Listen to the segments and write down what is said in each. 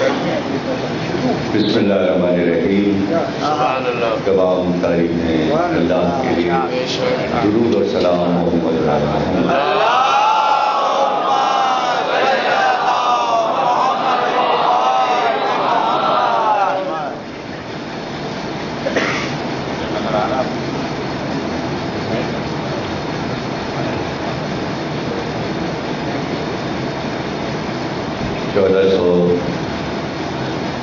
بسم اللہ الرحمن الرحیم. تمام تعریفیں اللہ کے لیے. درود و سلام محمد رسول.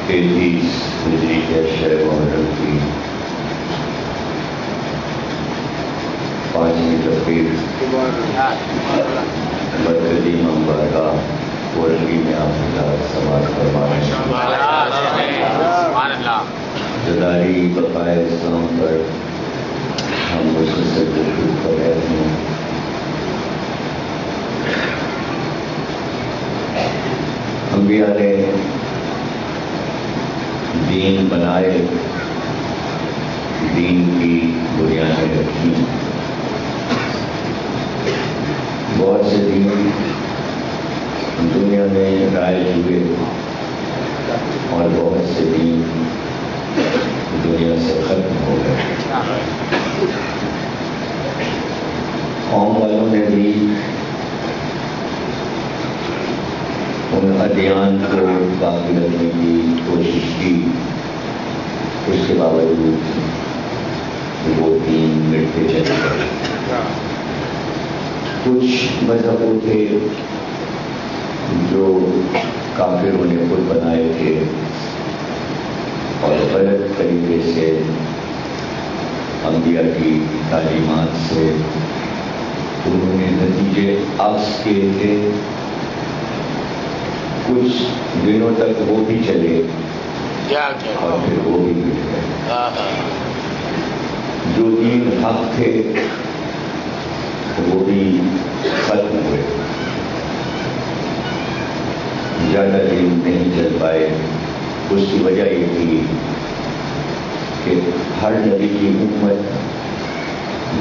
ہجری کے شہر محرم کی 5ویں تقریر مرکزی ممبرگاہ کورنگی میں آپ کا سماعت فرمائیں. جداری بقائے اسلام پر ہم مسلسل گفتگو کر رہے ہیں. انبیاء نے دین بنائے، دین کی بنیادیں رکھی. بہت سے دین دنیا میں رائج ہوئے اور بہت سے دین دنیا سے ختم ہو گئے. قوم والوں نے بھی ان ادیان کو باقی رکھنے کی کوشش کی، اس کے باوجود وہ دین مٹتے چلے گئے. کچھ مذہب تھے جو کافروں نے خود بنائے تھے اور غلط طریقے سے انبیاء کی تعلیمات سے انہوں نے نتیجے عکس کیے تھے. کچھ دنوں تک وہ بھی چلے اور پھر وہ بھی مٹ گئے. جو دین حق تھے وہ بھی ختم ہوئے. زیادہ دن نہیں چل پائے. اس کی وجہ یہ تھی کہ ہر نبی کی امت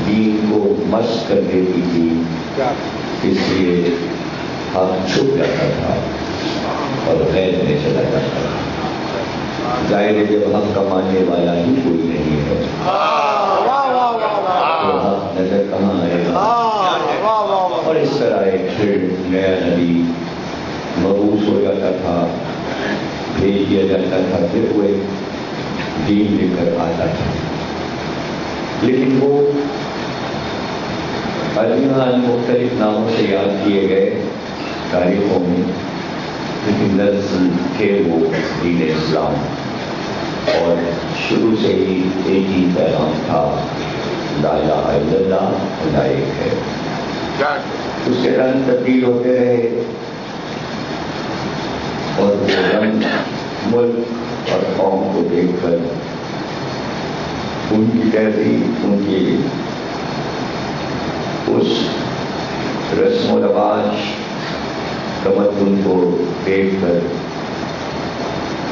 دین کو مست کر دیتی تھی، اس لیے حق چھپ جاتا تھا اور غیر میں چلا جاتا ہے. ظاہر ہے جب حق کا ماننے والا ہی کوئی نہیں ہے تو حق نظر کہاں آئے گا. اور اس طرح ایک پھر نیا نبی مبعوث ہو جاتا تھا، بھیج دیا جاتا تھا، پھر وہ ایک دین لے کر آتا تھا. لیکن وہ ادیان مختلف ناموں سے یاد کیے گئے تاریخوں میں، لیکن دراصل تھے وہ دین اسلام. اور شروع سے ہی ایک ہی پیغام تھا، لا الہ الا اللہ، خدا ایک ہے. اس کے رنگ تبدیل ہوتے رہے اور وہ رنگ ملک اور قوم کو دیکھ کر ان کی تہذیب، ان کی اس رسم و رواج، تمدن کو دیکھ کر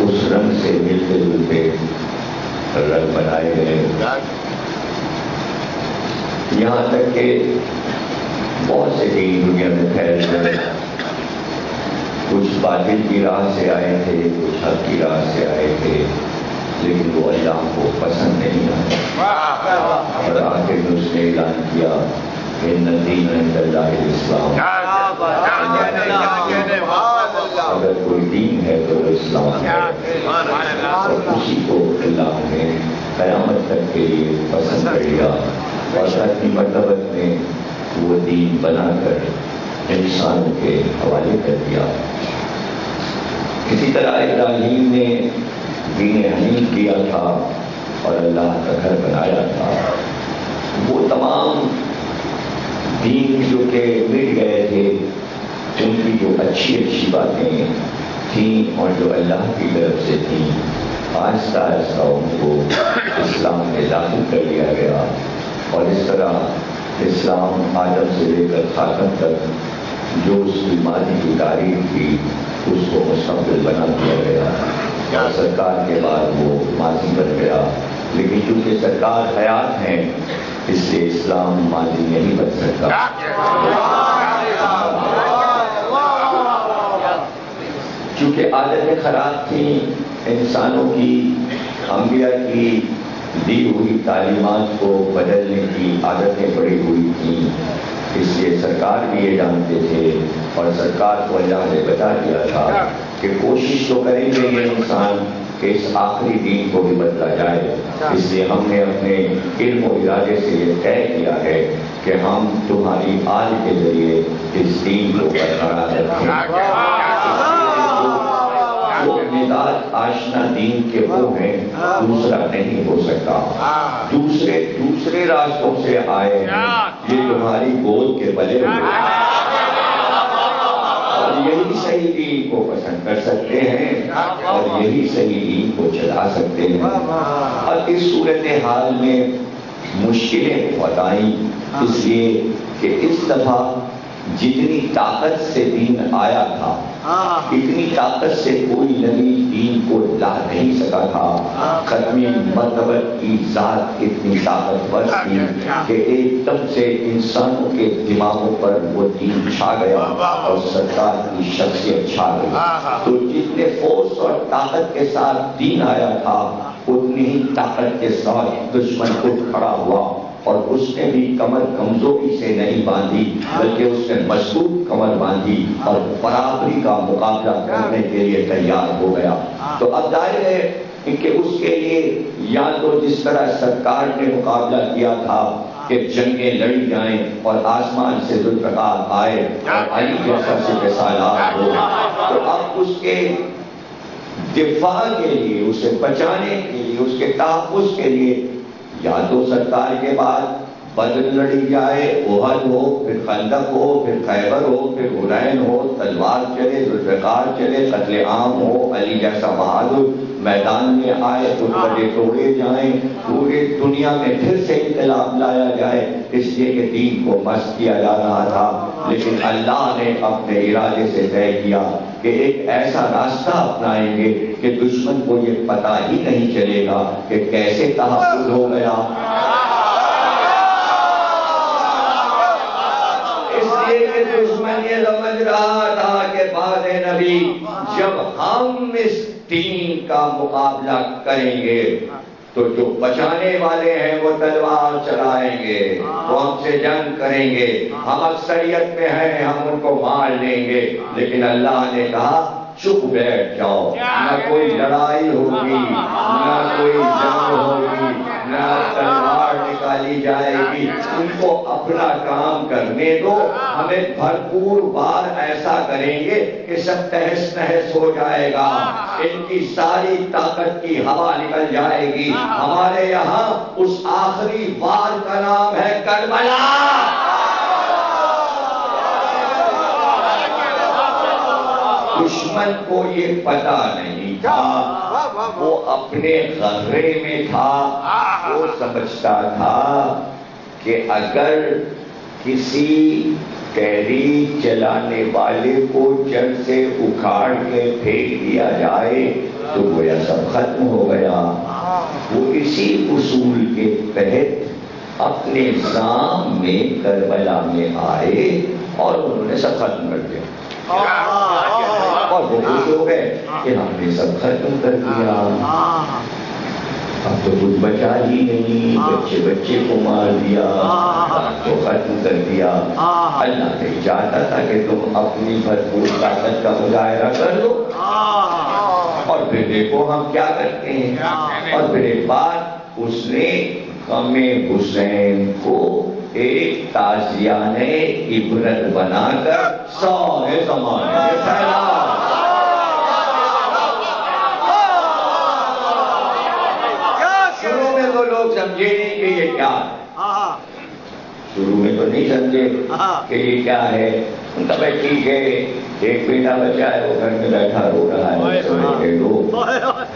اس رنگ سے ملتے جلتے رنگ بنائے گئے. یہاں تک کہ بہت سے دین دنیا میں پھیل گئے. کچھ باطل کی راہ سے آئے تھے، کچھ حق کی راہ سے آئے تھے، لیکن وہ اللہ کو پسند نہیں آئے. اور آخر میں اس نے اعلان کیا ان الدین عند اللہ الاسلام. اگر کوئی دین ہے تو وہ اسلام ہے، اور اسی کو اللہ نے قیامت تک کے لیے پسند کر لیا اور اپنی مرتبت میں وہ دین بنا کر انسانوں کے حوالے کر دیا. اسی طرح ابراہیم نے دین حنیف کیا تھا اور اللہ کا گھر بنایا تھا. وہ تمام دین جو کہ مٹ گئے تھے، ان کی جو اچھی اچھی باتیں تھیں اور جو اللہ کی طرف سے تھیں، آہستہ آہستہ ان کو اسلام میں داخل کر لیا گیا. اور اس طرح اسلام آدم سے لے کر خاتم تک جو اس کی ماضی کی تاریخ تھی اس کو مستقبل بنا دیا گیا. اور سرکار کے بعد وہ ماضی بن گیا. لیکن چونکہ سرکار حیات ہیں اس لیے اسلام ماضی نہیں بن سکتا. چونکہ عادتیں خراب تھیں انسانوں کی، انبیاء کی دی ہوئی تعلیمات کو بدلنے کی عادتیں پڑی ہوئی تھیں، اس لیے سرکار بھی یہ جانتے تھے اور سرکار کو اللہ نے بتا دیا تھا کہ کوشش تو کریں گے یہ انسان کہ اس آخری دین کو بھی بدلا جائے۔ اس لیے ہم نے اپنے علم و ارادے سے یہ طے کیا ہے کہ ہم تمہاری آل کے ذریعے اس دین کو برقرار رکھیں۔ جو مزاج آشنا دین کے وہ ہیں، دوسرا نہیں ہو سکتا۔ دوسرے راستوں سے آئے ہیں، یہ تمہاری گود کے پلے ہوئے اور یہی صحیح دین کو پسند کر سکتے ہیں اور یہی صحیح دین کو چلا سکتے ہیں۔ اور اس صورتحال میں مشکلیں بہت آئیں، اس لیے کہ اس دفعہ جتنی طاقت سے دین آیا تھا اتنی طاقت سے کوئی نبی دین کو لا نہیں سکا تھا۔ ختمی مرتبت کی ذات اتنی طاقتور تھی کہ ایک دم سے انسانوں کے دماغوں پر وہ دین چھا گیا اور سرکار کی شخصیت چھا گئی۔ تو جتنے فورس اور طاقت کے ساتھ دین آیا تھا اتنی ہی طاقت کے ساتھ دشمن کو کھڑا ہوا، اور اس نے بھی کمر کمزوری سے نہیں باندھی بلکہ اس نے مضبوط کمر باندھی اور برابری کا مقابلہ کرنے کے لیے تیار ہو گیا۔ تو اب ظاہر ہے کہ اس کے لیے یا تو جس طرح سرکار نے مقابلہ کیا تھا کہ جنگیں لڑی جائیں اور آسمان سے ذوالفقار آئے اور علی جیسا سپہ سالار ہو، تو اب اس کے دفاع کے لیے، اسے بچانے کے لیے، اس کے تحفظ کے لیے یا تو سرکار کے بعد بدر لڑی جائے، احد ہو، پھر خندق ہو، پھر خیبر ہو، پھر حنین ہو، تلوار چلے، ذوالفقار چلے، قتل عام ہو، علی جیسا بہادر میدان میں آئے، گنبدیں توڑے جائیں، پورے دنیا میں پھر سے انقلاب لایا جائے، اس لیے کہ دین کو مست کیا جا رہا تھا۔ لیکن اللہ نے اپنے ارادے سے طے کیا کہ ایک ایسا راستہ اپنائیں گے کہ دشمن کو یہ پتہ ہی نہیں چلے گا کہ کیسے تحفظ ہو گیا۔ اس لیے کہ دشمن یہ سمجھ رہا تھا کہ بعد نبی جب ہم اس دین کا مقابلہ کریں گے تو جو بچانے والے ہیں وہ تلوار چلائیں گے، وہ ہم سے جنگ کریں گے، ہم اکثریت میں ہیں، ہم ان کو مار لیں گے۔ لیکن اللہ نے کہا چپ بیٹھ جاؤ، نہ کوئی لڑائی ہوگی، نہ کوئی جنگ ہوگی، نہ تلوار نکالی جائے گی، ان کو اپنا کام کرنے دو، ہمیں بھرپور بار ایسا کریں گے کہ سب تہس نہس ہو جائے گا، ان کی ساری طاقت کی ہوا نکل جائے گی۔ ہمارے یہاں اس آخری وار کا نام ہے کربلا۔ دشمن کو یہ پتہ نہیں تھا، وہ اپنے غرے میں تھا، وہ سمجھتا تھا کہ اگر کسی تحریک چلانے والے کو جڑ سے اکھاڑ کے پھینک دیا جائے تو گویا سب ختم ہو گیا۔ وہ اسی اصول کے تحت اپنے نظام میں کربلا میں آئے اور انہوں نے سب ختم کر دیا، اور وہ خوش ہو گئے کہ ہم نے سب ختم کر دیا، اب تو کچھ بچا ہی نہیں، بچے کو مار دیا، تو ختم کر دیا۔ اللہ نہیں چاہتا تھا کہ تم اپنی بھرپور طاقت کا مظاہرہ کر لو، اور پھر دیکھو ہم کیا کرتے ہیں۔ اور پھر ایک بات، اس نے غم حسین کو ایک تازیانہ عبرت بنا کر سارے زمانے میں پھیلا۔ شروع میں تو لوگ سمجھے نہیں کہ یہ کیا ہے، شروع میں تو نہیں سمجھے کہ یہ کیا ہے۔ ان کا بھائی ٹھیک ہے، ایک بیٹا بچہ ہے، وہ گھر میں بیٹھا رو رہا ہے،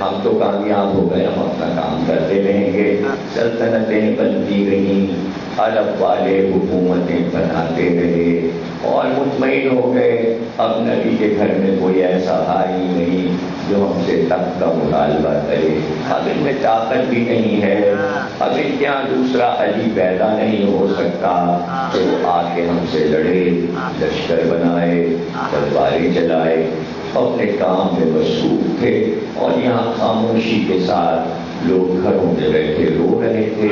ہم تو کامیاب ہو گئے، ہم اپنا کام کرتے رہیں گے۔ سلطنتیں بنتی رہیں، عرب والے حکومتیں بناتے رہے اور مطمئن ہو گئے اب نبی کے گھر میں کوئی ایسا بھائی نہیں جو ہم سے تخت کا مطالبہ کرے، اب ان میں طاقت بھی نہیں ہے، اب ان کے یہاں دوسرا علی پیدا نہیں ہو سکتا، تو وہ آ کے ہم سے لڑے، لشکر بنائے، تلواریں چلائے۔ اپنے کام میں مصروف تھے اور یہاں خاموشی کے ساتھ لوگ گھروں میں بیٹھے رو رہے تھے.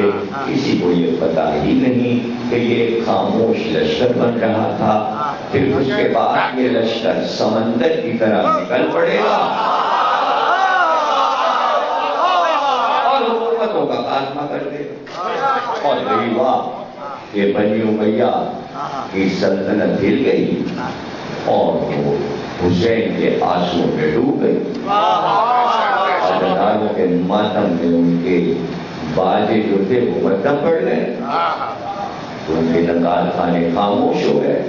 کسی کو یہ پتا ہی نہیں کہ یہ خاموش لشکر بن رہا تھا. پھر اس کے بعد یہ لشکر سمندر کی طرح نکل پڑے گا اور حکومتوں کا خاتمہ کر دے گا. اور یہی ہوا کہ بنی امیہ کی سلطنت گر گئی اور وہ حسین کے آنسو میں ڈوب گئی. عزاداروں کے ماتم میں ان کے باجے جو تھے وہ ماتم پڑ گئے. ان کے نقال خانے خاموش ہو گئے.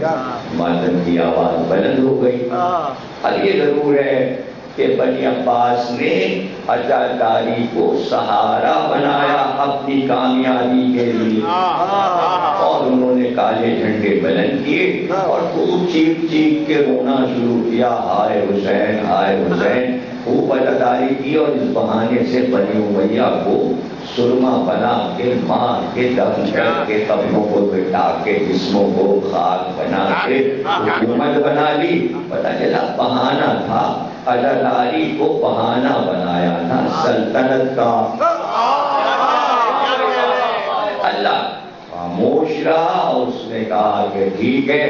ماتم کی آواز بلند ہو گئی. اب یہ ضرور ہے کہ بنی عباس نے عزاداری کو سہارا بنایا اپنی کامیابی کے لیے اور انہوں نے کالے جھنڈے بلند کیے اور خوب چیخ چیخ کے رونا شروع کیا. ہائے حسین ہائے حسین. خوب عزاداری کی اور اس بہانے سے بنی امیہ کو سرما بنا کے مار کے دفن کر کے قبروں کو بٹا کے جسموں کو خاک بنا کے حکومت بنا لی. پتہ چلا بہانہ تھا. عزاداری کو بہانہ بنایا تھا سلطنت کا. اللہ خاموش رہا اور اس نے کہا کہ ٹھیک ہے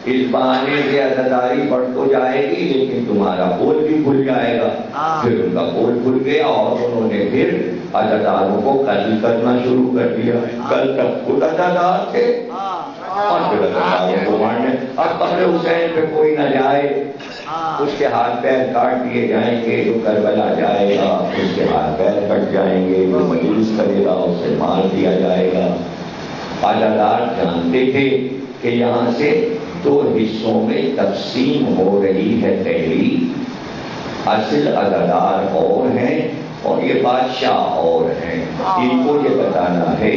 اس بہانے سے عزاداری بڑھ تو جائے گی لیکن تمہارا پول بھی کھل جائے گا. پھر ان کا پول کھل گیا اور انہوں نے پھر عزاداروں کو قتل کرنا شروع کر دیا. کل تک خود عزادار تھے اور پھر عزاداروں کو مارنے. اب قبر حسین پہ کوئی نہ جائے اس کے ہاتھ پیر کاٹ دیے جائیں گے. جو کربلا جائے گا اس کے ہاتھ پیر کٹ جائیں گے. جو مجلس کرے گا اسے مار دیا جائے گا. عزادار جانتے تھے کہ یہاں سے دو حصوں میں تقسیم ہو رہی ہے تحریک. اصل عزادار اور ہیں اور یہ بادشاہ اور ہیں. ان کو یہ بتانا ہے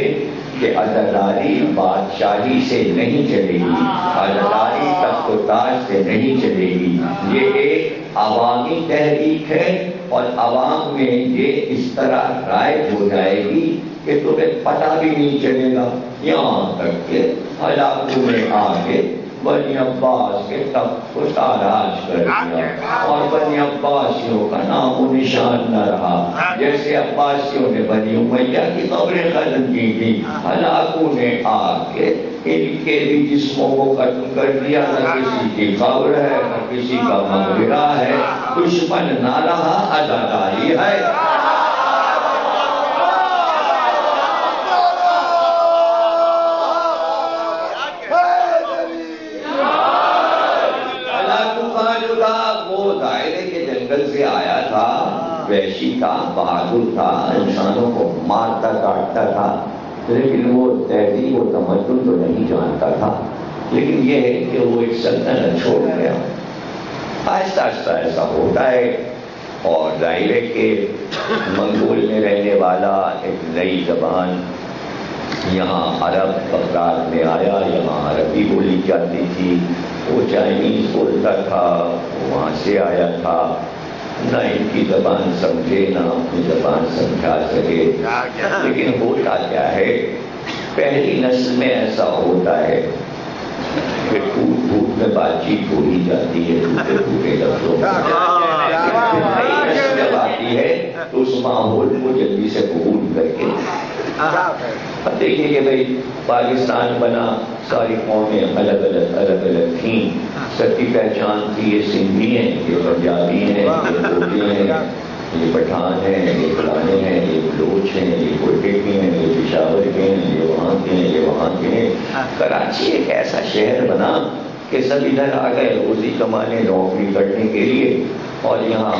کہ عزاداری بادشاہی سے نہیں چلے گی. عزاداری تخت و تاج سے نہیں چلے گی. یہ ایک عوامی تحریک ہے اور عوام میں یہ اس طرح رائج ہو جائے گی کہ تمہیں پتہ بھی نہیں چلے گا. یہاں تک کہ علاقوں میں آ کے بنی عباس کے تخت کو تاراج کر دیا اور بنی عباسیوں کا نام و نشان نہ رہا. جیسے عباسیوں نے بنی امیہ کی قبریں ختم کی تھی علاقوں نے آ کے ان کے بھی جسموں کو ختم کر دیا. نہ کسی کی قبر ہے نہ کسی کا مقبرہ ہے. دشمن نہ رہا عزاداری ہے. سے آیا تھا وحشی تھا بہادر تھا انسانوں کو مارتا کاٹتا تھا لیکن وہ تہذیب و تمدن تو نہیں جانتا تھا. لیکن یہ ہے کہ وہ ایک سلطنت چھوڑ گیا. آہستہ آہستہ ایسا ہوتا ہے اور ظاہر ہے کہ منگول میں رہنے والا ایک نئی زبان یہاں عرب افراد میں آیا. یہاں عربی بولی جاتی تھی. وہ چائنیز بولتا تھا وہاں سے آیا تھا. نہ ان کی زبان سمجھے نہ اپنی زبان سمجھا سکے. لیکن ہوتا کیا ہے پہلی نسل میں ایسا ہوتا ہے کہ ٹوٹ ٹوٹ میں بات چیت ہو ہی جاتی ہے ٹوٹے ٹوٹے لفظوں میں. نئی نسل جب آتی ہے تو اس ماحول کو جلدی سے قبول کر کے اب دیکھیں کہ بھائی پاکستان بنا ساری قومیں الگ الگ تھیں. سب کی پہچان تھی یہ سندھی ہیں یہ پنجابی ہیں یہ بوٹے ہیں یہ پٹھان ہیں یہ فلانے ہیں یہ بلوچ ہیں یہ کوئٹے کے ہیں یہ پشاور کے ہیں یہ وہاں کے ہیں یہ وہاں کے ہیں. کراچی ایک ایسا شہر بنا کہ سب ادھر آ گئے روزی کمانے نوکری کرنے کے لیے. اور یہاں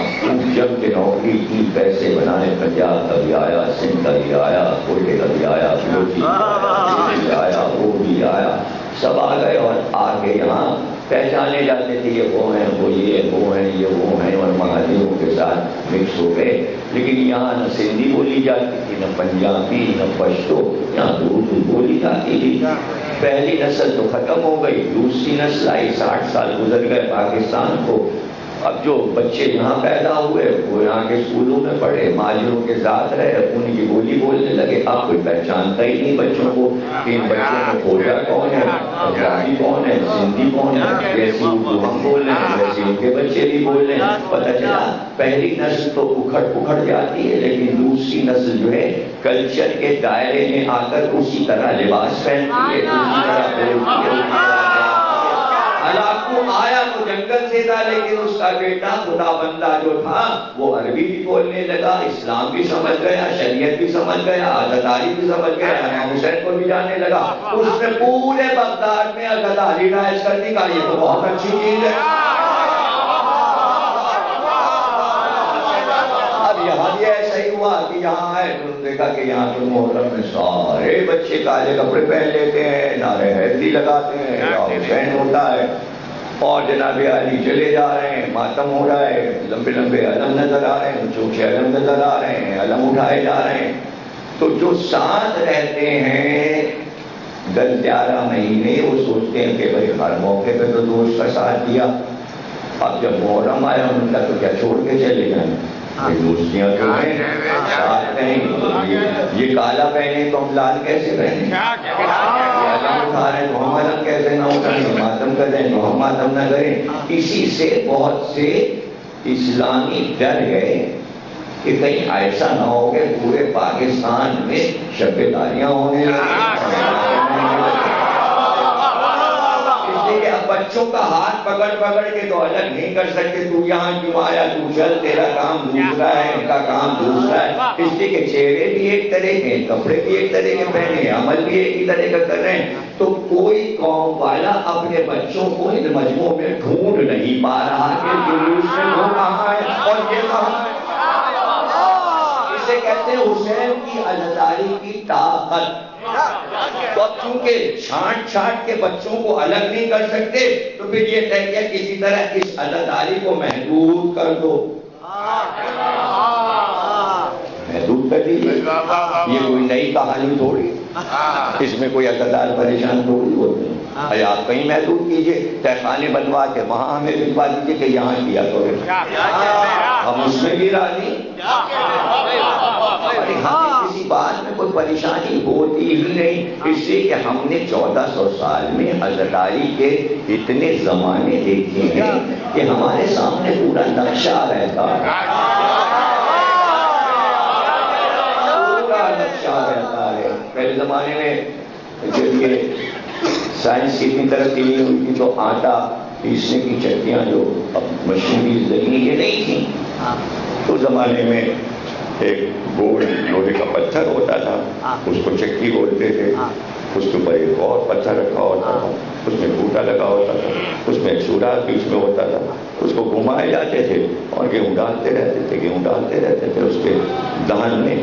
جب کہ نوکری کی پیسے بنائے پنجاب کا بھی آیا سندھ کا بھی آیا کوئٹے کا بھی آیا بلوچی بھی آیا وہ بھی آیا. سب آ گئے اور آگے یہاں پہچانے جاتے تھے یہ وہ ہیں وہ یہ وہ ہیں یہ وہ ہیں اور مہاجروں کے ساتھ مکس ہو گئے. لیکن یہاں نہ سندھی بولی جاتی تھی نہ پنجابی نہ پشتو. یہاں اردو بولی جاتی تھی. پہلی نسل تو ختم ہو گئی. دوسری نسل آئی 60 سال گزر گئے پاکستان کو. اب جو بچے یہاں پیدا ہوئے وہ یہاں کے اسکولوں میں پڑھے، ماجروں کے ساتھ رہے، ان کی بولی بولنے لگے، اب کوئی پہچانتا ہی نہیں بچوں کو کہ ان بچوں میں کھوجا کون ہے، پنجابی کون ہے، سندھی کون ہے، جیسی اردو ہم بول رہے ہیں ویسے ان کے بچے بھی بول رہے ہیں۔ پتہ چلا پہلی نسل تو اکھڑ جاتی ہے، لیکن دوسری نسل جو ہے کلچر کے دائرے میں آ کر اسی طرح لباس پہنتی ہے، اسی طرح بولتی ہے۔ ہلاکو آیا تو جنگل سے تھا، لیکن اس کا بیٹا خدا بندہ جو تھا وہ عربی بھی بولنے لگا، اسلام بھی سمجھ گیا، شریعت بھی سمجھ گیا، عزاداری بھی سمجھ گیا، امام حسین کو بھی جاننے لگا۔ اس نے پورے بغداد میں عزاداری رائج کر دی، کہا یہ تو بہت اچھی چیز ہے۔ اب یہاں بھی ایسا ہی ہوا کہ یہاں آئے تو دیکھا کہ یہاں تو محرم میں سارے بچے کالے کپڑے پہن لیتے ہیں، نعرے حیدری لگاتے ہیں، یا حسین ہوتا ہے، اور جناب علی چلے جا رہے ہیں، ماتم ہو رہا ہے، لمبے لمبے علم نظر آ رہے ہیں، چوکھے علم نظر آ رہے ہیں، علم اٹھائے جا رہے ہیں۔ تو جو ساتھ رہتے ہیں 10-11 مہینے وہ سوچتے ہیں کہ بھائی ہر موقع پہ تو دوست کا ساتھ دیا، اب جب محرم آیا ان کا تو کیا چھوڑ کے چلے جائیں؟ یہ دوستیاں جو ہیں ساتھ پہنیں، یہ کالا پہنے تو ہم لال کیسے پہنیں، یہ علم اٹھا رہے ہیں تو ہم علم کیسے نہ اٹھائیں، ماتم کر رہے ہیں تو ہم ماتم نہ کریں۔ اسی سے بہت سے اسلامی ڈر گئے کہ کہیں ایسا نہ ہو کہ پورے پاکستان میں شب داریاں ہونے لگیں۔ بچوں کا ہاتھ پکڑ کے تو الگ نہیں کر سکتے، تو یہاں کیوں آیا، تو چل، تیرا کام دوسرا ہے، ان کا کام دوسرا ہے، اس لیے کہ چہرے بھی ایک طرح کے، کپڑے بھی ایک طرح کے پہنے، عمل بھی ایک ہی طرح کا کر رہے ہیں۔ تو کوئی قوم والا اپنے بچوں کو ان مجموعوں میں ڈھونڈ نہیں پا رہا کہ جلوس میں وہ کہاں ہے اور یہ کہاں ہے۔ اسے کہتے ہیں حسین کی عزاداری کی طاقت۔ تو اب چونکہ چھانٹ کے بچوں کو الگ نہیں کر سکتے تو پھر یہ طے کیا کسی طرح اس عزاداری کو محدود کر دو، محدود کر دیجیے۔ یہ کوئی نئی کہانی تھوڑی، اس میں کوئی عزادار پریشان تھوڑی ہوتے ہیں۔ آپ کہیں محدود کیجئے، تہخانے بنوا کے وہاں ہمیں بھجوا دیجیے کہ یہاں کیا کرو، ہم اس میں بھی راضی۔ ہمیں کسی بات میں کوئی پریشانی ہوتی ہی نہیں، اس لیے کہ ہم نے 1400 سال میں عزاداری کے اتنے زمانے دیکھے ہیں کہ ہمارے سامنے پورا نقشہ رہتا ہے، پورا نقشہ رہتا ہے۔ پہلے زمانے میں جب یہ سائنس کی اتنی ترقی نہیں ہوئی تھی تو آٹا پیسنے کی چکیاں جو اب مشینری ذریعے یہ نہیں تھیں، تو زمانے میں ایک گول لوہے کا پتھر ہوتا تھا، اس کو چکی بولتے تھے، اس کے اوپر ایک اور پتھر رکھا ہوتا تھا، اس میں بھوٹا لگا ہوتا تھا، اس میں ایک سوراخ بیچ میں ہوتا تھا، اس کو گھمائے جاتے تھے اور گیہوں ڈالتے رہتے تھے، اس کے دہن میں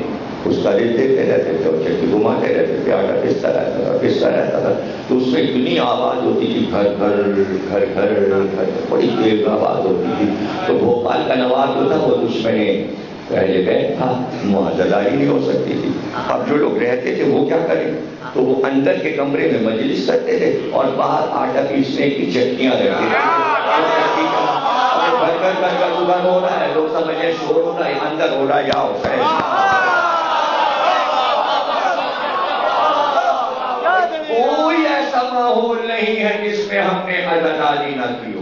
اس کا ریت دیتے رہتے تھے اور چکی گھماتے رہتے تھے، آٹا پستا رہتا تھا۔ تو اس میں اتنی آواز ہوتی تھی، گھر گھر گھر گھر، بڑی تیز آواز ہوتی تھی۔ تو بھوپال کا نواب جو تھا وہ دشمن پہلے بیٹھ تھا، عزاداری نہیں ہو سکتی تھی۔ اب جو لوگ رہتے تھے وہ کیا کریں، تو وہ اندر کے کمرے میں مجلس کرتے تھے اور باہر آٹا پیسنے کی چٹیاں رکھتے تھے۔ گھر کا دکان ہو رہا ہے، لوگ سمجھے شور ہو رہا ہے، اندر ہو رہا ہے، یا حسین۔ کوئی ایسا ماحول نہیں ہے جس میں ہم نے عزاداری نہ کی ہو،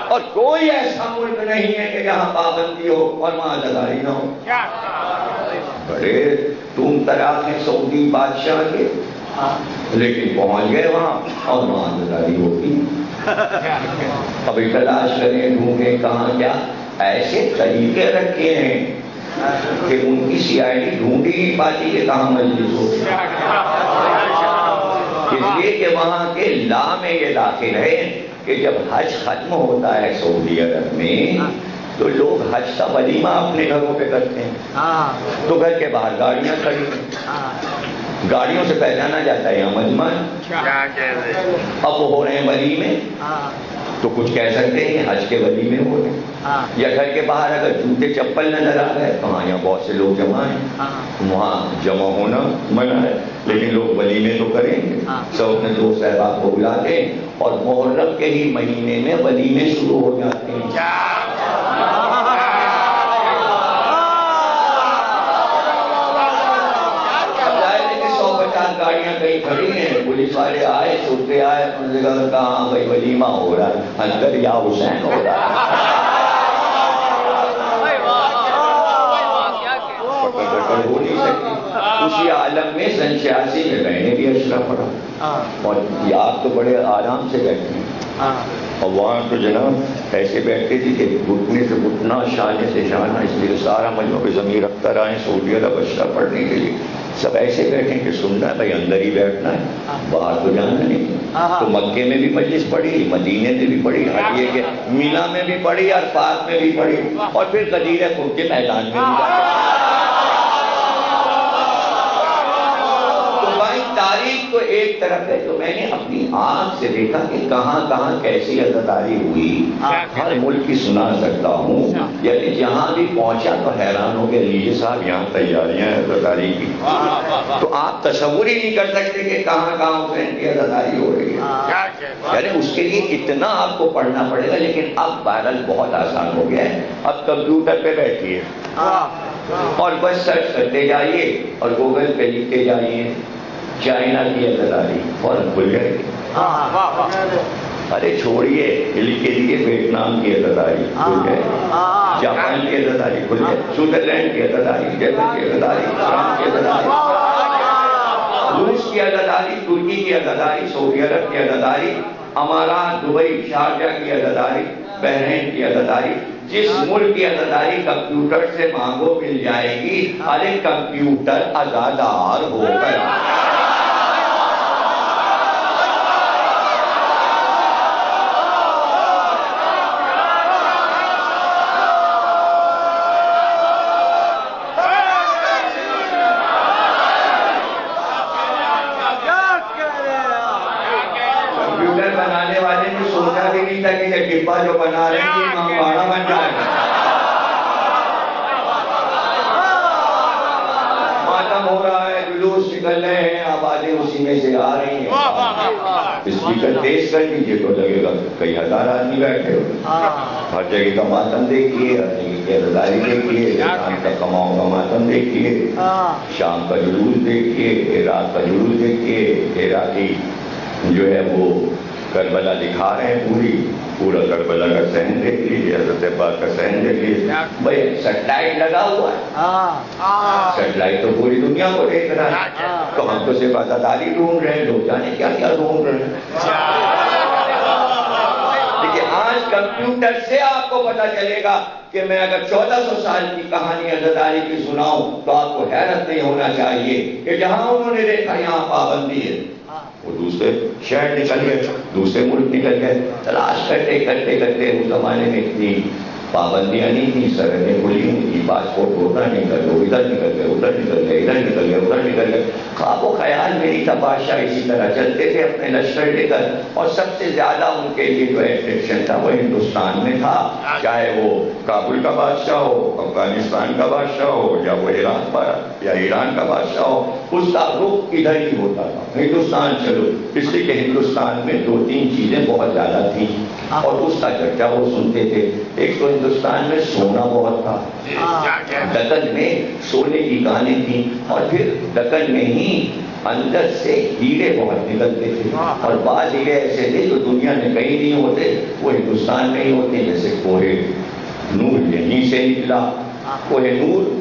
اور کوئی ایسا ملک نہیں ہے کہ جہاں پابندی ہو اور وہاں عزاداری نہ ہو۔ بڑے تم تراک ہیں سعودی بادشاہ کے، لیکن پہنچ گئے وہاں اور وہاں عزاداری ہوتی۔ ابھی تلاش کریں، ڈھونڈیں کہاں کیا ایسے طریقے رکھے ہیں کہ ان کی CID ڈھونڈ ہی نہیں پاتی کہ کہاں مجلس ہو، اس لیے کہ وہاں کے لا میں یہ داخل ہے کہ جب حج ختم ہوتا ہے سعودی عرب میں تو لوگ حج کا ولیمہ اپنے گھروں پہ کرتے ہیں، تو گھر کے باہر گاڑیاں کھڑی ہیں، گاڑیوں سے پہچانا جاتا ہے یہاں مجمع ہے۔ اب وہ ہو رہے ہیں ولیمے، تو کچھ کہہ سکتے ہیں حج کے ولیمے ہو رہے ہیں، یا گھر کے باہر اگر جوتے چپل نظر آ گئے تو ہاں یہاں بہت سے لوگ جمع ہیں، وہاں جمع ہونا منع ہے۔ لیکن لوگ ولیمے تو کریں گے، سب اپنے دوست احباب کو بلاتے ہیں اور محرم کے ہی مہینے میں ولیمے شروع ہو جاتے ہیں۔ گاڑیاں کہیں کھڑی ہیں، پولیس والے آئے، چھوٹے آئے، انہوں نے کہا کہاں بھائی ولیمہ ہو رہا ہے، اندر یا حسین ہو رہا ہے۔ ہو نہیں سکتی۔ اسی عالم میں سن 86 میں میں نے بھی اشرا پڑھا اور یہ آپ تو بڑے آرام سے بیٹھے ہیں، اور وہاں تو جناب ایسے بیٹھے تھے کہ گھٹنے سے گھٹنا، شانے سے شانہ، اس لیے سارا مجموعہ پہ ضمیر اختر آئے سعودی عرب اشرا پڑھنے کے لیے، سب ایسے بیٹھے کہ سننا ہے بھائی، اندر ہی بیٹھنا ہے، باہر تو جانا نہیں۔ تو مکے میں بھی مجلس پڑھی، مدینے میں بھی پڑھی، یہ کہ مینا میں بھی پڑھی، عرفات میں بھی پڑھی، اور پھر غدیر خم کے میدان میں بھی جاتے۔ تاریخ تو ایک طرف ہے، تو میں نے اپنی آنکھ سے دیکھا کہ کہاں کہاں کیسی عزاداری ہوئی، ہر ملک کی سنا سکتا ہوں، یعنی جہاں بھی پہنچا تو حیران ہو گیا، لیجیے صاحب یہاں تیاریاں ہیں عزاداری کی، تو آپ تصور ہی نہیں کر سکتے کہ کہاں کہاں حسین کی عزاداری ہو رہی ہے، یعنی اس کے لیے اتنا آپ کو پڑھنا پڑے گا، لیکن اب بہرحال بہت آسان ہو گیا ہے، اب کمپیوٹر پہ بیٹھیے اور بس سرچ کرتے جائیے اور گوگل پہ لکھتے جائیے چائنا کی عزاداری فوراً کھل جائے گی۔ ارے چھوڑیے، لکھ کے دیے ویتنام کی عزاداری کھل جائے گی، جاپان کی عزاداری کھل جائے گی، سوئٹزرلینڈ کی عزاداری، جرمن کی عزاداری، فرانس کی عزاداری، روس کی عزاداری، ترکی کی عزاداری، سعودی عرب کی عزاداری، امارات، دبئی، شارجہ کی عزاداری، بحرین کی عزاداری، جس ملک کی عزاداری کمپیوٹر سے مانگو مل جائے گی۔ ارے کمپیوٹر عزادار ہو گیا۔ یہ ڈبا جو بنا رہے ہیں امام باڑہ بن جائے گا، ماتم ہو رہا ہے، جلوس نکل رہے ہیں، آبادی اسی میں سے آ رہی ہیں، اسپیکر تیز کر دیجیے تو لگے گا کئی ہزار آدمی بیٹھے ہو، ہر جگہ کا ماتم دیکھیے، ہر جگہ کی عزاداری دیکھیے، شام کا کماؤں کا ماتم دیکھیے، شام کا جلوس دیکھیے، رات کا جلوس دیکھیے، راتی جو ہے وہ کربلا دکھا رہے ہیں، پورا کربلا کا صحن دیکھ لیجیے، حضرت پاک کا صحن دیکھ لیجیے، بھائی سیٹلائٹ لگا ہوا ہے، سیٹلائٹ تو پوری دنیا کو دیکھ رہا ہے، تو ہم تو صرف عزاداری ڈھونڈ رہے ہیں، لوگ جانے کیا کیا ڈھونڈ رہے ہیں۔ دیکھیے آج کمپیوٹر سے آپ کو پتا چلے گا کہ میں اگر 1400 سال کی کہانی عزاداری کی سناؤں تو آپ کو حیرت نہیں ہونا چاہیے کہ جہاں انہوں نے دیکھا یہاں پابندی ہے، وہ دوسرے شہر نکل گئے، دوسرے ملک نکل گئے، تلاش کرتے کرتے کرتے اس زمانے میں اتنی پابندیاں نہیں تھیں، سرحدیں کھلی ہوئی تھی، پاسپورٹ ہوتا نہیں کر لو، ادھر نکل گئے، ادھر نکل گئے، ادھر نکل گئے، ادھر نکل گئے، خواب و خیال میں نہیں تھا، بادشاہ اسی طرح چلتے تھے اپنے لشکر لے کر، اور سب سے زیادہ ان کے لیے جو اٹریکشن تھا وہ ہندوستان میں تھا، چاہے وہ کابل کا بادشاہ ہو، افغانستان کا بادشاہ ہو، یا وہ عراق یا ایران کا بادشاہ ہو، اس کا رخ ادھر ہی ہوتا تھا، ہندوستان چلو، اس لیے کہ ہندوستان میں 2-3 چیزیں بہت زیادہ تھیں اور اس کا چرچا وہ سنتے تھے۔ ایک تو ہندوستان میں سونا بہت تھا، دکن میں سونے کی کانیں تھیں، اور پھر دکن میں ہی اندر سے ہیرے بہت نکلتے تھے، اور بعض ہیرے ایسے تھے جو دنیا میں کہیں نہیں ہوتے، وہ ہندوستان میں ہی ہوتے، جیسے کوہ نور یہیں سے نکلا۔ کوہ نور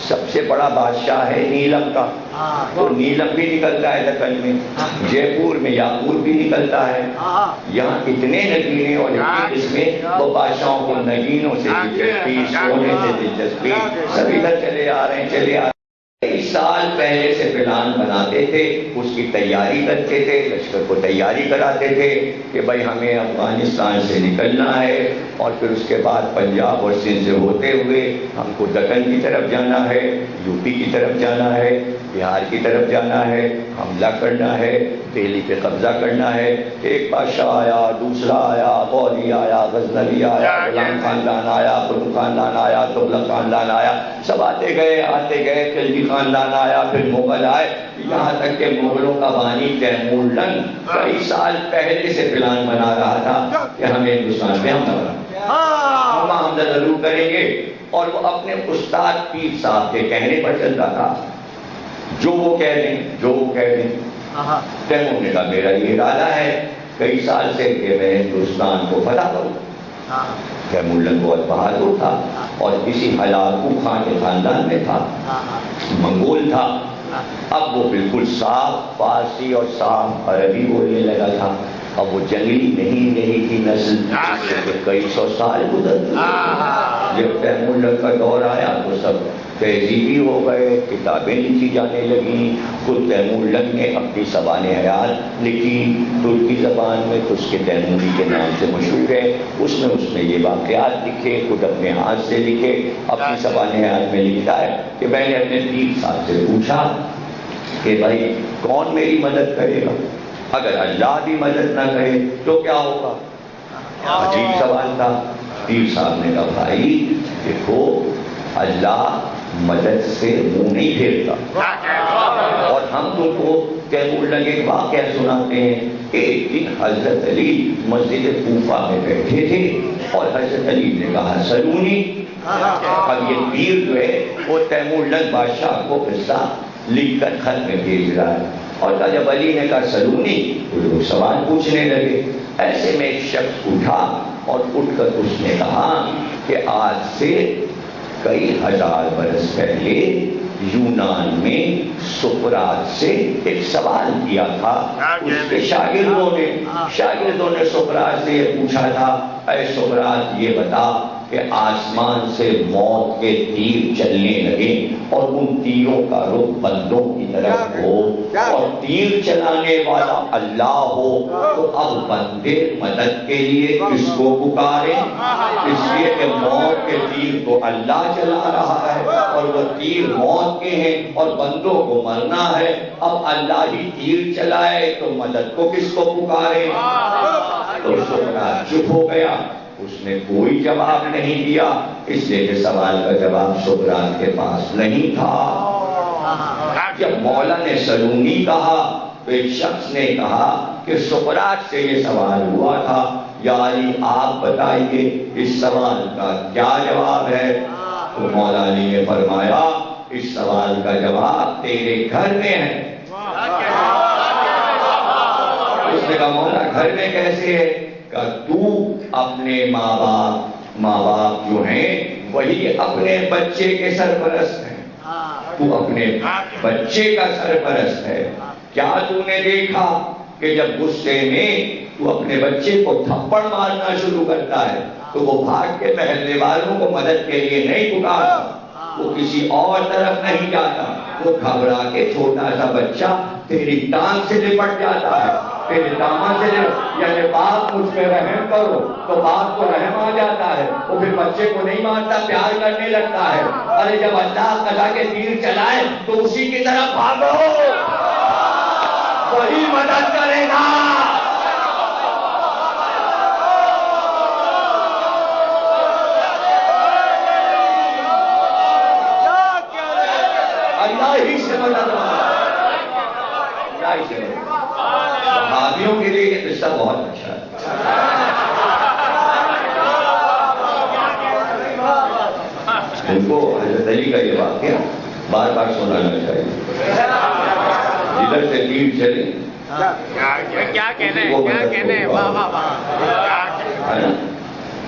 سب سے بڑا بادشاہ ہے نیلم کا، تو نیلم بھی نکلتا ہے دکن میں، جے پور میں یاقوت بھی نکلتا ہے، یہاں اتنے نگینے اور اتنی قسمیں، وہ بادشاہوں کو نگینوں سے دلچسپی، سونے سے دلچسپی، سب ادھر چلے آ رہے ہیں، چلے آ رہے ہیں۔ 23 سال پہلے سے پلان بناتے تھے، اس کی تیاری کرتے تھے، لشکر کو تیاری کراتے تھے کہ بھائی ہمیں افغانستان سے نکلنا ہے، اور پھر اس کے بعد پنجاب اور سندھ سے ہوتے ہوئے ہم کو دکن کی طرف جانا ہے، یو پی کی طرف جانا ہے، بہار کی طرف جانا ہے، حملہ کرنا ہے، دہلی پہ قبضہ کرنا ہے۔ ایک بادشاہ آیا، دوسرا آیا، غوری آیا، غزنوی آیا، غلام خاندان آیا، قطب خاندان آیا، تغلق خاندان آیا، سب آتے گئے خلجی خاندان پلان آیا، پھر مغل آئے، یہاں تک کہ مغلوں کا بانی تیمور لنگ کئی سال پہلے سے پلان بنا رہا تھا کہ ہمیں ہندوستان میں حملہ ضرور کریں گے، اور وہ اپنے استاد پیر صاحب کے کہنے پر چلتا تھا، جو وہ کہہ دیں تیمور نے کہا میرا یہ ارادہ ہے کئی سال سے کہ میں ہندوستان کو فتح کروں۔ تیمور لنگ بہت بہادر تھا اور کسی ہلاکو خان کے خاندان میں تھا، منگول تھا۔ اب وہ بالکل صاف فارسی اور صاف عربی بولنے لگا تھا۔ اب وہ جنگلی نہیں رہی تھی نسل، کئی سو سال گزر گئے۔ جب تیمور لنگ کا دور آیا تو سب تہذیبی ہو گئے، کتابیں لکھی جانے لگیں۔ خود تیمور لنگ نے اپنی سوانح حیات لکھی ترکی زبان میں، تو اس کے تیموری کے نام سے مشہور ہے۔ اس نے یہ واقعات لکھے، خود اپنے ہاتھ سے لکھے، اپنی سوانح حیات میں لکھتا ہے کہ میں نے اپنے پیر صاحب سے پوچھا کہ بھائی کون میری مدد کرے گا؟ اگر اللہ بھی مدد نہ کرے تو کیا ہوگا؟ عجیب سوال تھا۔ پیر صاحب نے کہا بھائی دیکھو، اللہ مدد سے منہ نہیں پھیرتا، اور ہم تم کو تیمور لنگ ایک واقعہ سناتے ہیں کہ ایک دن حضرت علی مسجد کوفہ میں بیٹھے تھے اور حضرت علی نے کہا سلونی۔ اب یہ پیر جو ہے وہ تیمور لنگ بادشاہ کو قصہ لکھ کر خط میں بھیج رہا ہے، اور جب علی نے کہا سلونی تو لوگ سوال پوچھنے لگے۔ ایسے میں ایک شخص اٹھا اور اٹھ کر اس نے کہا کہ آج سے کئی ہزار برس پہلے یونان میں سقراط سے ایک سوال کیا تھا۔ اس کے شاگردوں نے سقراط سے یہ پوچھا تھا، اے سقراط یہ بتا کہ آسمان سے موت کے تیر چلنے لگے اور ان تیروں کا رخ بندوں کی طرف ہو اور تیر چلانے والا اللہ ہو، تو اب بندے مدد کے لیے کس کو پکاریں؟ اس لیے کہ موت کے تیر تو اللہ چلا رہا ہے اور وہ تیر موت کے ہیں اور بندوں کو مرنا ہے۔ اب اللہ ہی تیر چلائے تو مدد کو کس کو پکاریں؟ تو سقراط چپ ہو گیا، اس نے کوئی جواب نہیں دیا، اس لیے کہ سوال کا جواب سقراط کے پاس نہیں تھا۔ جب مولا نے سلونی کہا تو ایک شخص نے کہا کہ سقراط سے یہ سوال ہوا تھا، یا علی آپ بتائیے اس سوال کا کیا جواب ہے؟ تو مولا علی نے فرمایا اس سوال کا جواب تیرے گھر میں ہے۔ اس نے کہا مولا گھر میں کیسے ہے؟ کہ تو اپنے ماں باپ جو ہیں وہی اپنے بچے کے سرپرست ہیں، تو اپنے بچے کا سرپرست ہے۔ کیا تو نے دیکھا کہ جب غصے میں تو اپنے بچے کو تھپڑ مارنا شروع کرتا ہے تو وہ بھاگ کے محلے والوں کو مدد کے لیے نہیں پکارتا، وہ کسی اور طرف نہیں جاتا، وہ گھبرا کے چھوٹا سا بچہ تیری ٹانگ سے لپٹ جاتا ہے، تیرے دامن سے یعنی باپ مجھ پہ رحم کرو تو باپ کو رحم آ جاتا ہے، وہ پھر بچے کو نہیں مارتا، پیار کرنے لگتا ہے۔ ارے جب اللہ قضا کے تیر چلائے تو اسی کی طرف بھاگو، وہی مدد کرے گا۔ اللہ ہی سے مدد صحابیوں کے لیے یہ قصہ بہت اچھا ہے۔ ان کو حضرت علی کا یہ واقعہ بار بار سنانا چاہیے۔ جدھر سے تیر چلے کیا کہنے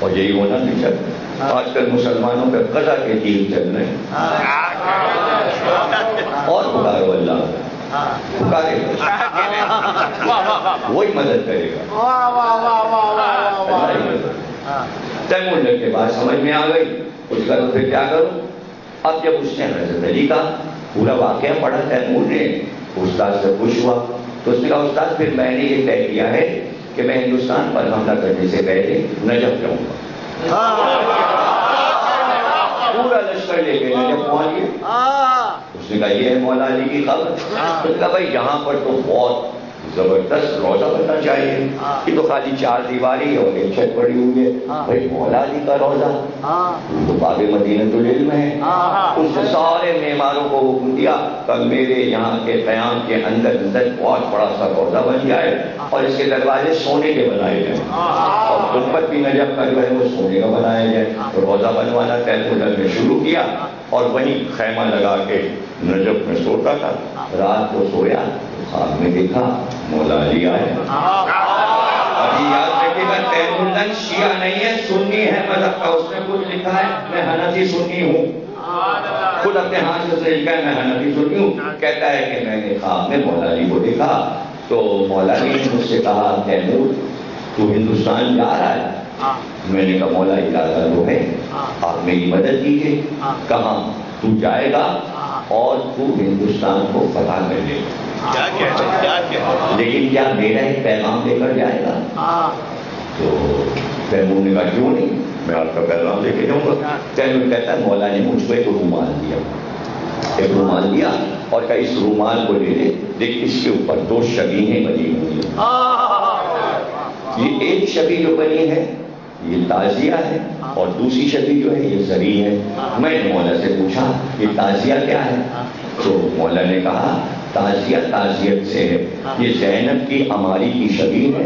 اور یہی ہونا نہیں چاہتا۔ آج کل مسلمانوں پہ قضا کے تیر چل رہے ہیں، اور پکارو اللہ، پکارے وہی مدد کرے گا۔ تیمور لنگ کے بعد سمجھ میں آ گئی، اس کا تو پھر کیا کروں؟ اب جب اس نے حضرت علی کا پورا واقعہ پڑھا تیمور نے، استاد سے خوش ہوا، تو اس نے کہا استاد پھر میں نے یہ طے کیا ہے کہ میں ہندوستان پر حملہ کرنے سے پہلے نجف جاؤں گا۔ پورا لشکر لے کے نجف پہنچ گیا۔ اس نے کہا یہ ہے مولا علی کی خبر۔ اس نے کہا بھائی یہاں پر تو بہت زبردست روزہ بننا چاہیے. یہ تو خالی 4 دیواری اور ایک چھت پڑی ہوئی ہے. بھائی مولا علی کا روزہ تو باب مدینۃ العلم ہے. اس نے سارے معماروں کو حکم دیا کہ میرے یہاں کے قیام کے اندر بہت بڑا سا روزہ بن جائے اور اس کے دروازے سونے کے بنائے جائیں اور گنبد بھی نجف کا جو ہے وہ سونے کا بنایا جائے. روزہ بنوانا تحت العلم نے شروع کیا اور وہیں خیمہ لگا کے نجف میں سوتا تھا. رات کو سویا خواب میں دیکھا مولا علی آئے. ابھی یاد رکھے گا تحت العلم شیعہ نہیں ہے, سنی ہے مذہب کا. اس نے خود لکھا ہے میں حنفی سنی ہوں, خود اپنے ہاتھ سے لکھا ہے میں حنفی سنی ہوں. کہتا ہے کہ میں نے خواب میں مولا علی کو دیکھا تو مولا علی نے مجھ سے کہا تیمور تو ہندوستان جا رہا ہے. میں نے کہا مولا اجازت تو ہے, آپ میری مدد کیجیے. کہاں تو جائے گا اور تو ہندوستان کو فتح کر لے گا, لیکن کیا میرا ایک پیغام لے کر جائے گا؟ تو تیمور نے کہا کیوں نہیں, میں آپ کا پیغام لے کے جاؤں گا. تیمور کہتا ہے مولا نے مجھ کو ایک رومال دیا, ایک رومال دیا اور کہا اس رومال کو لے لے, دیکھ اس کے اوپر 2 شبیہیں بنی ہوئی ہیں. یہ ایک شبیہ جو بنی ہے یہ تازیہ ہے اور دوسری شبیہ جو ہے یہ زری ہے. میں نے مولا سے پوچھا یہ تازیہ کیا ہے؟ تو مولا نے کہا تازیہ تعزیت سے ہے, یہ زینب کی عماری کی شبیہ ہے,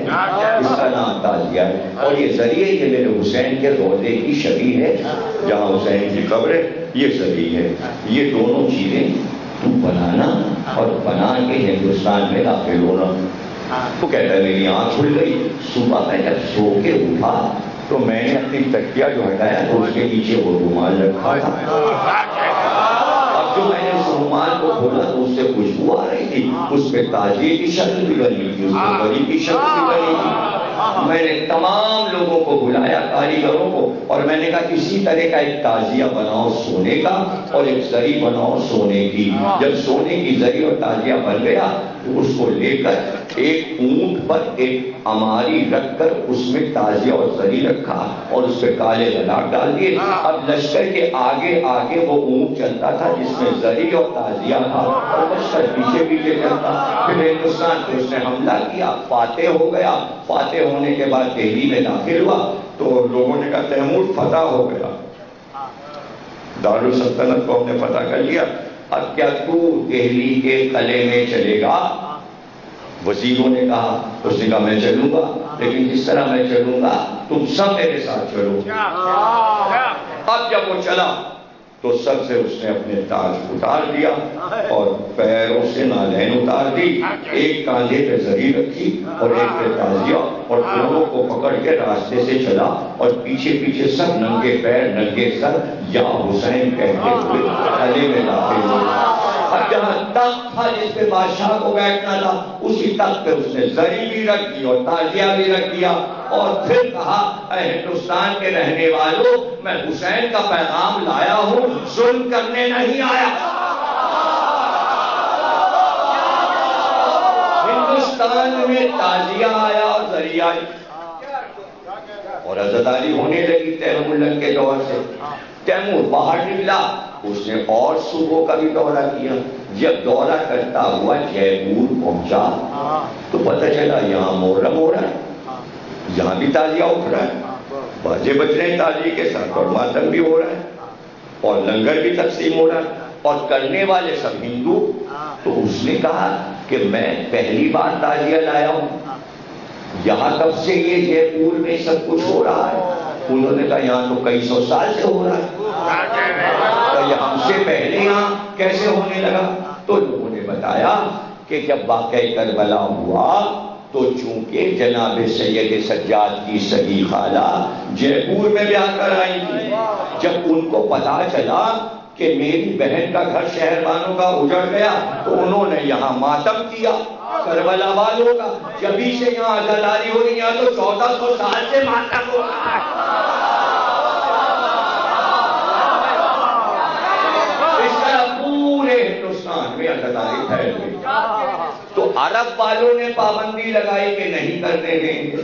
اس کا نام تازیہ ہے. اور یہ ذریعہ یہ میرے حسین کے روضے کی شبیہ ہے, جہاں حسین کی قبر ہے یہ ذریعہ ہے. یہ دونوں چیزیں تو بنانا اور بنا کے ہندوستان میں داخل ہونا. تو کہتا ہے میری آنکھ کھل گئی. صبح میں جب سو کے اٹھا تو میں نے اپنی تکیہ جو ہٹایا تو اس کے نیچے وہ رومال رکھا تھا. اب جو میں نے اس رومال کو کھولا تو اس سے خوشبو آ رہی تھی, اس پہ تازیے کی شکل بھی بنی تھی, اس پہ بڑی کی شکل بھی بنی تھی. میں نے تمام لوگوں کو بلایا, کاریگروں کو, اور میں نے کہا اسی طرح کا ایک تازیہ بناؤ سونے کا اور ایک زری بناؤ سونے کی. جب سونے کی زری اور تازیہ بن گیا تو اس کو لے کر ایک اونٹ پر ایک عماری رکھ کر اس میں تازیہ اور زری رکھا اور اس پہ کالے للاٹ ڈال دیے. اب لشکر کے آگے آگے وہ اونٹ چلتا تھا جس میں زری اور تازیہ تھا اور لشکر پیچھے پیچھے چلتا. پھر ہندوستان کو اس نے حملہ کیا, فاتح ہو گیا. فاتح ہونے کے بعد دہلی میں داخل ہوا تو لوگوں نے کہا تیمور فتح ہو گیا, دارالسلطنت کو ہم نے فتح کر لیا, اب کیا تو دہلی کے قلعے میں چلے گا؟ وزیروں نے کہا, اس نے کہا میں چلوں گا, لیکن جس طرح میں چلوں گا تم سب میرے ساتھ چلو. اب جب وہ چلا تو سب سے اس نے اپنے تاج اتار دیا اور پیروں سے نالین اتار دی, ایک کاندھے پہ زری رکھی اور ایک پہ تازیہ, اور دونوں کو پکڑ کے راستے سے چلا اور پیچھے پیچھے سب ننگے پیر ننگے سر یا حسین کہتے ہوئے قلعے میں داخل ہوئے. اب جہاں تخت تھا جس پہ بادشاہ کو بیٹھنا تھا اسی تخت پہ اس نے زری بھی رکھ دی اور تازیہ بھی رکھ دیا اور پھر کہا اے ہندوستان کے رہنے والوں, میں حسین کا پیغام لایا ہوں, ظلم کرنے نہیں آیا. ہندوستان میں تازیہ آیا اور زری آئی اور عزاداری ہونے لگی تیمور کے دور سے. تیمور باہر نکلا, اس نے اور صوبوں کا بھی دورہ کیا. جب دورہ کرتا ہوا جے پور پہنچا تو پتہ چلا یہاں محرم ہو رہا ہے, یہاں بھی تازیہ اٹھ رہا ہے, باجے بج رہے ہیں تازیے کے ساتھ اور ماتم بھی ہو رہا ہے اور لنگر بھی تقسیم ہو رہا ہے اور کرنے والے سب ہندو. تو اس نے کہا کہ میں پہلی بار تازیہ لایا ہوں, یہاں کب سے یہ جے پور میں سب کچھ ہو رہا ہے؟ انہوں نے کہا یہاں تو کئی 100 سال سے ہو رہا ہے, تو یہ ہم سے پہلے یہاں کیسے ہونے لگا؟ تو لوگوں نے بتایا کہ جب واقعہ کربلا ہوا تو چونکہ جناب سید سجاد کی صحیح خالہ جے پور میں بیاہ کر آئی تھی, جب ان کو پتا چلا کہ میری بہن کا گھر شہربانوں کا اجڑ گیا تو انہوں نے یہاں ماتم کیا کربلا والوں کا. جبھی سے یہاں عزاداری ہو رہی ہے تو 1400 سال سے ماتم ہو رہا ہے. اس طرح پورے ہندوستان میں عزاداری پھیل گئی. تو تو عرب والوں نے پابندی لگائی کہ نہیں کرنے دیں گے.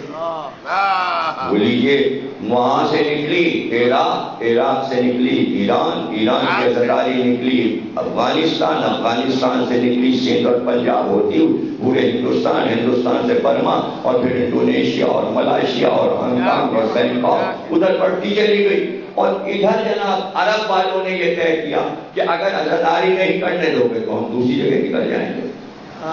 بولیے وہاں سے نکلی عراق سے نکلی ایران کی عزاداری نکلی افغانستان سے نکلی سندھ اور پنجاب ہوتی پورے ہندوستان سے برما اور پھر انڈونیشیا اور ملائیشیا اور ہانگ کانگ اور بینکاک ادھر بڑھتی چلی گئی. اور ادھر جناب عرب والوں نے یہ طے کیا کہ اگر عزاداری نہیں کرنے دو گے تو ہم دوسری جگہ نکل جائیں گے.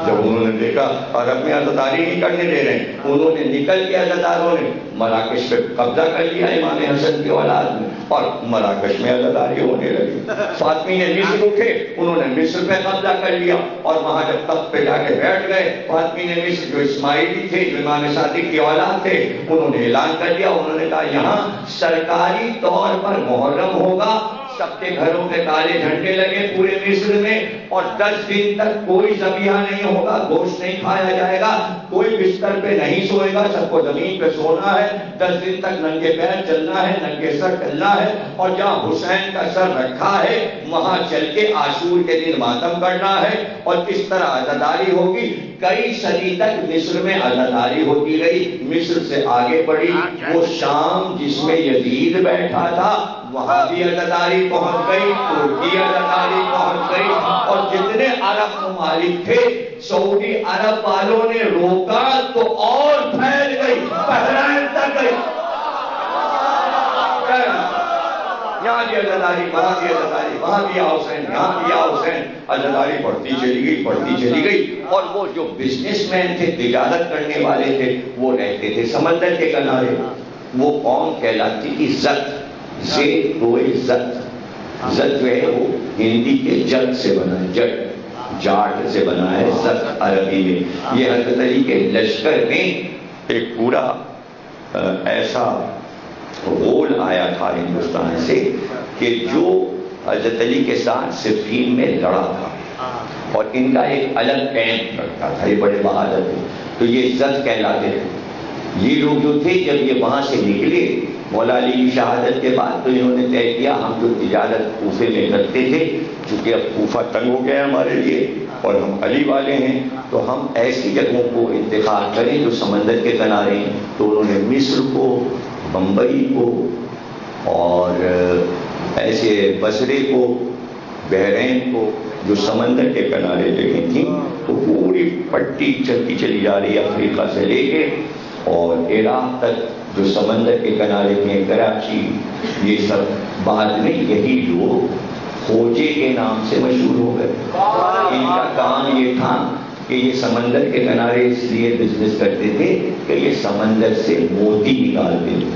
جب انہوں نے دیکھا عرب میں عزاداری نہیں کرنے دے رہے ہیں، انہوں نے نکل کے عزاداروں نے مراکش پہ قبضہ کر لیا امام حسن کی اولاد میں، اور مراکش میں عزاداری ہونے لگی. فاطمی نے مصر اٹھے، انہوں نے مصر پہ قبضہ کر لیا، اور وہاں جب تخت پہ جا کے بیٹھ گئے فاطمی نے مصر جو اسماعیلی تھے جو امام صادق کی اولاد تھے انہوں نے اعلان کر دیا. انہوں نے کہا یہاں سرکاری طور پر محرم ہوگا، سب کے گھروں پہ کالے جھنڈے لگے پورے مصر میں، اور 10 دن تک کوئی ذبیحہ نہیں ہوگا، گوشت نہیں کھایا جائے گا، کوئی بستر پہ نہیں سوئے گا، سب کو زمین پہ سونا ہے، 10 دن تک ننگے پیر چلنا ہے، ننگے سر چلنا ہے، اور جہاں حسین کا سر رکھا ہے وہاں چل کے عاشور کے دن ماتم کرنا ہے. اور کس طرح عزاداری ہوگی؟ کئی صدی تک مصر میں عزاداری ہوتی رہی. مصر سے آگے بڑھی وہ شام جس میں یزید بیٹھا تھا وہاں بھی عزاداری پہنچ گئی، ترکی عزاداری پہنچ گئی، اور جتنے عرب ممالک تھے سعودی عرب والوں نے روکا تو اور پھیل گئی، بحرین تک گئی. یہاں بھی عزاداری، وہاں بھی عزاداری، وہاں بھی حسین، یہاں بھی حسین. عزاداری بڑھتی چلی گئی. اور وہ جو بزنس مین تھے، تجارت کرنے والے تھے، وہ رہتے تھے سمندر کے کنارے. وہ قوم کہلاتی تھی زت. زت جو ہے وہ ہندی کے جٹ سے بنا ہے، جاٹ سے بنا ہے زت عربی میں. یہ حضرت علی کے لشکر میں ایک پورا ایسا غول آیا تھا ہندوستان سے کہ جو حضرت علی کے ساتھ صفین میں لڑا تھا، اور ان کا ایک الگ کیمپ رکھتا تھا. یہ بڑے بہادر تھے تو یہ زت کہلاتے تھے. یہ لوگ جو تھے جب یہ وہاں سے نکلے مولا علی کی شہادت کے بعد تو انہوں نے طے کیا ہم جو تجارت کوفے میں کرتے تھے، چونکہ اب کوفہ تنگ ہو گیا ہمارے لیے اور ہم علی والے ہیں، تو ہم ایسی جگہوں کو انتخاب کریں جو سمندر کے کنارے ہیں. تو انہوں نے مصر کو، بمبئی کو، اور ایسے بصرے کو، بحرین کو، جو سمندر کے کنارے جگہیں تھیں، تو پوری پٹی چلتی چلی جا رہی ہے افریقہ سے لے کے اور عراق تک جو سمندر کے کنارے میں کراچی، یہ سب بعد میں یہی لوگ کھوجے کے نام سے مشہور ہو گئے. ان کا کام یہ تھا کہ یہ سمندر کے کنارے اس لیے بزنس کرتے تھے کہ یہ سمندر سے موتی نکالتے تھے،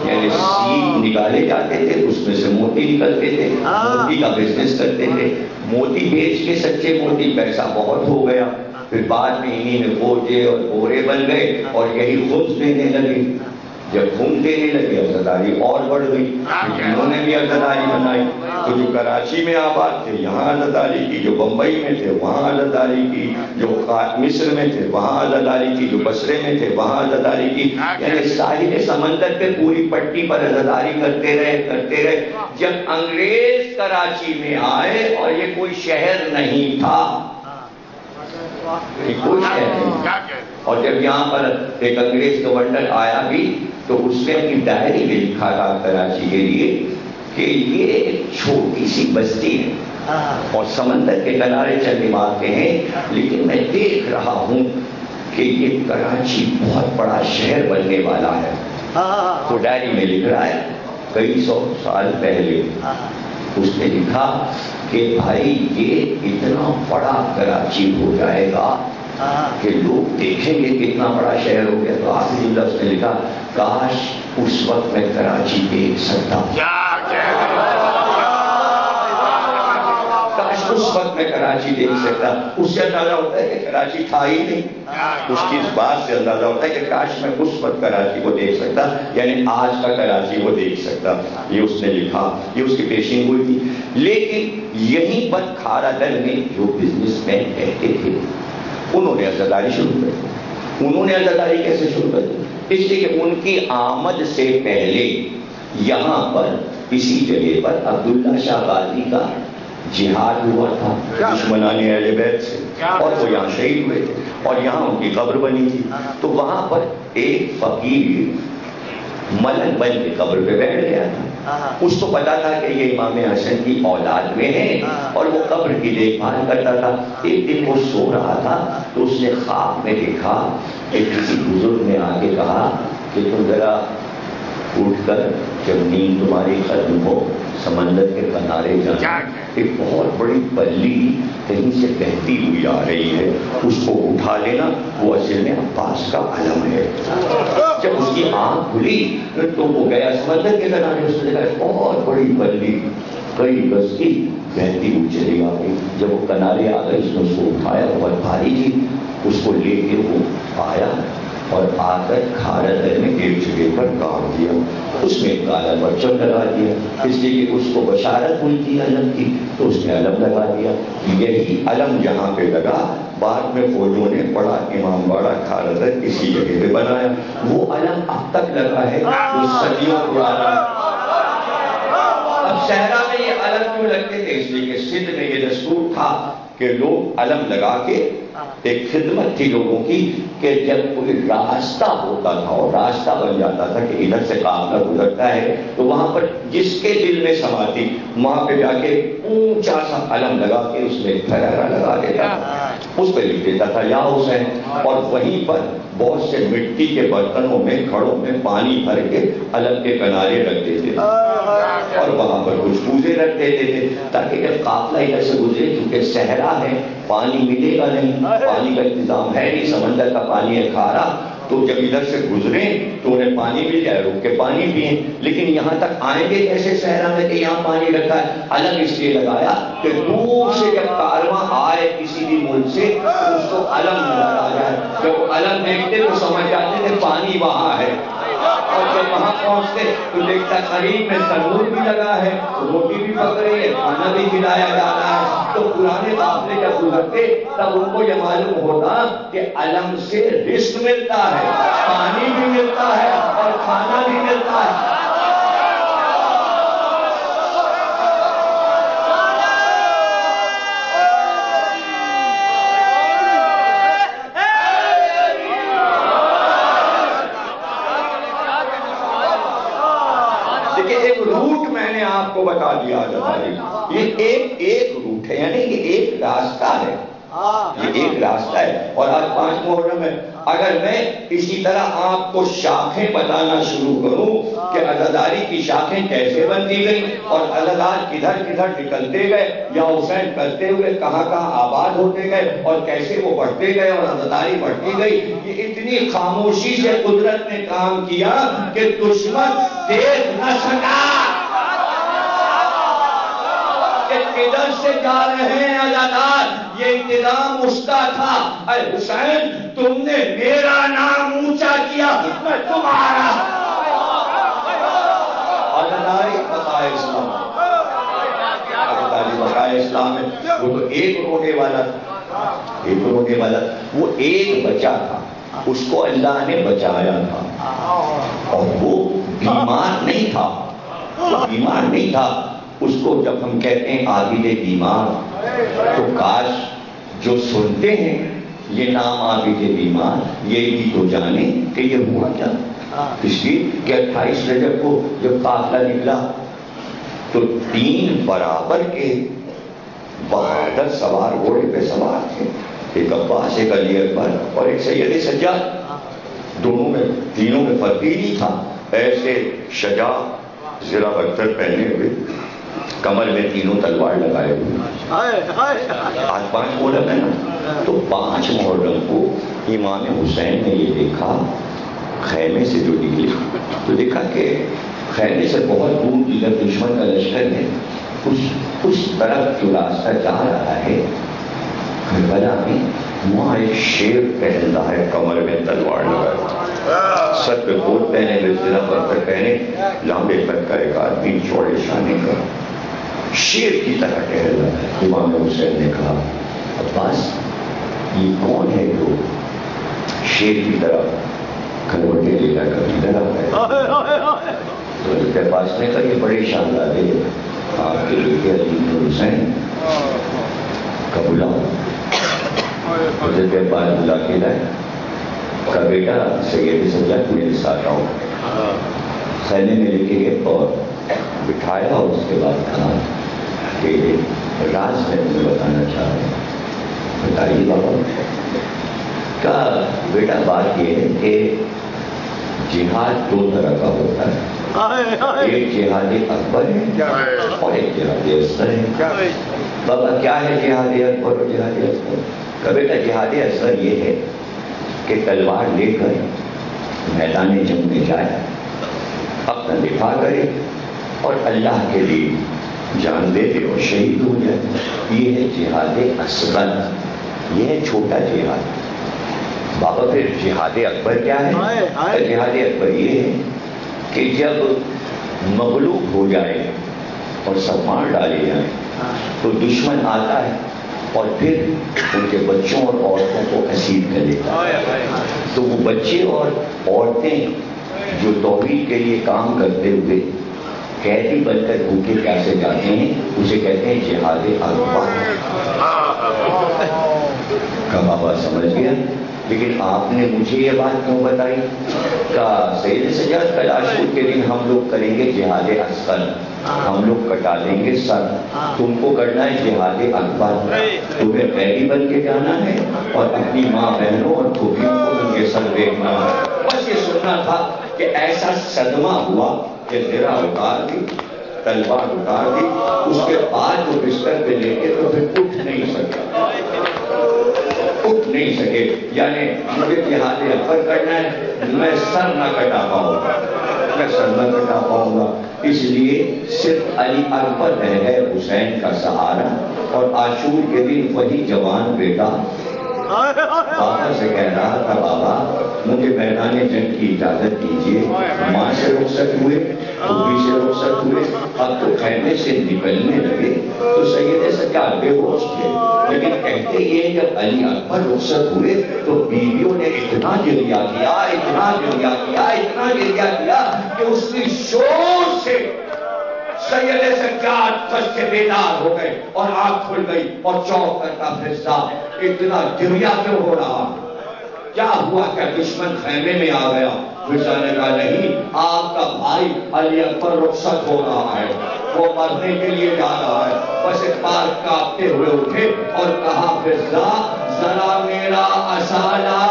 یعنی سیپ نکالے جاتے تھے اس میں سے موتی نکلتے تھے، موتی کا بزنس کرتے تھے. موتی بیچ کے سچے موتی پیسہ بہت ہو گیا، پھر بعد میں انہی میں کوجے اور بورے بن گئے اور یہی خود دینے لگے. جب خون دینے لگے عزاداری اور بڑھ گئی، انہوں نے بھی عزاداری بنائی. تو جو کراچی میں آباد تھے یہاں عزاداری کی، جو بمبئی میں تھے وہاں عزاداری کی، جو مصر میں تھے وہاں عزاداری کی، جو بصرے میں تھے وہاں عزاداری کی. یعنی ساحل سمندر پہ پوری پٹی پر عزاداری کرتے رہے. جب انگریز کراچی میں آئے اور یہ کوئی شہر نہیں تھا، کوئی شہر نہیں، اور جب یہاں پر ایک انگریز گورنر آیا بھی تو اس نے اپنی ڈائری میں لکھا تھا کراچی کے لیے کہ یہ ایک چھوٹی سی بستی ہے اور سمندر کے کنارے چلنے مارتے ہیں، لیکن میں دیکھ رہا ہوں کہ یہ کراچی بہت بڑا شہر بننے والا ہے. تو ڈائری میں لکھ رہا ہے کئی 100 سال پہلے اس نے لکھا کہ بھائی یہ اتنا بڑا کراچی ہو جائے گا کہ لوگ دیکھیں گے کتنا بڑا شہر ہو گیا. تو آخری جملہ اس نے لکھا کاش اس وقت میں کراچی دیکھ سکتا، کاش اس وقت میں کراچی دیکھ سکتا. اس سے اندازہ ہوتا ہے کہ کراچی تھا ہی نہیں. اس کی اس بات سے اندازہ ہوتا ہے کہ کاش میں اس وقت کراچی کو دیکھ سکتا، یعنی آج کا کراچی کو دیکھ سکتا. یہ اس نے لکھا، یہ اس کی پیشین گوئی تھی. لیکن یہیں پر کھارا در میں جو بزنس مین کہتے تھے انہوں نے عزاداری شروع کر. انہوں نے عزاداری کیسے شروع کر دی؟ اس لیے کہ ان کی آمد سے پہلے یہاں پر اسی جگہ پر عبداللہ شاہ غازی کا جہاد ہوا تھا دشمنان اہل بیت سے، اور وہ یہاں شہید ہوئے تھے. اور یہاں ان کی قبر بنی تھی. تو وہاں پر ایک فقیر ملنگ بن کے قبر پہ بیٹھ گیا تھا. اس کو پتا تھا کہ یہ امام حسن کی اولاد میں ہیں اور وہ قبر کی دیکھ بھال کرتا تھا. ایک دن وہ سو رہا تھا تو اس نے خواب میں دیکھا کہ کسی بزرگ نے آ کے کہا کہ تم ذرا اٹھ کر جب نیند تمہاری ختم ہو سمندر کے کنارے جانا. ایک بہت بڑی بلی کہیں سے بہتی ہوئی آ رہی ہے, اس کو اٹھا لینا. وہ اصل میں عباس کا علم ہے. جب اس کی آنکھ کھلی تو وہ گیا سمندر کے کنارے, اس نے دیکھا بہت بڑی بلی کئی گز کی بہتی ہوئی چلی آ گئی. جب وہ کنارے آ گئی اس نے اس کو اٹھایا, بہت بھاری تھی, اس کو لے کے وہ آیا اور آ کر کھارا میں ایک جگہ پر کاٹ دیا. اس میں کالا پرچم لگا دیا, اس لیے کہ اس کو بشارت ہوئی تھی علم کی, تو اس نے علم لگا دیا. یہی علم جہاں پہ لگا بعد میں فوجوں نے بڑا امام باڑہ کھارا اسی جگہ پہ بنایا. وہ علم اب تک لگا ہے, وہ صدیوں پرانا. اب صحرا میں یہ علم کیوں لگتے تھے؟ اس لیے کہ سندھ میں یہ دستور تھا کہ لوگ علم لگا کے ایک خدمت تھی لوگوں کی کہ جب کوئی راستہ ہوتا تھا اور راستہ بن جاتا تھا کہ ادھر سے قافلہ گزرتا ہے تو وہاں پر جس کے دل میں سماتی وہاں پہ جا کے اونچا سا علم لگا کے اس میں پھیرا لگا دیتا تھا, اس پہ لکھ دیتا تھا یا حسین. اور وہیں پر بہت سے مٹی کے برتنوں میں گھڑوں میں پانی بھر کے علم کے کنارے رکھ دیتے تھے اور وہاں پر کچھ پوزے رکھ دیتے تھے تاکہ جب قافلہ ادھر سے گزرے, کیونکہ صحرا ہے پانی ملے گا نہیں, پانی کا انتظام ہے نہیں, سمندر کا پانی ہے کھارا, تو جب ادھر سے گزرے تو انہیں پانی مل جائے, رک کے پانی پئیں. لیکن یہاں تک آئیں گے ایسے صحرا میں کہ یہاں پانی رکھا ہے. الگ اس لیے لگایا کہ دور سے جب کارواں آئے کسی بھی ملک سے تو اس کو علم نظر آ جائے. جب علم دیکھتے تو سمجھ جاتے تھے پانی وہاں ہے, اور جب وہاں پہنچتے تو دیکھتا قریب میں تندور بھی لگا ہے, روٹی بھی پک رہی ہے, کھانا بھی کھلایا جا رہا ہے. تو پرانے قافلے جب گزرتے تب ان کو یہ معلوم ہوتا کہ علم سے رزق ملتا ہے, پانی بھی ملتا ہے اور کھانا بھی ملتا ہے. ایک روٹ میں نے آپ کو بتا دیا یہ ایک روٹ ہے, یعنی یہ ایک راستہ ہے, یہ ایک راستہ ہے. اور آج 5 محرم ہے. اگر میں اسی طرح آپ کو شاخیں بتانا شروع کروں کہ عزاداری کی شاخیں کیسے بنتی گئی اور عزادار کدھر کدھر نکلتے گئے یا حسین کرتے ہوئے کہاں کہاں آباد ہوتے گئے اور کیسے وہ بڑھتے گئے اور عزاداری بڑھتی گئی, یہ اتنی خاموشی سے قدرت نے کام کیا کہ دشمن دیکھ نہ سکا کہ کدھر سے جا رہے ہیں عزادار. یہ انتظام اس کا تھا, اے حسین تم نے میرا نام اونچا کیا, میں تمہارا. عزاداری بقائے اسلام, عزاداری بقائے اسلام ہے. وہ تو ایک رونے والا تھا, ایک رونے والا, وہ ایک بچہ تھا, اس کو اللہ نے بچایا تھا اور وہ بیمار نہیں تھا, وہ بیمار نہیں تھا. اس کو جب ہم کہتے ہیں عابد بیمار تو کاش جو سنتے ہیں یہ نام عابد بیمار یہ بھی تو جانے کہ یہ ہوا کیا. اس لیے کہ 28 رجب کو جب قافلہ نکلا تو 3 برابر کے بہادر سوار گھوڑے پہ سوار تھے, ایک عباس, ایک علی اکبر اور ایک سید سجاد. دونوں میں تینوں میں فرق ہی نہیں تھا. ایسے شجاع زرہ بختر پہنے ہوئے, کمر میں تینوں تلوار لگائے ہوئے. آج 5 محرم ہے نا, تو 5 محرم کو امام حسین نے یہ دیکھا خیمے سے جو نکلے تو دیکھا کہ خیمے سے بہت دور جدھر دشمن کا لشکر ہے اس طرف جو راستہ جا رہا ہے کربلا میں, وہاں ایک شیر پہن رہا ہے کمر میں تلوار لگائے, سر پہ کوٹ پہنے ہوئے, زرہ بختر پہنے, لمبے قد کا ایک آدمی, چوڑے شانے کا, شیر کی طرح ٹہل رہا ہے. امام حسین نے کہا عباس یہ کون ہے جو شیر کی طرح کھلوٹے لے کر ادھر آتا ہے؟ تو عباس نے کہا یہ بڑے شاندار ہے, آپ کے لڑکے علی حسین کا بلاؤ. حضرت عباس اللہ کے لائے کا بیٹا سید سجاد میرے ساتھ آؤ. خیمے میں لے کے گئے اور بٹھایا اور اس کے بعد کہا کہ راز میں تمہیں بتانا چاہ رہا ہوں. بتائیے بابا. کا بیٹا بات یہ ہے کہ جہاد دو طرح کا ہوتا ہے. ایک جہاد اکبر ہے اور ایک جہاد اصغر ہے. بابا کیا ہے جہاد اکبر اور جہاد اصغر؟ کا بیٹا جہاد اصغر یہ ہے کہ تلوار لے کر میدان جنگ میں جائے, اپنا دفاع کرے اور اللہ کے لیے جان دے دے اور شہید ہو جائے. یہ ہے جہاد اصغر, یہ ہے چھوٹا جہاد. بابا پھر جہاد اکبر کیا ہے؟ جہاد اکبر یہ ہے کہ جب مغلوب ہو جائے اور سب مار ڈالے جائیں تو دشمن آتا ہے اور پھر ان کے بچوں اور عورتوں کو اسیر کر لیتا ہے. تو وہ بچے اور عورتیں جو توحید کے لیے کام کرتے ہوئے قیدی بن کر بھوکے پیاسے جاتے ہیں, اسے کہتے ہیں جہاد اکبر. کا بابا سمجھ گیا. لیکن آپ نے مجھے یہ بات کیوں بتائی؟ کہ سید سجاد کل عاشور کے دن ہم لوگ کریں گے جہاد اصغر, ہم لوگ کٹا دیں گے سر. تم کو کرنا ہے جہاد اکبر. تمہیں قیدی بن کے جانا ہے اور اپنی ماں بہنوں اور پھوپھیوں کو ان کے سر دیکھنا ہے. بس یہ سننا تھا کہ ایسا صدمہ ہوا کہ زرہ اتار دی, تلوار اتار دی, اس کے بعد وہ بستر پہ لے کے تو پھر اٹھ نہیں سکا, اٹھ نہیں سکے. یعنی مجھے جہاد اکبر کرنا ہے, میں سر نہ کٹا پاؤں گا, میں سر نہ کٹا پاؤں گا. اس لیے صرف علی اکبر رہ گئے حسین کا سہارا. اور عاشور کے دن وہی جوان بیٹا بابا سے کہہ رہا تھا, بابا مجھے میدان جنگ کی اجازت دیجیے. ماں سے رخصت ہوئے, پھوپھی سے رخصت ہوئے, اب تو خیمے سے نکلنے لگے تو سید سجاد بے ہوش تھے. لیکن کہتے یہ جب علی اکبر رخصت ہوئے تو بیویوں نے اتنا گریہ کیا, اتنا گریہ کیا, اتنا گریہ کیا کہ اس کی شور سے سید سجاد سچ سے بیدار ہو گئے اور آنکھ کھل گئی اور چوک کر کا فضا. اتنا گریہ کیوں ہو رہا؟ کیا ہوا؟ کیا دشمن خیمے میں آ گیا؟ فضا نے کہا نہیں, آپ کا بھائی علی اکبر رخصت ہو رہا ہے, وہ مرنے کے لیے جا رہا ہے. بس ایک بار کانپتے ہوئے اٹھے اور کہا فضا ذرا میرا عصا لا.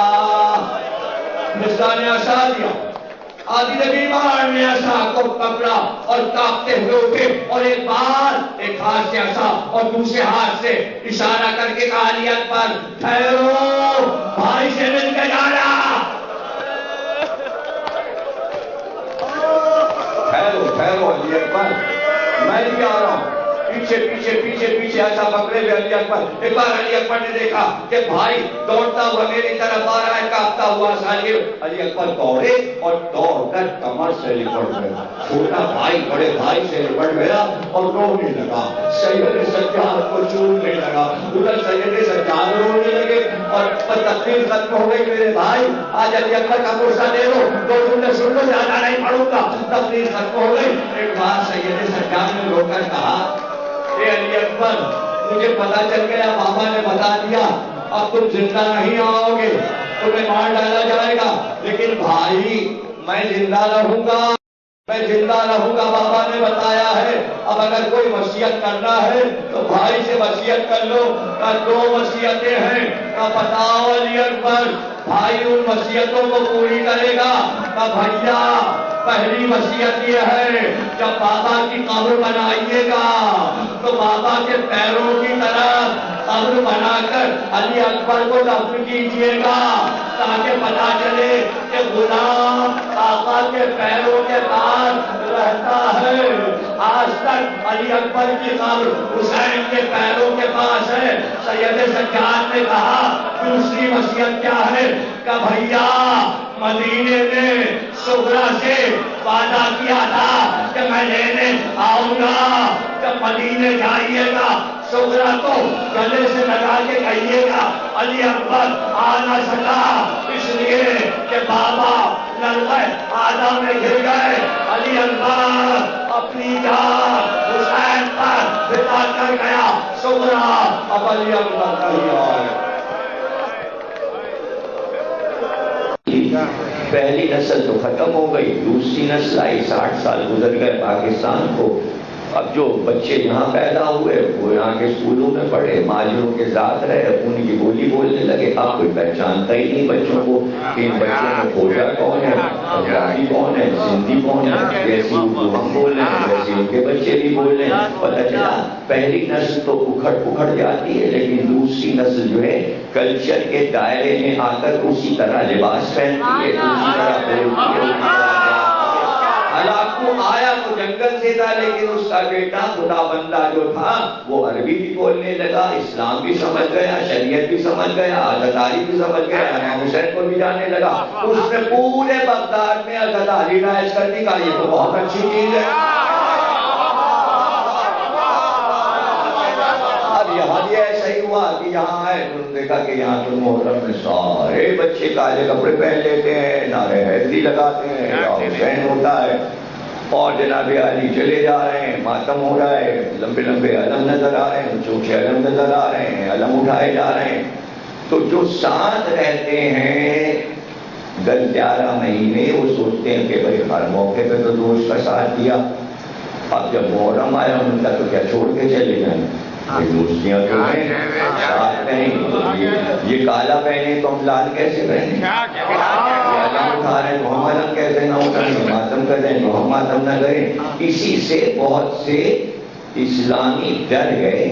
فضا نے عصا دیا. آدھی بیمار نے عصا کو پکڑا اور کانپتے ہوئے اٹھے اور ایک بار ایک ہاتھ سے عصا اور دوسرے ہاتھ سے اشارہ کر کے کہا علی اکبر ٹھہرو, بھائی سے مل کے جانا. ٹھہرو ٹھہرو علی اکبر, میں بھی آ رہا ہوں. پیچھے پیچھے پیچھے پیچھے ایسا پکڑے ہوئے علی اکبر. ایک بار علی اکبر نے دیکھا کہ بھائی دوڑتا ہوا میری طرف آ رہا ہے, کانپتا ہوا سالیو. علی اکبر دوڑے اور دوڑ کر کمر سے لپٹ گئے. چھوٹا بھائی بڑے بھائی سے لپٹ گیا اور رونے لگا. سید سجاد کو چومنے لگا. ادھر سید سجاد رونے لگے اور تقریر ختم ہو گئی. میرے بھائی آج علی اکبر کا پرسہ دے دو, دو جملے سن لو, زیادہ نہیں پڑھوں گا. تقریر ختم ہو گئی. ایک بار سید سجاد نے رو کر کہا اے علی اکبر, مجھے پتا چل گیا, بابا نے بتا دیا, اب تم زندہ نہیں آؤ گے, تمہیں مار ڈالا جائے گا. لیکن بھائی میں زندہ رہوں گا, میں زندہ رہوں گا, بابا نے بتایا ہے. اب اگر کوئی وصیت کرنا ہے تو بھائی سے وصیت کر لو. کا دو وصیتیں ہیں, کا بتاؤ علی اکبر. بھائی ان وصیتوں کو پوری کرے گا. کا بھیا پہلی وصیت یہ ہے, جب بابا کی قبر بنائیے گا تو بابا کے پیروں کی طرف قبر بنا کر علی اکبر کو دفن کیجیے گا, تاکہ پتا چلے کہ غلام آقا کے پیروں کے پاس رہتا ہے. آج تک علی اکبر کی قبر حسین کے پیروں کے پاس ہے. سید سجاد نے کہا دوسری وصیت کیا ہے؟ کہ بھیا مدینے میں صغرا سے وعدہ کیا تھا کہ میں لینے آؤں گا, جب مدینے جائیے گا صغرا کو گلے سے لگا کے کہیے گا علی اکبر آ نہ سکا اس لیے کہ بابا للغہ آدم میں گر گئے. علی اکبر اپنی جان حسین پر بتا کر گیا صغرا, اب علی اکبر نہیں آئے. پہلی نسل تو ختم ہو گئی، دوسری نسل آئی، 60 سال گزر گئے پاکستان کو. اب جو بچے یہاں پیدا ہوئے وہ یہاں کے اسکولوں میں پڑھے، ماجروں کے ذات رہے، ان کی بولی بولنے لگے. اب کوئی پہچانتا ہی نہیں بچوں کو کہ ان بچوں میں کھوجا کون ہے، پنجابی کون ہے، سندھی کون ہے. جیسی اردو ہم بول رہے ہیں ویسے ان کے بچے بھی بول رہے ہیں. پتہ چلا پہلی نسل تو اکھڑ جاتی ہے، لیکن دوسری نسل جو ہے کلچر کے دائرے میں آ کر اسی طرح لباس پہنتی ہے، اسی طرح بولتی ہے. ہلاکو آیا تو جنگل سے تھا، لیکن اس کا بیٹا خدا بندہ جو تھا وہ عربی بھی بولنے لگا، اسلام بھی سمجھ گیا، شریعت بھی سمجھ گیا، عزاداری بھی سمجھ گیا، امام حسین کو بھی جانے لگا. اس نے پورے بغداد میں عزاداری رائج کر دی. کہا یہ تو بہت اچھی چیز ہے. اب یہاں بھی ایسا ہی ہوا کہ یہاں آئے تو دیکھا کہ یہاں تو محرم میں سارے بچے کالے کپڑے پہن لیتے ہیں، نعرے حیدری لگاتے ہیں، حسین ہوتا ہے، اور جناب علی چلے جا رہے ہیں، ماتم ہو رہا ہے، لمبے لمبے علم نظر آ رہے ہیں، چوچے علم نظر آ رہے ہیں، علم اٹھائے جا رہے ہیں. تو جو ساتھ رہتے ہیں 10-11 مہینے وہ سوچتے ہیں کہ بھائی ہر موقع پہ تو دوست کا ساتھ دیا، اب جب محرم آیا ان کا تو کیا چھوڑ کے چلے جائیں. یہ دوستیاں تو ہیں، ساتھ رہیں. یہ کالا پہنے تو ہم لال کیسے پہنے، علم اٹھا رہے ہیں تو ہم علم کیسے نہ اٹھائیں، ماتم کر رہے ہیں تو ہم ماتم نہ کریں. اسی سے بہت سے اسلامی ڈر گئے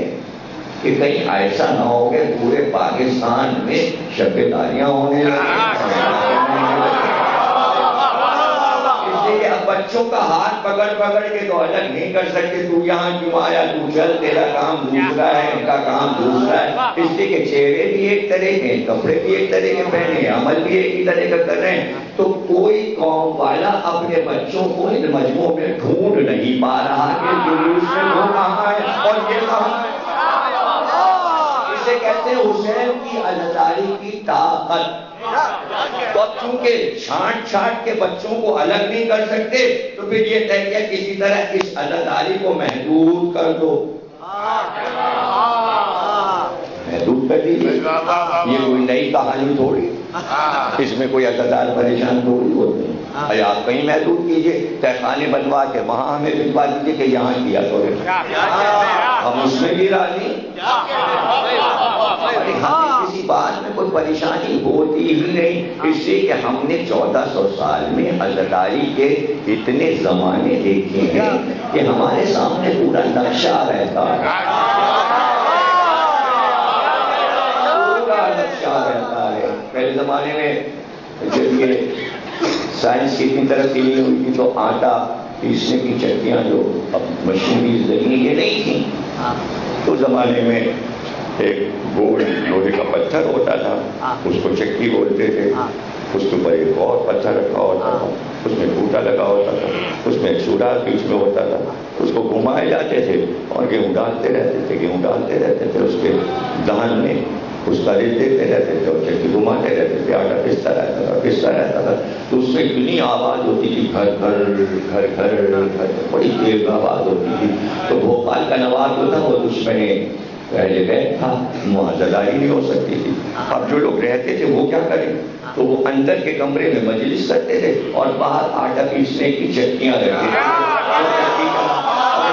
کہ کہیں ایسا نہ ہو کہ پورے پاکستان میں شب داریاں ہونے لگیں. اب بچوں کا ہاتھ پکڑ کے تو الگ نہیں کر سکتے. تو یہاں کیوں آیا، تو چل، تیرا کام دوسرا ہے، ان کا کام دوسرا ہے. اس لیے کہ چہرے بھی ایک طرح کے، کپڑے بھی ایک طرح کے پہنے، عمل بھی ایک ہی طرح کا کر رہے ہیں. تو کوئی قوم والا اپنے بچوں کو ان مجموعوں میں ڈھونڈ نہیں پا رہا کہ جلوس میں وہ کہاں ہے اور یہ کہاں ہے. اسے کہتے ہیں حسین کی عزاداری کی طاقت. تو اب چونکہ چھانٹ کے بچوں کو الگ نہیں کر سکتے تو پھر یہ طے کیا کسی طرح اس عزاداری کو محدود کر دو. محدود کر دیجیے. یہ کوئی نئی کہانی تھوڑی، اس میں کوئی عزادار پریشان تھوڑی ہوتے ہیں. آپ کہیں محدود کیجیے، تہ خانے بنوا کے وہاں ہمیں بھجوا دیجیے کہ یہاں کیا تو ہم اس میں بھی راضی. کسی بات میں کوئی پریشانی ہوتی ہی نہیں، اس لیے کہ ہم نے 1400 سال میں عزاداری کے اتنے زمانے دیکھے ہیں کہ ہمارے سامنے پورا نقشہ رہتا ہے. پورا نقشہ رہتا ہے. پہلے زمانے میں جب یہ سائنس کی اتنی ترقی نہیں ہوئی تھی تو آٹا پیسنے کی چکیاں جو اب مشینری ذریعے یہ نہیں تھیں. تو زمانے میں ایک گول لوہے کا پتھر ہوتا تھا، اس کو چکی بولتے تھے. اس کے اوپر ایک اور پتھر رکھا ہوتا تھا، اس میں بوٹا لگا ہوتا تھا، اس میں ایک سوراخ بیچ میں ہوتا تھا. اس کو گھمائے جاتے تھے اور گیہوں ڈالتے رہتے تھے. اس کے دہن میں اس کا ریل دیتے رہتے تھے اور چکی گھماتے رہتے تھے. آٹا پستا رہتا تھا. تو اس میں اتنی آواز ہوتی تھی، گھر گھر گھر گھر، بڑی دیر میں آواز ہوتی تھی. تو بھوپال کا نواب جو تھا وہ دشمن پہلے بیٹھ تھا، وہاں عزاداری نہیں ہو سکتی تھی. اب جو لوگ رہتے تھے وہ کیا کریں، تو وہ اندر کے کمرے میں مجلس کرتے تھے اور باہر آٹا پیسنے کی چکیاں رکھتے تھے.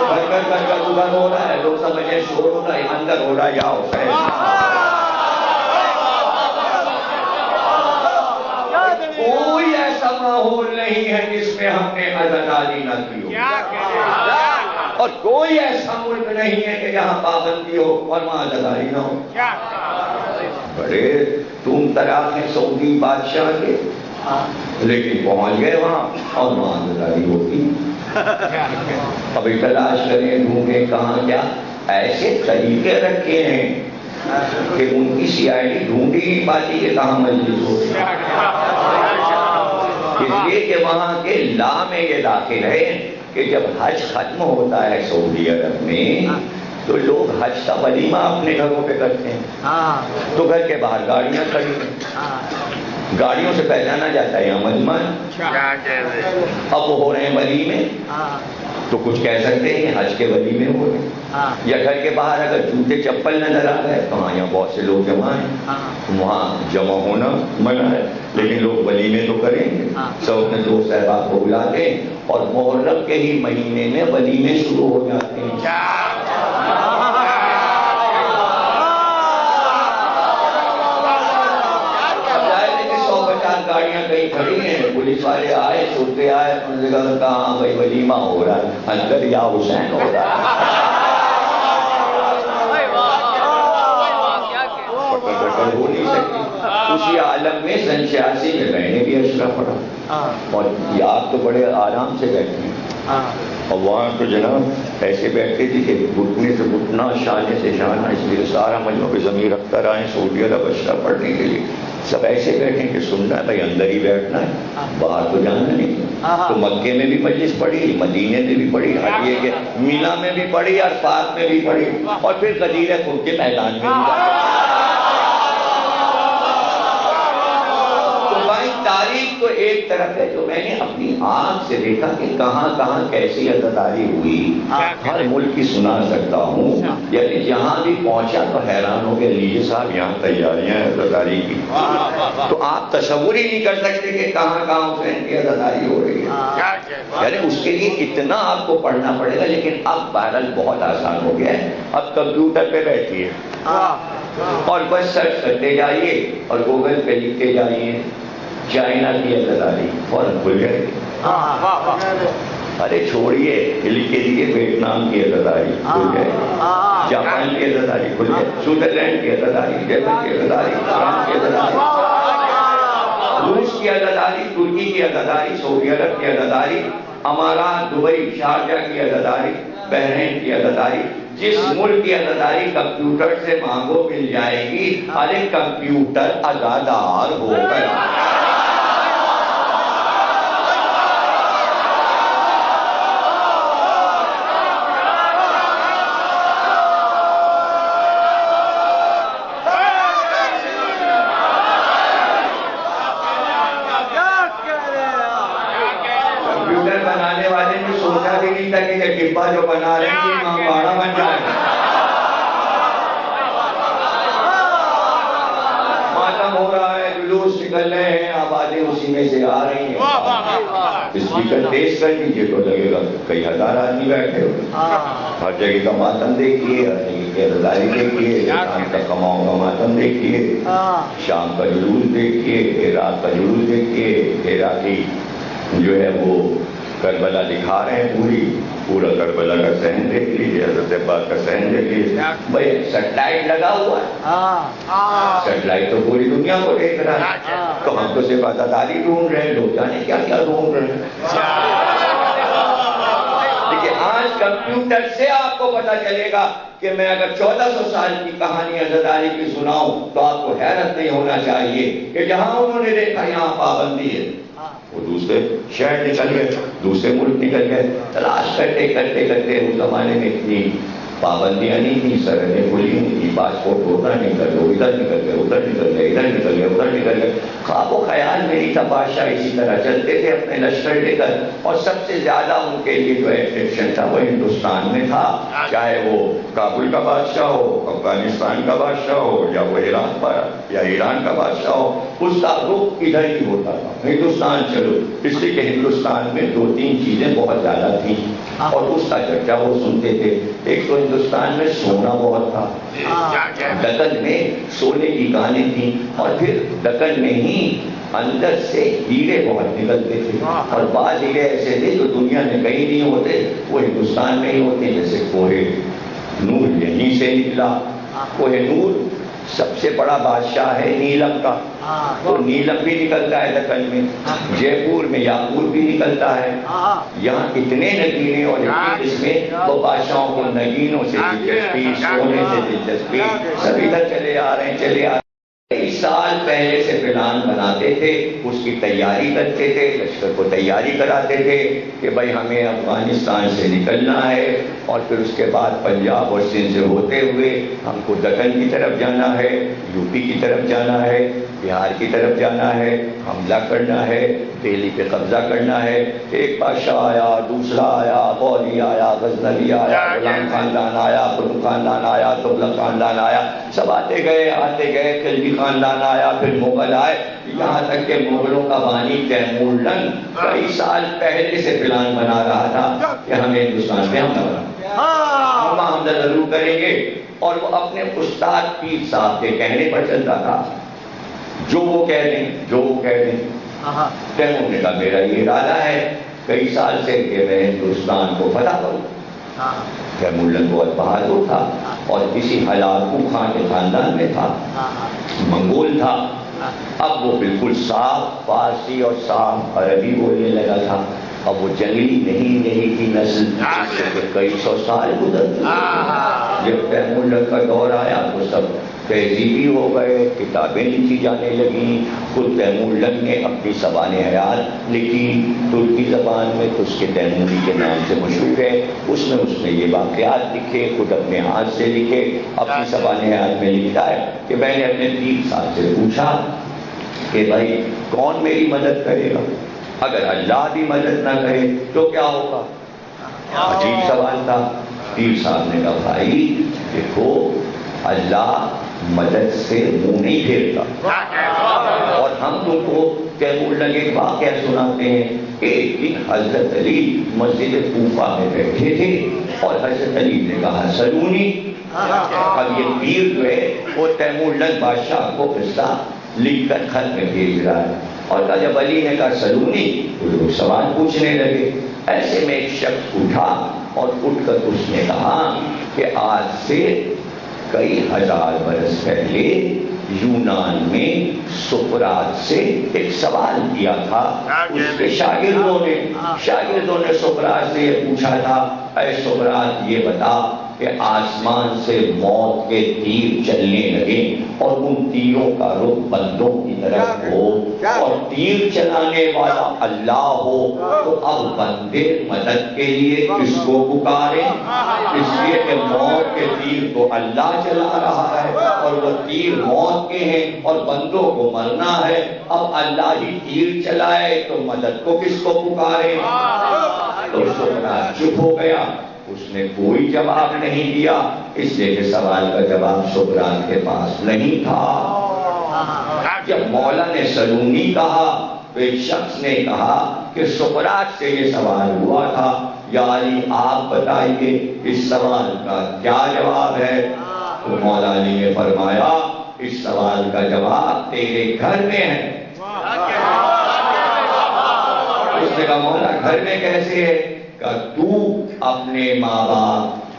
گھر کا دکان ہو رہا ہے، لوگ سمجھے شور ہو رہا ہے، اندر ہو رہا ہے، یا ہوتا ہے. کوئی ایسا ماحول نہیں ہے جس میں ہم نے عزاداری نہ کی ہو، اور کوئی ایسا ملک نہیں ہے کہ جہاں پابندی ہو اور وہاں عزاداری نہ ہو. بڑے تم طراق ہیں سعودی بادشاہ کے، لیکن پہنچ گئے وہاں اور وہاں عزاداری ہوتی. ابھی تلاش کریں، ڈھونڈیں کہاں کیا ایسے طریقے رکھے ہیں کہ ان کی CID ڈھونڈ ہی نہیں پاتی کہ کہاں مجلس ہوتی. اس لیے کہ وہاں کے لا میں یہ داخل ہے کہ جب حج ختم ہوتا ہے سعودی عرب میں تو لوگ حج کا ولیمہ اپنے گھروں پہ کرتے ہیں. تو گھر کے باہر گاڑیاں کھڑی ہیں، گاڑیوں سے پہچانا جاتا ہے یہاں مجمع. اب وہ ہو رہے ہیں ولیمے. تو کچھ کہہ سکتے ہیں حج کے ولیمے ہو رہے، یا گھر کے باہر اگر جوتے چپل نظر آ گئے تو ہاں یہاں بہت سے لوگ جمع ہیں، وہاں جمع ہونا منع ہے، لیکن لوگ ولیمے تو کریں گے، سب اپنے دوست احباب کو بلاتے ہیں، اور محرم کے ہی مہینے میں ولیمے شروع ہو جاتے ہیں۔ گاڑیاں کہیں کھڑی ہیں، پولیس والے آئے، چھوٹے آئے، انہوں نے کہا ہاں بھائی ولیمہ ہو رہا ہے، اندر یا حسین ہو رہا ہے۔ ہو نہیں سکتی، اسی عالم میں سن 86 میں میں نے بھی اشرا پڑھا، اور یہ آپ تو بڑے آرام سے بیٹھے ہیں، اور وہاں تو جناب ایسے بیٹھے تھے کہ گھٹنے سے گھٹنا، شانے سے شانہ، اس لیے سارا مجموعہ پہ ضمیر رکھتا رہے سعودی عرب اشرا پڑھنے کے لیے، سب ایسے بیٹھے کہ سننا ہے بھائی، اندر ہی بیٹھنا ہے، باہر تو جانا نہیں۔ تو مکے میں بھی مجلس پڑھی، مدینے میں بھی پڑھی، ہٹیے کہ مینا میں بھی پڑھی، عرفات میں بھی پڑھی، اور پھر غدیر خم کے میدان میں بھی پڑھی۔ تاریخ تو ایک طرف ہے، جو میں نے اپنی آنکھ سے دیکھا کہ کہاں کہاں کیسی عزاداری ہوئی، ہر ملک کی سنا سکتا ہوں، یعنی جہاں بھی پہنچا تو حیران ہو گئے، لیجیے صاحب یہاں تیاریاں ہیں عزاداری کی، تو آپ تصور ہی نہیں کر سکتے کہ کہاں کہاں حسین کی عزاداری ہو رہی ہے، یعنی اس کے لیے کتنا آپ کو پڑھنا پڑے گا، لیکن اب بہرحال بہت آسان ہو گیا ہے، اب کمپیوٹر پہ بیٹھیے اور بس سرچ کرتے جائیے اور گوگل پہ لکھتے جائیے چائنا کی عزاداری، فوراً کھل جائے گی۔ ارے چھوڑیے، لکھ کے دیے ویتنام کی عزاداری کھل جائے گی، جاپان کی عزاداری کھل جائے گی، سوئٹزرلینڈ کی عزاداری، جرمن کی عزاداری، فرانس کی عزاداری، روس کی عزاداری، ترکی کی عزاداری، سعودی عرب کی عزاداری، امارات، دبئی، شارجہ کی عزاداری، بحرین کی عزاداری، جس ملک کی عزاداری کمپیوٹر سے مانگو مل جائے گی۔ ارے کمپیوٹر عزادار ہو گیا۔ ڈبا جو بنا رہے ہیں امام باڑہ بن جائے گا، ماتم ہو رہا ہے، جلوس نکل رہے ہیں، آبادی اسی میں سے آ رہی ہیں، اسپیکر تیز کر دیجیے تو لگے گا کئی ہزار آدمی بیٹھے ہو، ہر جگہ کا ماتم دیکھیے، ہر جگہ کی عزاداری دیکھیے، شام کا کماؤں کا ماتم دیکھیے، شام کا جلوس دیکھیے، رات کا جلوس دیکھیے، عراقی جو ہے وہ کربلا دکھا رہے ہیں، پورا کربلا کا صحن دیکھ لیجیے، حضرت عباس کا صحن دیکھ لیجیے، بھائی سیٹلائٹ لگا ہوا ہے، سیٹلائٹ تو پوری دنیا کو دیکھ رہا ہے، تو ہم تو صرف عزاداری ڈھونڈ رہے ہیں، لوگ جانے کیا کیا ڈھونڈ رہے ہیں۔ دیکھیے آج کمپیوٹر سے آپ کو پتا چلے گا کہ میں اگر 1400 سال کی کہانی عزاداری کی سناؤں تو آپ کو حیرت نہیں ہونا چاہیے کہ جہاں انہوں نے دیکھا یہاں پابندی ہے، وہ دوسرے شہر نکل گئے، دوسرے ملک نکل گئے، تلاش کرتے کرتے کرتے اس زمانے میں اتنی پابندیاں نہیں تھیں، سرحدیں کھلی نہیں تھی، پاسپورٹ ہوتا نکل گئے، ادھر نکل گئے، ادھر نکل گئے، ادھر نکل گئے، ادھر نکل گئے، خواب و خیال میں نہیں تھا، بادشاہ اسی طرح چلتے تھے اپنے لشکر لے کر، اور سب سے زیادہ ان کے لیے جو اٹریکشن تھا وہ ہندوستان میں تھا، چاہے وہ کابل کا بادشاہ ہو، افغانستان کا بادشاہ ہو، یا وہ عراق کا یا ایران کا بادشاہ ہو، اس کا رخ ادھر ہی ہوتا تھا، ہندوستان چلو، اس لیے کہ ہندوستان میں 2-3 چیزیں بہت زیادہ تھیں اور اس کا چرچا وہ سنتے تھے۔ ایک تو ہندوستان میں سونا بہت تھا، دکن میں سونے کی کانیں تھیں، اور پھر دکن میں ہی اندر سے ہیرے بہت نکلتے تھے، اور بعض ہیرے ایسے تھے جو دنیا میں کہیں نہیں ہوتے، وہ ہندوستان میں ہی ہوتے، جیسے کوہ نور یہیں سے نکلا۔ کوہ نور سب سے بڑا بادشاہ ہے نیلم کا، تو نیلم بھی نکلتا ہے دکن میں، جے پور میں یاقوت بھی نکلتا ہے، یہاں اتنے نگینے اور اس میں وہ بادشاہوں کو نگینوں سے دلچسپی، سونے سے دلچسپی، سب ادھر چلے آ رہے ہیں چلے آ رہے ہیں، اس سال پہلے سے پلان بناتے تھے، اس کی تیاری کرتے تھے، لشکر کو تیاری کراتے تھے کہ بھائی ہمیں افغانستان سے نکلنا ہے اور پھر اس کے بعد پنجاب اور سندھ سے ہوتے ہوئے ہم کو دکن کی طرف جانا ہے، یو پی کی طرف جانا ہے، بہار کی طرف جانا ہے، حملہ کرنا ہے، دہلی پہ قبضہ کرنا ہے۔ ایک بادشاہ آیا، دوسرا آیا، غوری آیا، غزنوی آیا، غلام خاندان آیا، قطب خاندان آیا، تغلق خاندان آیا، سب آتے گئے، خلجی خاندان آیا، پھر مغل آئے، یہاں تک کہ مغلوں کا بانی تیمور لنگ کئی سال پہلے سے پلان بنا رہا تھا کہ ہمیں ہندوستان میں حملہ ضرور کریں گے، اور وہ اپنے استاد پیر صاحب کے کہنے پر چلتا تھا، جو وہ کہہ دیں۔ تیمور نے کہا میرا یہ ارادہ ہے کئی سال سے کہ میں ہندوستان کو فتح کروں۔ تیمور لنگ بہت بہادر تھا اور کسی ہلاکو خان کے خاندان میں تھا، منگول تھا۔ اب وہ بالکل صاف فارسی اور صاف عربی بولنے لگا تھا۔ اب وہ جنگلی نہیں تھی نسل، کئی سو سال گزر چکے۔ جب تیمور لنگ کا دور آیا تو سب تہذیبی ہو گئے، کتابیں لکھی جانے لگیں۔ خود تیمور لنگ نے اپنی سوانح حیات لکھی ترکی زبان میں، تو اس کے تیموری کے نام سے مشہور ہے۔ اس میں یہ واقعات لکھے، خود اپنے ہاتھ سے لکھے، اپنی سوانح حیات میں لکھا ہے کہ میں نے اپنے پیر صاحب سے پوچھا کہ بھائی کون میری مدد کرے گا؟ اگر اللہ بھی مدد نہ کرے تو کیا ہوگا؟ عجیب سوال تھا۔ پیر صاحب نے کہا بھائی دیکھو، اللہ مدد سے منہ نہیں پھیرتا، اور ہم تم کو تیمور لنگ ایک واقعہ سناتے ہیں۔ ایک دن حضرت علی مسجد کوفہ میں بیٹھے تھے اور حضرت علی نے کہا سلونی۔ اب یہ پیر جو ہے وہ تیمور لنگ بادشاہ کو قصہ لکھ کر خط میں بھیج رہا ہے، اور جب علی نے کہا سلونی تو لوگ سوال پوچھنے لگے۔ ایسے میں ایک شخص اٹھا اور اٹھ کر اس نے کہا کہ آج سے کئی ہزار برس پہلے یونان میں سقراط سے ایک سوال کیا تھا۔ اس کے شاگردوں نے سقراط سے یہ پوچھا تھا، اے سقراط یہ بتا کہ آسمان سے موت کے تیر چلنے لگے اور ان تیروں کا رخ بندوں کی طرف ہو اور تیر چلانے والا اللہ ہو، تو اب بندے مدد کے لیے کس کو پکارے؟ اس لیے کہ موت کے تیر کو اللہ چلا رہا ہے اور وہ تیر موت کے ہیں اور بندوں کو مرنا ہے۔ اب اللہ ہی تیر چلائے تو مدد کو کس کو پکارے؟ تو سقراط چپ ہو گیا، اس نے کوئی جواب نہیں دیا، اس لیے کہ سوال کا جواب سقراط کے پاس نہیں تھا۔ جب مولا نے سلونی کہا تو ایک شخص نے کہا کہ سقراط سے یہ سوال ہوا تھا، یا علی آپ بتائیے اس سوال کا کیا جواب ہے؟ تو مولا علی نے فرمایا اس سوال کا جواب تیرے گھر میں ہے۔ اس نے کہا مولا گھر میں کیسے ہے؟ کہ تو اپنے ماں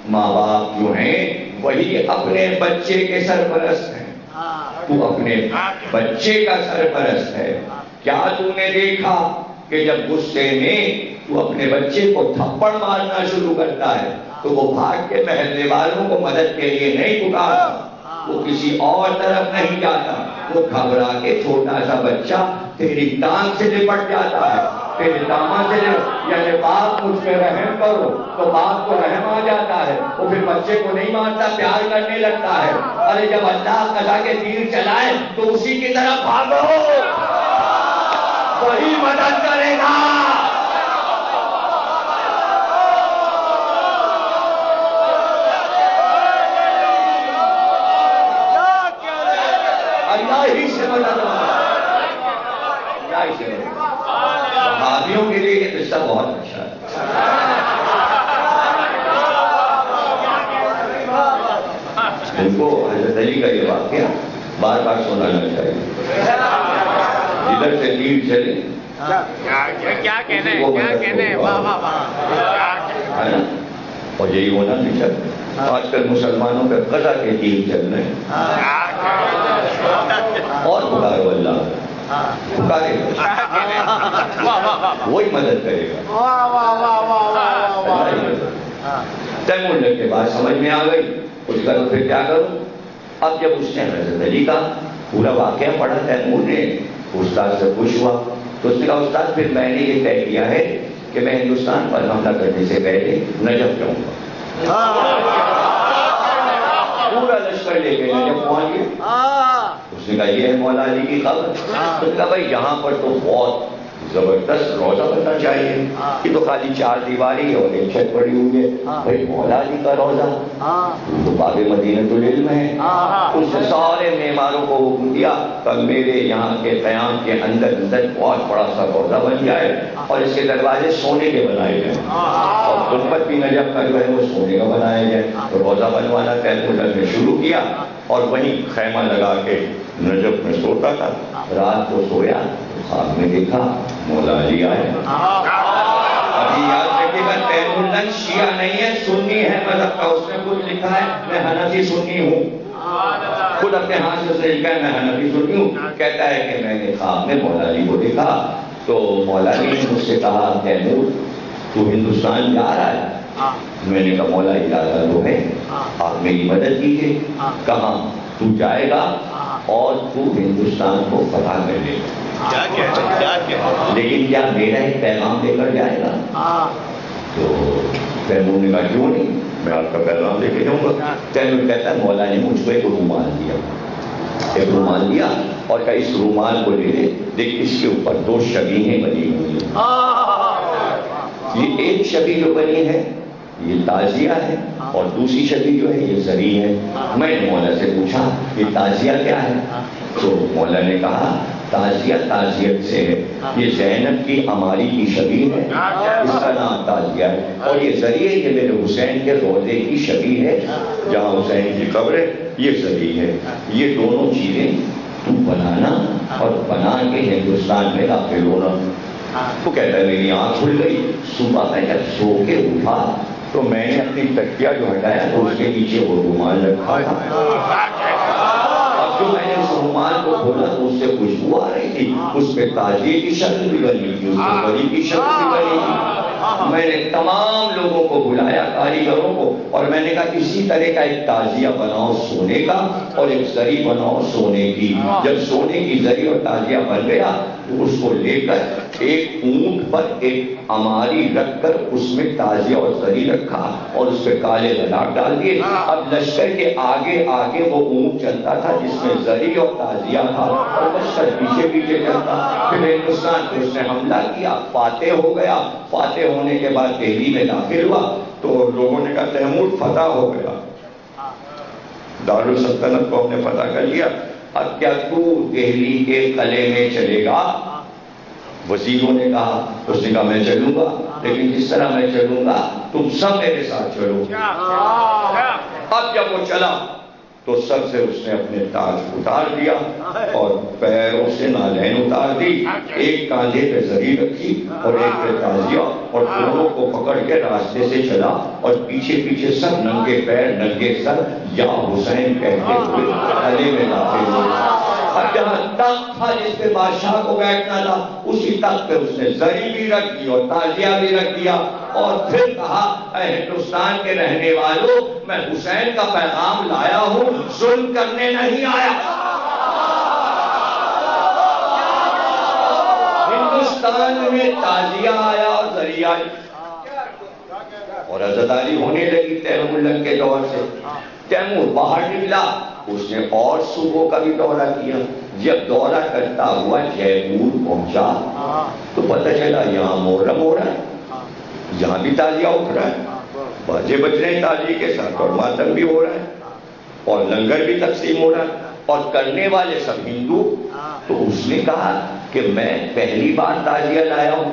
باپ جو ہیں وہی اپنے بچے کے سرپرست ہیں، تو اپنے بچے کا سرپرست ہے۔ کیا تو نے دیکھا کہ جب غصے میں تو اپنے بچے کو تھپڑ مارنا شروع کرتا ہے تو وہ بھاگ کے محلے والوں کو مدد کے لیے نہیں پکارتا، وہ کسی اور طرف نہیں جاتا، وہ گھبرا کے چھوٹا سا بچہ تیری ٹانگ سے لپٹ جاتا ہے، تیرے دامن سے یعنی باپ مجھ پہ رحم کرو تو باپ کو رحم آ جاتا ہے، وہ پھر بچے کو نہیں مارتا، پیار کرنے لگتا ہے۔ ارے جب اللہ قضا کے تیر چلائے تو اسی کی طرف بھاگو، وہی مدد کرے گا۔ اللہ ہی سے مدد صحابیوں کے لیے یہ قصہ بہت اچھا ہے۔ ان کو حضرت علی کا یہ واقعہ بار بار سنانا چاہیے۔ جدھر سے تیر چلے کیا کہنا ہے، اور یہی ہونا بھی چاہیے۔ آج کل مسلمانوں کا قضا کے تیر چل رہے ہیں، اور پکارو اللہ، پکارے وہی مدد کرے گا۔ تیمور لنگ کے بعد سمجھ میں آ گئی، اس کا تو پھر کیا کروں؟ اب جب اس نے حضرت علی کا پورا واقعہ پڑھا تیمور نے، استاد سے خوش ہوا تو اس نے کہا استاد پھر میں نے یہ طے کیا ہے کہ میں ہندوستان پر حملہ کرنے سے پہلے نجف جاؤں گا. پورا لشکر لے کے نجف پہنچ گیا. اس نے کہا یہ ہے مولا علی کی خبر. اس نے کہا بھائی یہاں پر تو بہت زبردست روزہ بننا چاہیے، یہ تو خالی 4 دیواری اور ایک چھت پڑی ہوئی ہے. بھائی مولا علی کا روزہ تو باب مدینۃ العلم ہے. اس نے سارے معماروں کو حکم دیا کہ میرے یہاں کے قیام کے اندر بہت بڑا سا روزہ بن جائے اور اس کے دروازے سونے کے بنائے جائیں اور گنبد بھی نجف کا جو ہے وہ سونے کا بنایا جائے. تو روزہ بنوانا تیمور نے شروع کیا اور وہیں خیمہ لگا کے نجف میں سوتا تھا. رات کو سویا، خواب میں دیکھا مولا علی آئے. ابھی یاد رکھیے گا تیمور شیعہ نہیں ہے، سنی ہے مذہب کا. اس نے خود لکھا ہے میں حنفی سنی ہوں، خود اپنے ہاتھ سے لکھا ہے میں حنفی سنی ہوں. کہتا ہے کہ میں نے خواب میں مولا علی کو دیکھا تو مولا علی نے مجھ سے کہا تیمور تو ہندوستان جا رہا ہے؟ میں نے کہا مولا اجازت تو ہے، آپ میری مدد کیجیے. کہاں؟ تو جائے گا اور تو ہندوستان کو فتح کر لے گا، لیکن کیا میرا ایک پیغام لے کر جائے گا؟ تو تیمور نے کہا کیوں نہیں، میں آپ کا پیغام لے کے جاؤں گا. تیمور کہتا ہے مولا نے مجھ کو ایک رومال دیا اور کہا اس رومال کو لے لے، دیکھ اس کے اوپر 2 شبیہیں بنی ہوئی ہیں. یہ ایک شبیہ جو بنی ہے یہ تعزیہ ہے اور دوسری شبیہ جو ہے یہ زری ہے. میں نے مولا سے پوچھا یہ تعزیہ کیا ہے؟ تو مولا نے کہا تعزیہ تعزیت سے ہے، یہ زینب کی عماری کی شبیہ ہے، اس کا نام تعزیہ ہے. اور یہ زری ہے، یہ میرے حسین کے روضے کی شبیہ ہے جہاں حسین کی قبر ہے، یہ زری ہے. یہ دونوں چیزیں تو بنانا اور بنا کے ہندوستان میں داخل ہونا. تو کہتا ہے میری آنکھ کھل گئی. صبح میں جب سو کے اٹھا تو میں نے اپنی تکیہ جو ہٹایا تو اس کے نیچے وہ رومال رکھا تھا. اب جو میں نے اس رومال کو کھولا تو اس سے خوشبو آ رہی تھی، اس پہ تاجیے کی شکل بھی بنی تھی، اس پہ بڑی کی شکل بھی بنی تھی. میں نے تمام لوگوں کو بلایا، کاریگروں کو، اور میں نے کہا اسی طرح کا ایک تازیہ بناؤ سونے کا اور ایک زری بناؤ سونے کی. جب سونے کی زری اور تازیہ بن گیا تو اس کو لے کر ایک اونٹ پر ایک عماری رکھ کر اس میں تازیہ اور زری رکھا اور اس پہ کالے غلاف ڈال دیے. اب لشکر کے آگے آگے وہ اونٹ چلتا تھا جس میں زری اور تازیہ تھا اور لشکر پیچھے پیچھے چلتا. پھر ہندوستان کو اس نے حملہ کیا، فاتح ہو گیا. فاتح ہونے کے بعد دہلی میں داخل ہوا تو لوگوں نے کہا تیمور فتح ہو گیا، دارالسلطنت کو ہم نے فتح کر لیا، اب کیا تو دہلی کے قلعے میں چلے گا؟ وزیروں نے کہا، اس نے کہا میں چلوں گا، لیکن جس طرح میں چلوں گا تم سب میرے ساتھ چلو. اب جب وہ چلا تو سب سے اس نے اپنے تاج اتار دیا اور پیروں سے نالین اتار دی. ایک کاندھے پہ زری رکھی اور ایک پہ تازیہ، اور دونوں کو پکڑ کے راستے سے چلا اور پیچھے پیچھے سب ننگے پیر ننگے سر یا حسین کہتے ہوئے قلعے میں داخل ہوئے. اب جہاں تخت تھا جس پہ بادشاہ کو بیٹھنا تھا اسی تخت پہ اس نے زری بھی رکھ دی اور تازیہ بھی رکھ دیا اور پھر کہا اے ہندوستان کے رہنے والوں، میں حسین کا پیغام لایا ہوں، ظلم کرنے نہیں آیا. ہندوستان میں تازیہ آیا اور زری آئی اور عزاداری ہونے لگی تیمور کے دور سے. تیمور باہر نکلا، اس نے اور صوبوں کا بھی دورہ کیا. جب دورہ کرتا ہوا جے پور پہنچا تو پتہ چلا یہاں محرم ہو رہا ہے، یہاں بھی تازیہ اٹھ رہا ہے، باجے بج رہے ہیں تازیے کے ساتھ اور ماتم بھی ہو رہا ہے اور لنگر بھی تقسیم ہو رہا ہے اور کرنے والے سب ہندو. تو اس نے کہا کہ میں پہلی بار تازیہ لایا ہوں،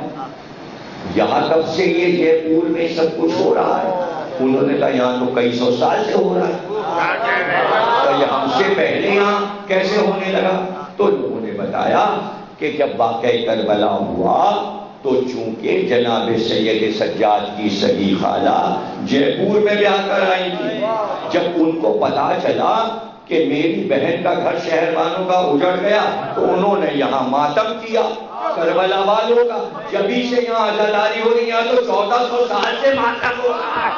یہاں کب سے یہ جے پور میں سب کچھ ہو رہا ہے؟ انہوں نے کہا یہاں تو کئی 100 سال سے ہو رہا ہے، تو یہ ہم سے پہلے یہاں کیسے ہونے لگا؟ تو لوگوں نے بتایا کہ جب واقعہ کربلا ہوا تو چونکہ جناب سید سجاد کی صحیح خالہ جے پور میں بیاہ کر آئی تھی، جب ان کو پتا چلا کہ میری بہن کا گھر شہر والوں کا اجڑ گیا تو انہوں نے یہاں ماتم کیا کربلا والوں کا. جبھی سے یہاں عزاداری ہو رہی ہے تو 1400 سال سے ماتم ہو رہا ہے.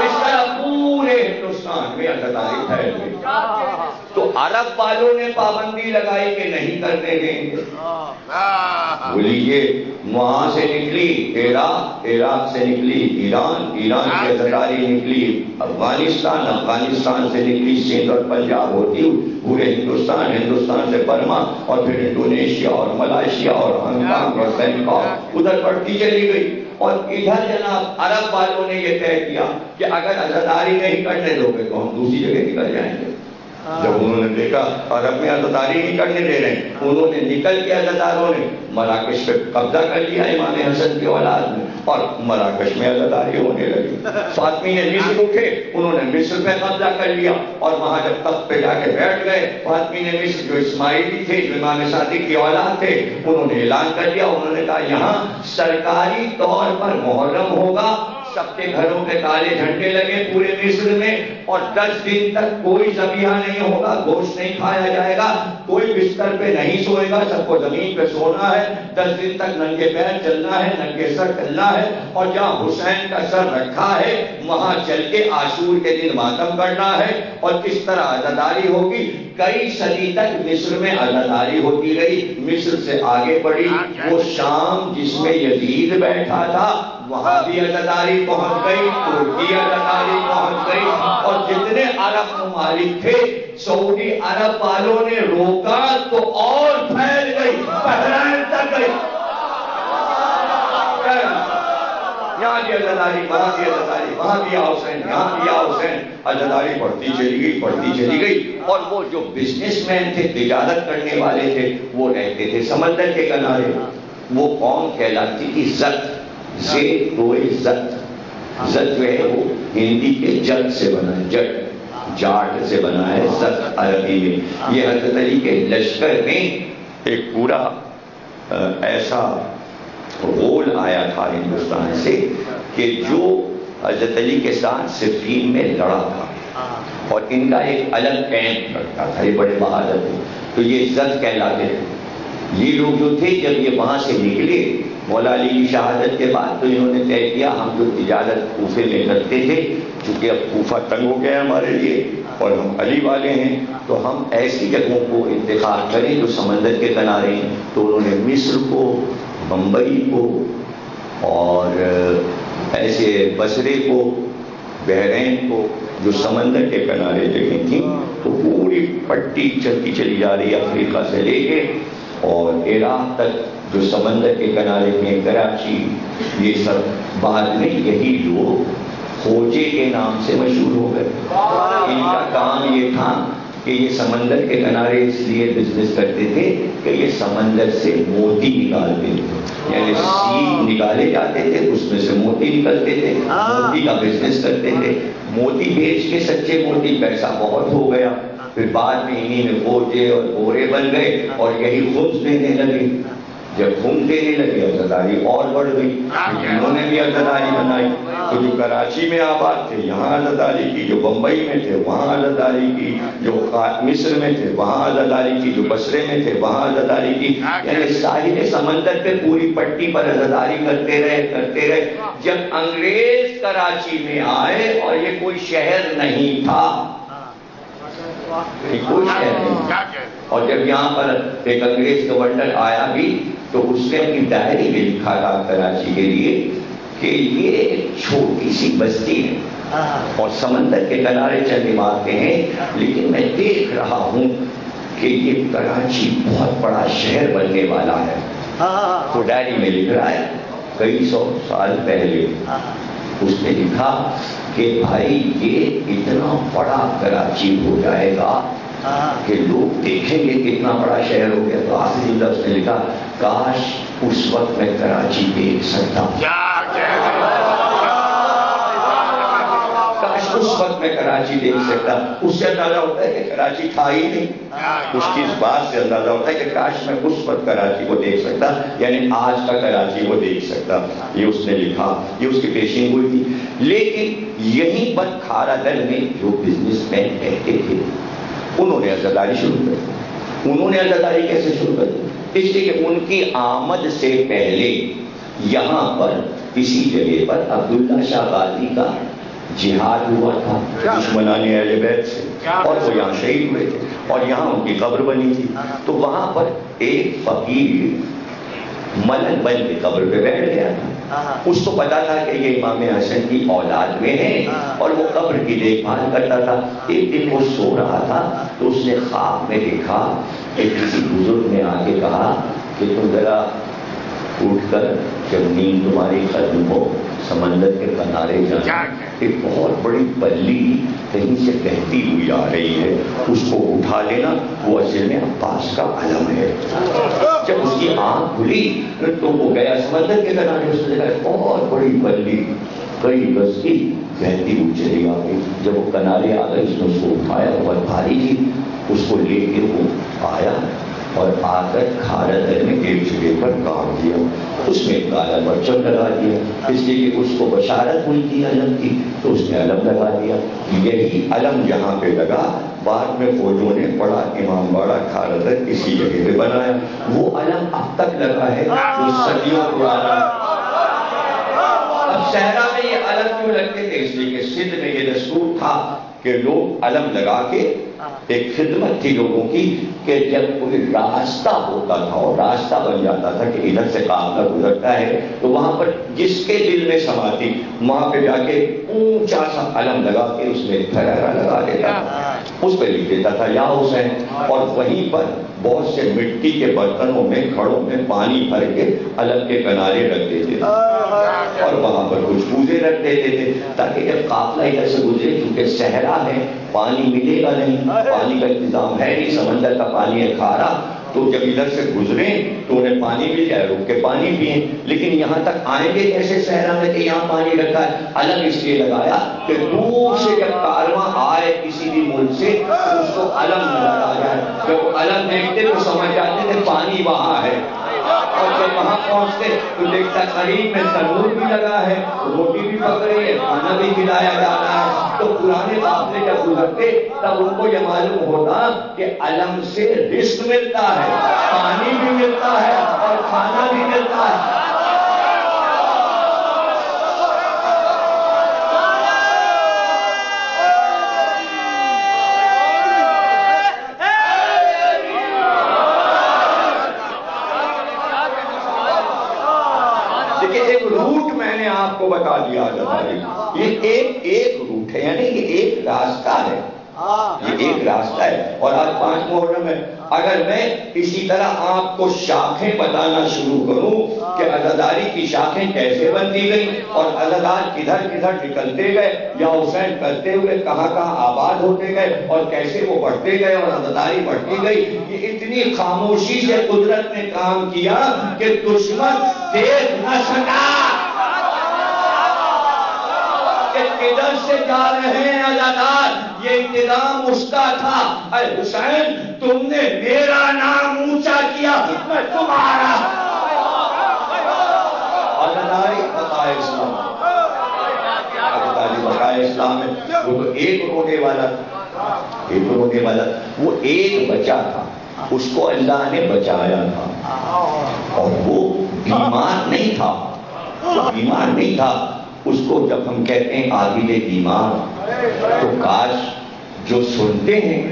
اس طرح پورے عرب والوں نے پابندی لگائی کہ نہیں کرنے دیں گے. بولیے وہاں سے نکلی عراق سے نکلی ایران کی عزاداری نکلی افغانستان سے نکلی سندھ اور پنجاب ہوتی پورے ہندوستان سے برما اور پھر انڈونیشیا اور ملائیشیا اور ہانگ کانگ اور بینکاک ادھر بڑھتی چلی گئی. اور ادھر جناب عرب والوں نے یہ طے کیا کہ اگر عزاداری نہیں کرنے دو گے تو ہم دوسری جگہ نکل جائیں گے. جب انہوں نے دیکھا عرب میں عزاداری نہیں کرنے دے رہے ہیں، انہوں نے نکل کے عزاداروں نے مراکش پہ قبضہ کر لیا امام حسن کی اولاد میں، اور مراکش میں عزاداری ہونے لگی. فاطمی نے مصر اٹھے، انہوں نے مصر پہ قبضہ کر لیا، اور وہاں جب تخت پہ جا کے بیٹھ گئے فاطمی نے مصر جو اسماعیلی تھے، جو امام صادق کی اولاد تھے، انہوں نے اعلان کر دیا، انہوں نے کہا یہاں سرکاری طور پر محرم ہوگا، سب کے گھروں پہ کالے جھنڈے لگے پورے مصر میں، اور 10 دن تک کوئی ذبیحہ نہیں ہوگا، گوشت نہیں کھایا جائے گا، کوئی بستر پہ نہیں سوئے گا، سب کو زمین پہ سونا ہے، 10 دن تک ننگے پیر چلنا ہے، ننگے سر چلنا ہے، اور جہاں حسین کا سر رکھا ہے وہاں چل کے عاشور کے دن ماتم کرنا ہے. اور کس طرح عزاداری ہوگی؟ کئی صدی تک مصر میں عزاداری ہوتی رہی. مصر سے آگے بڑھی وہ شام جس میں یزید بیٹھا تھا، وہاں بھی عزاداری پہنچ گئی، ترکی عزاداری پہنچ گئی، اور جتنے عرب ممالک تھے سعودی عرب والوں نے روکا تو اور پھیل گئی، بحرین تک گئی. یہاں بھی عزاداری، وہاں بھی عزاداری، وہاں بھی حسین، یہاں بھی حسین، عزاداری بڑھتی چلی گئی. اور وہ جو بزنس مین تھے، تجارت کرنے والے تھے، وہ رہتے تھے سمندر کے کنارے. وہ قوم کہلاتی تھی زت، زت جو ہے وہ ہندی کے جٹ سے بنا ہے، جاٹ سے بنا ہے زت عربی میں. یہ حضرت علی کے لشکر میں ایک پورا ایسا غول آیا تھا ہندوستان سے کہ جو حضرت علی کے ساتھ صفین میں لڑا تھا، اور ان کا ایک الگ کیمپ لگتا تھا. یہ بڑے بہادر تھے تو یہ زت کہلاتے تھے. یہ لوگ جو تھے جب یہ وہاں سے نکلے مولا علی کی شہادت کے بعد، تو انہوں نے طے کیا ہم جو تجارت کوفے میں کرتے تھے، چونکہ اب کوفہ تنگ ہو گیا ہمارے لیے اور ہم علی والے ہیں، تو ہم ایسی جگہوں کو انتخاب کریں جو سمندر کے کنارے ہیں. تو انہوں نے مصر کو، بمبئی کو، اور ایسے بصرے کو، بحرین کو، جو سمندر کے کنارے جگہیں تھیں، تو پوری پٹی چلتی چلی جا رہی افریقہ سے لے کے اور عراق تک، جو سمندر کے کنارے میں کراچی، یہ سب بعد میں یہی لوگ کھوجے کے نام سے مشہور ہو گئے. ان کا کام یہ تھا کہ یہ سمندر کے کنارے اس لیے بزنس کرتے تھے کہ یہ سمندر سے موتی نکالتے تھے، یعنی سیپ نکالے جاتے تھے، اس میں سے موتی نکلتے تھے، موتی کا بزنس کرتے تھے. موتی بیچ کے سچے موتی پیسہ بہت ہو گیا، پھر بعد میں انہی میں کھوجے اور بورے بن گئے اور یہی خبز دینے لگے. جب خبز دینے لگے عزاداری اور بڑھ گئی، انہوں نے بھی عزاداری بنائی. تو جو کراچی میں آباد تھے یہاں عزاداری کی، جو بمبئی میں تھے وہاں عزاداری کی، جو مصر میں تھے وہاں عزاداری کی، جو بصرے میں تھے وہاں عزاداری کی. یعنی ساحل سمندر پہ پوری پٹی پر عزاداری کرتے رہے. جب انگریز کراچی میں آئے اور یہ کوئی شہر نہیں تھا، کوئی شہر نہیں، اور جب یہاں پر ایک انگریز گورنر آیا بھی تو اس نے اپنی ڈائری میں لکھا تھا کراچی کے لیے کہ یہ ایک چھوٹی سی بستی ہے اور سمندر کے کنارے چند عمارتیں ہیں، لیکن میں دیکھ رہا ہوں کہ یہ کراچی بہت بڑا شہر بننے والا ہے. تو ڈائری میں لکھ رہا ہے کئی 100 سال پہلے اس نے لکھا کہ بھائی یہ اتنا بڑا کراچی ہو جائے گا کہ لوگ دیکھیں گے کتنا بڑا شہر ہو گیا. تو آخری لفظ نے لکھا کاش اس وقت میں کراچی دیکھ سکتا، کاش اس وقت میں کراچی دیکھ سکتا. اس سے اندازہ ہوتا ہے کہ کراچی تھا ہی نہیں. اس کی اس بات سے اندازہ ہوتا ہے کہ کاش میں اس وقت کراچی کو دیکھ سکتا، یعنی آج کا کراچی کو دیکھ سکتا. یہ اس نے لکھا، یہ اس کی پیشین گوئی تھی. لیکن یہیں پر کھارا دل میں جو بزنس مین رہتے تھے انہوں نے عزاداری شروع کر. انہوں نے عزاداری کیسے شروع کر؟ اس لیے کہ ان کی آمد سے پہلے یہاں پر کسی جگہ پر عبداللہ شاہ غازی کا جہاد ہوا تھا دشمنان اہل بیت سے، اور وہ یہاں شہید ہوئے تھے، اور یہاں ان کی قبر بنی تھی. تو وہاں پر ایک فقیر ملک بن کے قبر پہ بیٹھ گیا تھا. اس کو پتا تھا کہ یہ امام حسن کی اولاد میں ہیں، اور وہ قبر کی دیکھ بھال کرتا تھا. ایک دن وہ سو رہا تھا تو اس نے خواب میں دیکھا کہ کسی بزرگ نے آ کے کہا کہ تم ذرا اٹھ کر جب نیند تمہاری ختم ہو سمندر کے کنارے جانا، ایک بہت بڑی بلی کہیں سے بہتی ہوئی آ رہی ہے، اس کو اٹھا لینا، وہ اصل میں عباس کا علم ہے. جب اس کی آنکھ کھلی تو وہ گیا سمندر کے کنارے، اس نے دیکھا بہت بڑی بلی کئی گز کی بہتی ہوئی چلی آ گئی. جب وہ کنارے آ گئی اس نے اس کو اٹھایا، بہت بھاری تھی، اس کو لے کے وہ آیا اور آ کر کھارا میں ایک جگہ پر کاٹ دیا. اس میں کالا پرچم لگا دیا، اس لیے کہ اس کو بشارت ہوئی تھی علم کی، تو اس نے علم لگا دیا. یہی علم جہاں پہ لگا بعد میں فوجوں نے بڑا امام باڑہ کھارا اسی جگہ پہ بنایا. وہ علم اب تک لگا ہے جو صدیوں پرانا. اب صحرا میں یہ علم کیوں لگتے تھے؟ اس لیے کہ سندھ میں یہ دستور تھا کہ لوگ علم لگا کے ایک خدمت تھی لوگوں کی کہ جب کوئی راستہ ہوتا تھا اور راستہ بن جاتا تھا کہ ادھر سے قافلہ گزرتا ہے تو وہاں پر جس کے دل میں سماتی وہاں پہ جا کے اونچا سا علم لگا کے اس میں پھیرا لگا دیتا تھا، اس پہ لکھ دیتا تھا یا حسین. اور وہیں پر بہت سے مٹی کے برتنوں میں گھڑوں میں پانی بھر کے علم کے کنارے رکھ دیتے تھے اور وہاں پر کچھ پوزے رکھ دیتے تھے تاکہ جب قافلہ ادھر سے گزرے، کیونکہ صحرا ہے پانی ملے گا نہیں، پانی کا انتظام ہے نہیں، سمندر کا پانی ہے کھارا، تو جب ادھر سے گزریں تو انہیں پانی مل جائے، رک کے پانی پئیں. لیکن یہاں تک آئیں گے کیسے صحرا میں کہ یہاں پانی رکھا ہے؟ علم اس لیے لگایا کہ دور سے جب کارواں آئے کسی بھی ملک سے تو اس کو علم نظر آ جائے. جب وہ علم دیکھتے تو سمجھ جاتے تھے پانی وہاں ہے، اور جب وہاں پہنچتے تو دیکھتا قریب میں تنور بھی لگا ہے، روٹی بھی پک رہی ہے، کھانا بھی کھلایا جا رہا ہے. تو پرانے قافلے جب گزرتے تب ان کو یہ معلوم ہوتا کہ علم سے رزق ملتا ہے، پانی بھی ملتا ہے اور کھانا بھی ملتا ہے. ایک روٹ میں نے آپ کو بتا دیا یہ ایک روٹ ہے، یعنی یہ ایک راستہ ہے، یہ ایک راستہ ہے. اور آج 5 محرم ہے. اگر میں اسی طرح آپ کو شاخیں بتانا شروع کروں کہ عزاداری کی شاخیں کیسے بنتی گئی اور عزادار کدھر کدھر نکلتے گئے یا حسین کرتے ہوئے کہاں کہاں آباد ہوتے گئے اور کیسے وہ بڑھتے گئے اور عزاداری بڑھتی گئی، یہ اتنی خاموشی سے قدرت نے کام کیا کہ دشمن دیکھ نہ سکا کہ کدھر سے جا رہے ہیں عزادار. یہ انتظام اس کا تھا، اے حسین تم نے میرا نام اونچا کیا، میں تمہارا. عزاداری بقائے اسلام، عزاداری بقائے اسلام میں وہ تو ایک رونے والا تھا، ایک رونے والا، وہ ایک بچہ تھا، اس کو اللہ نے بچایا تھا اور وہ بیمار نہیں تھا، وہ بیمار نہیں تھا. اس کو جب ہم کہتے ہیں عابد بیمار تو کاش جو سنتے ہیں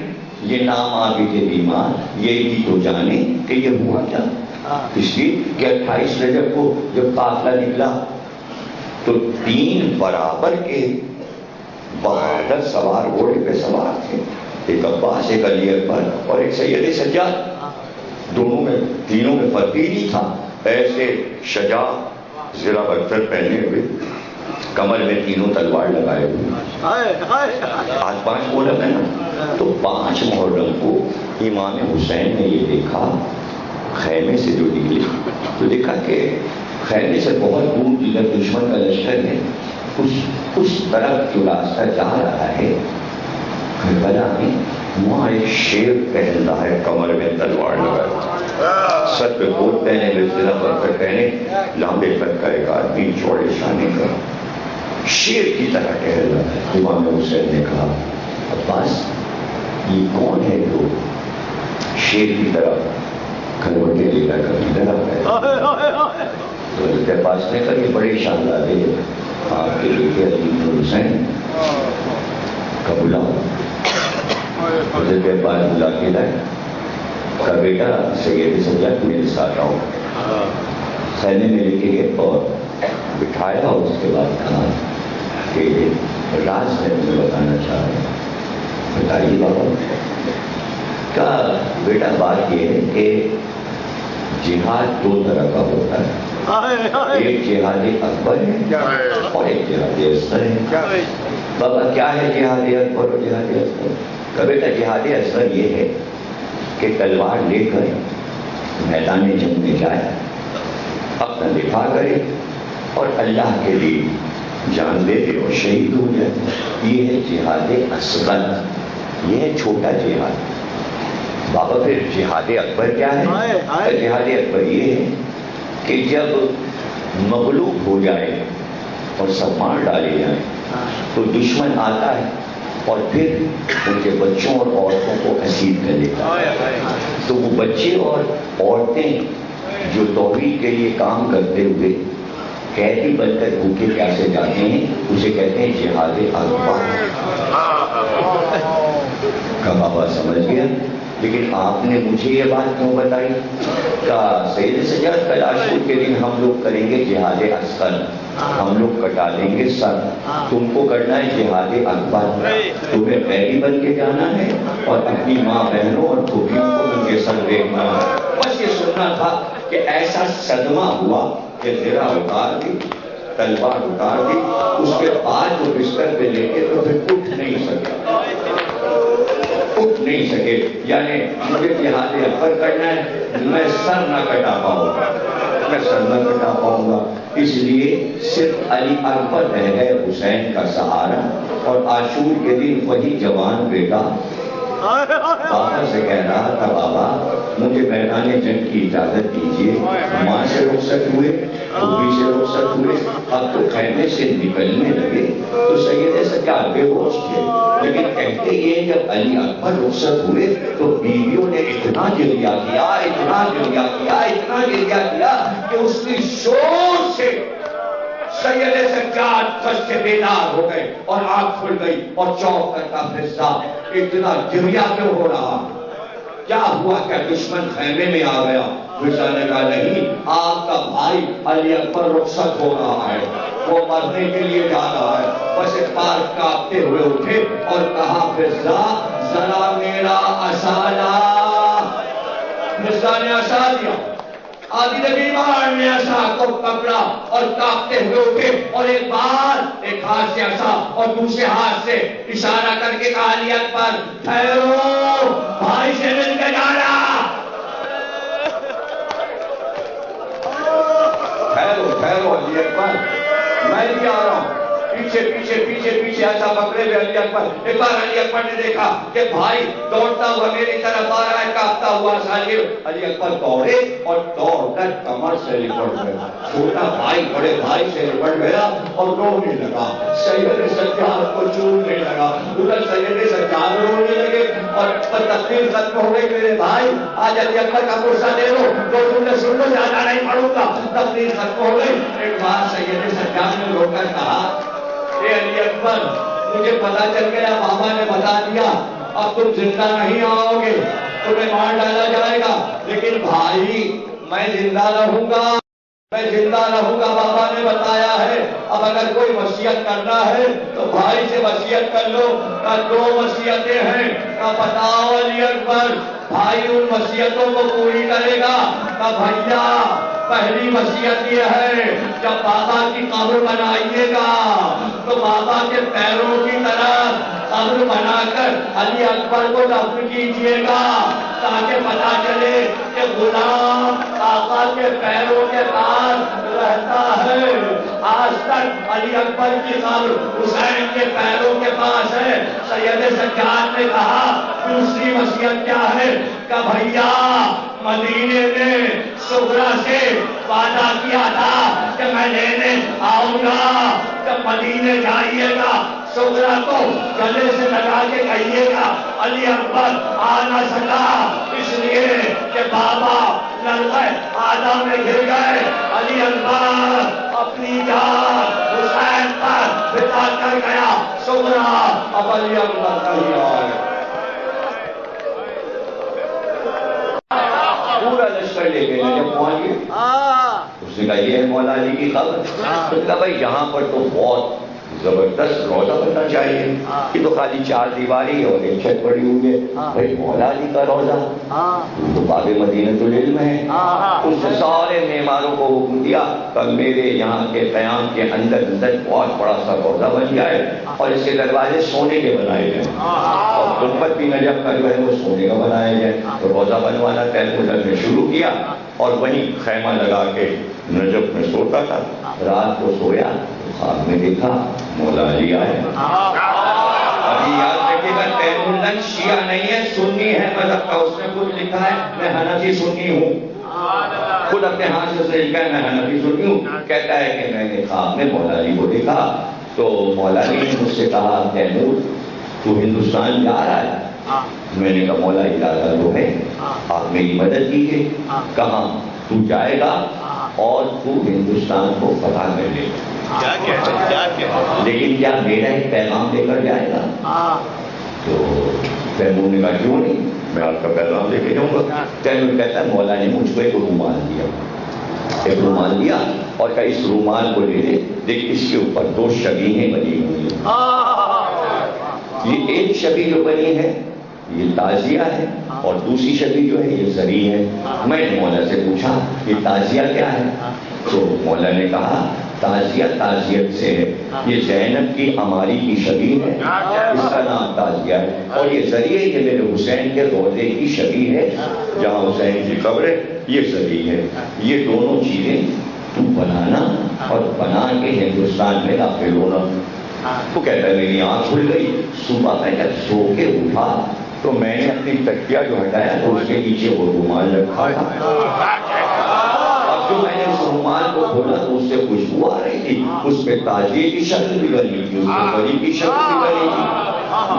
یہ نام عابد بیمار یہ بھی تو جانے کہ یہ ہوا کیا. اس لیے کہ 28 رجب کو جب قافلہ نکلا تو 3 برابر کے بہادر سوار گھوڑے پہ سوار تھے، ایک عباس، ایک علی اکبر اور ایک سید سجاد. دونوں میں تینوں میں فرق ہی نہیں تھا. ایسے شجاع زرہ بختر پہنے ہوئے، کمر میں تینوں تلوار لگائے ہوئے. آج 5 محرم ہے نا، تو 5 محرم کو امام حسین نے یہ دیکھا خیمے سے جو نکلے تو دیکھا کہ خیمے سے بہت دور جدھر دشمن کا لشکر ہے اس طرف جو راستہ جا رہا ہے کربلا میں، وہاں ایک شیر پہن رہا ہے کمر میں تلوار لگائے، سر پہ کوٹ پہنے ہوئے، زرہ بختر پہنے، لمبے قد کا ایک آدمی، چوڑے شانے کا، شیر کی طرح ٹہل رہا ہے. امام حسین نے کہا عباس یہ کون ہے جو شیر کی طرح کھلوٹے لے کر کبھی رہا ہے؟ تو عباس نے کہا یہ بڑے شاندار ہے آپ کے لیے علی حسین کبولا حضرت عباس بلا کے لائے کا بیٹا سید سجاد میرے ساتھ آؤ. خیمے میں لے کے گئے اور بٹھایا. اور اس کے بعد کہا کہ راز میں تمہیں بتانا چاہ رہا ہوں. بتائیے بابا. کہا بیٹا بات یہ ہے کہ جہاد دو طرح کا ہوتا ہے. ایک جہاد اکبر ہے اور ایک جہاد اصغر ہے. بابا کیا ہے جہاد اکبر اور جہاد اصغر؟ کہ بیٹا جہاد اصغر یہ ہے کہ تلوار لے کر میدان جنگ میں جائے, اپنا دفاع کرے اور اللہ کے لیے جان دے دے اور شہید ہو جائے. یہ ہے جہاد اصغر, یہ ہے چھوٹا جہاد. بابا پھر جہاد اکبر کیا ہے؟ جہاد اکبر یہ ہے کہ جب مغلوب ہو جائے اور سب مار ڈالے جائیں تو دشمن آتا ہے اور پھر ان کے بچوں اور عورتوں کو اسیر کر لیتا ہے. تو وہ بچے اور عورتیں جو توحید کے لیے کام کرتے ہوئے قیدی بن کر بھوکے پیاسے جاتے ہیں, اسے کہتے ہیں جہاد اکبر. کا بابا سمجھ گیا. لیکن آپ نے مجھے یہ بات کیوں بتائی؟ کہا سید سجاد کلاشپور کے دن ہم لوگ کریں گے جہاد اصغر, ہم لوگ کٹا لیں گے سر. تم کو کرنا ہے جہاد اکبر. تمہیں قیدی بن کے جانا ہے اور اپنی ماں بہنوں اور پھوپھیوں کو ان کے سر دیکھنا ہے. بس یہ سننا تھا کہ ایسا صدمہ ہوا کہ زرہ اتار دی, تلوار اتار دی. اس کے بعد وہ بستر پہ لے کے تو پھر اٹھ نہیں سکا, اٹھ نہیں سکے. یعنی مجھے جہاد اکبر کرنا ہے, میں سر نہ کٹا پاؤں گا, میں سر نہ کٹا پاؤں گا. اس لیے صرف علی اکبر رہ گئے حسین کا سہارا. اور عاشور کے دن وہی جوان بیٹا بابا سے کہہ رہا تھا, بابا مجھے میدان جنگ کی اجازت دیجیے. ماں سے رخصت ہوئے, پھوپھی سے رخصت ہوئے, اب تو خیمے سے نکلنے لگے تو سید سجاد بے ہوش تھے. لیکن کہتے یہ جب علی اکبر رخصت ہوئے تو بیویوں نے اتنا گریہ کیا, اتنا گریہ کیا, اتنا گریہ کیا کہ اس کی شور سے سید سجاد کس سے بیدار ہو گئے اور آنکھ کھل گئی اور چوک کر کا فضا. اتنا گریہ کیوں ہو رہا؟ کیا ہوا؟ کیا دشمن خیمے میں آ گیا؟ مرزا نے کہا نہیں, آپ کا بھائی علی اکبر رخصت ہو رہا ہے, وہ مرنے کے لیے جا رہا ہے. بس ایک بار کانپتے ہوئے اٹھے اور کہا مرزا ذرا میرا عصا لا. مرزا نے عصا دیا. عادل بیمار نے عصا کو پکڑا اور کانپتے ہوئے اٹھے اور ایک بار ایک ہاتھ سے عصا اور دوسرے ہاتھ سے اشارہ کر کے کہا علی اکبر ٹھہرو, بھائی سے مل کے جانا. ٹھہرو ٹھہرو علی اکبر, میں بھی آ رہا ہوں. پیچھے پیچھے پیچھے پیچھے ایسا پکڑے ہوئے علی اکبر. ایک بار علی اکبر نے دیکھا کہ بھائی دوڑتا ہوا میری طرف آ رہا ہے, کانپتا ہوا ساجر. علی اکبر دوڑے اور دوڑ کر کمر سے لپٹ گئے. چھوٹا بھائی بڑے بھائی سے لپٹ گیا اور رونے لگا. سید سجاد کو چومنے لگا. ادھر سید سجاد رونے لگے اور تقریر ختم ہو گئی. میرے بھائی آج علی اکبر کا پرسہ دے دو, تو تم نے سن لو, زیادہ نہیں پڑھوں گا. تقریر ختم ہو گئی. ایک بار سید سجاد نے رو کر کہا علی اکبر مجھے پتا چل گیا, بابا نے بتا دیا, اب تم زندہ نہیں آؤ گے, تمہیں مار ڈالا جائے گا. لیکن بھائی میں زندہ رہوں گا, میں زندہ رہوں گا, بابا نے بتایا ہے. اب اگر کوئی وصیت کرنا ہے تو بھائی سے وصیت کر لو. کا دو وصیتیں ہیں, کا بتاؤ علی اکبر. بھائی ان وصیتوں کو پوری کرے گا. کا بھیا پہلی وصیت یہ ہے, جب بابا کی قبر بنائیے گا تو بابا کے پیروں کی طرف قبر بنا کر علی اکبر کو دفن کیجیے گا, تاکہ پتا چلے کہ غلام آقا کے پیروں کے پاس رہتا ہے. آج تک علی اکبر کی قبر حسین کے پیروں کے پاس ہے. سید سجاد نے کہا دوسری وصیت کیا ہے؟ کہ بھیا مدینے میں صغرا سے وعدہ کیا تھا کہ میں لینے آؤں گا. جب مدینے جائیے گا صغرا کو گلے سے لگا کے کہیے گا علی اکبر آ نہ سکا اس لیے کہ بابا لڑکے آدم میں گر گئے. علی اکبر اپنی جان حسین پر بتا کر گیا. سمرا ابلیم بتائیے پورا لشکر لے کے جب پہنچ گئے اس نے کہا یہ ہے مولا علی کی خبر. اس نے کہا بھائی یہاں پر تو بہت زبردست روزہ بننا چاہیے, یہ تو خالی 4 دیواری ہے اور ایک چھت پڑی ہوئی ہے. بھائی مولا علی کا روزہ تو باب مدینۃ العلم ہے. اس نے سارے معماروں کو حکم دیا کہ میرے یہاں کے قیام کے اندر بہت بڑا سا روزہ بن جائے اور اس کے دروازے سونے کے بنائے جائیں اور گنبد بھی نجف کا جو ہے وہ سونے کا بنایا جائے. تو روزہ بنوانا تیمور نے شروع کیا اور وہیں خیمہ لگا کے نجف میں سوتا تھا. رات کو سویا, خواب میں دیکھا مولا علی آئے. ابھی یاد رکھیے گا تیمور شیعہ نہیں ہے, سنی ہے مذہب کا. اس نے خود لکھا ہے میں حنفی سنی ہوں, خود اپنے ہاتھ سے لکھا ہے میں حنفی سنی ہوں. کہتا ہے کہ میں نے خواب میں مولا علی کو دیکھا تو مولا علی نے مجھ سے کہا تیمور تو ہندوستان جا رہا ہے. میں نے کہا مولا اجازت تو ہے, آپ میری مدد کیجیے. کہاں تو جائے گا اور تو ہندوستان کو فتح کر لے گا, لیکن کیا میرا ایک پیغام لے کر جائے گا؟ تو تیمور نے کہا کیوں نہیں, میں آپ کا پیغام لے کے جاؤں گا. تیمور کہتا ہے مولا نے مجھ کو ایک رومال دیا, ایک رومال دیا اور کہا اس رومال کو لے لے, دیکھ اس کے اوپر 2 شبیہیں بنی ہوئی ہیں. یہ ایک شبیہ جو بنی ہے یہ تازیہ ہے اور دوسری شبیہ جو ہے یہ زری ہے. میں نے مولا سے پوچھا یہ تازیہ کیا ہے؟ تو مولا نے کہا تازیہ تعزیت سے ہے. یہ زینب کی عماری کی شبیہ ہے, اس کا نام تازیہ ہے. اور یہ ذریعہ یہ میرے حسین کے روضے کی شبیہ ہے, جہاں حسین کی قبر ہے یہ ذریعہ ہے. یہ دونوں چیزیں تو بنانا اور بنا کے ہندوستان میں داخل ہونا. تو کہتا ہے میری آنکھ کھل گئی. صبح میں جب سو کے اٹھا تو میں نے اپنی تکیہ جو ہٹایا تو اس کے نیچے وہ رومال رکھا تھا. اب جو میں نے اس رومال کو کھولا تو اس سے خوشبو آ رہی تھی, اس پہ تازیے کی شکل بھی بنی تھی, اس پہ بڑی کی شکل بھی بنی تھی.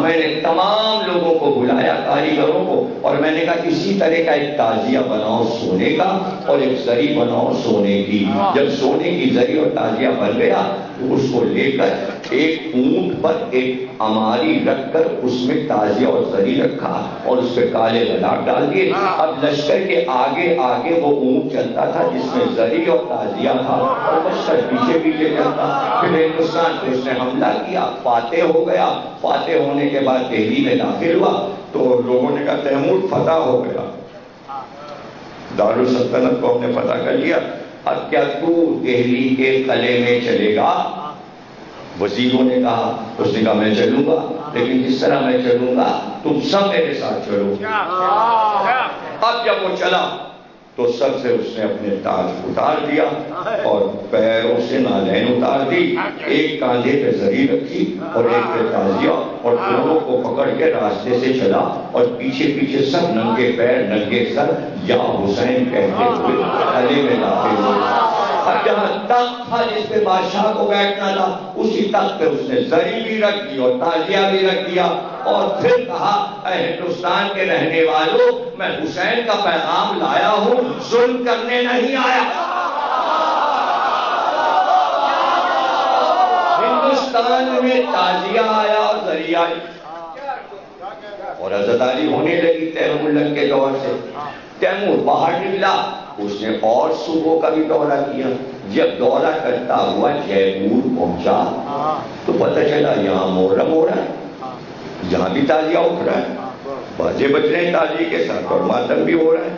میں نے تمام لوگوں کو بلایا, کاریگروں کو, اور میں نے کہا اسی طرح کا ایک تازیہ بناؤ سونے کا اور ایک زری بناؤ سونے کی. جب سونے کی زری اور تازیہ بن گیا تو اس کو لے کر ایک اونٹ پر ایک عماری رکھ کر اس میں تازیہ اور زری رکھا اور اس پہ کالے غلاف ڈال دیے. اب لشکر کے آگے آگے وہ اونٹ چلتا تھا جس میں زری اور تازیہ تھا اور لشکر پیچھے پیچھے چلتا. پھر ہندوستان کو اس نے حملہ کیا, فاتح ہو گیا. فاتح ہونے کے بعد دہلی میں داخل ہوا تو لوگوں نے کہا تیمور فتح ہو گیا, دارالسلطنت کو ہم نے فتح کر لیا, اب کیا تو دہلی کے قلعے میں چلے گا؟ وزیروں نے کہا, اس نے کہا میں چلوں گا, لیکن جس طرح میں چلوں گا تم سب میرے ساتھ چلو. اب جب وہ چلا تو سب سے اس نے اپنے تاج اتار دیا اور پیروں سے نالین اتار دی. ایک کاندھے پہ زری رکھی اور ایک پہ تازیہ, اور دونوں کو پکڑ کے راستے سے چلا اور پیچھے پیچھے سب ننگے پیر ننگے سر یا حسین کہتے ہوئے قلعے میں داخل ہوئے. اب جہاں تخت تھا جس پہ بادشاہ کو بیٹھنا تھا اسی تخت پہ اس نے زری بھی رکھ دی اور تازیہ بھی رکھ دیا اور پھر کہا اے ہندوستان کے رہنے والوں, میں حسین کا پیغام لایا ہوں, ظلم کرنے نہیں آیا. ہندوستان میں تازیہ آیا اور زری آئی اور حضرت علی ہونے لگی تیمور کے دور سے. تیمور باہر نکلا, اس نے اور صوبوں کا بھی دورہ کیا. جب دورہ کرتا ہوا جے پور پہنچا تو پتہ چلا یہاں محرم ہو رہا ہے, یہاں بھی تازیہ اٹھ رہا ہے, باجے بج رہے ہیں تازیے کے ساتھ اور ماتم بھی ہو رہا ہے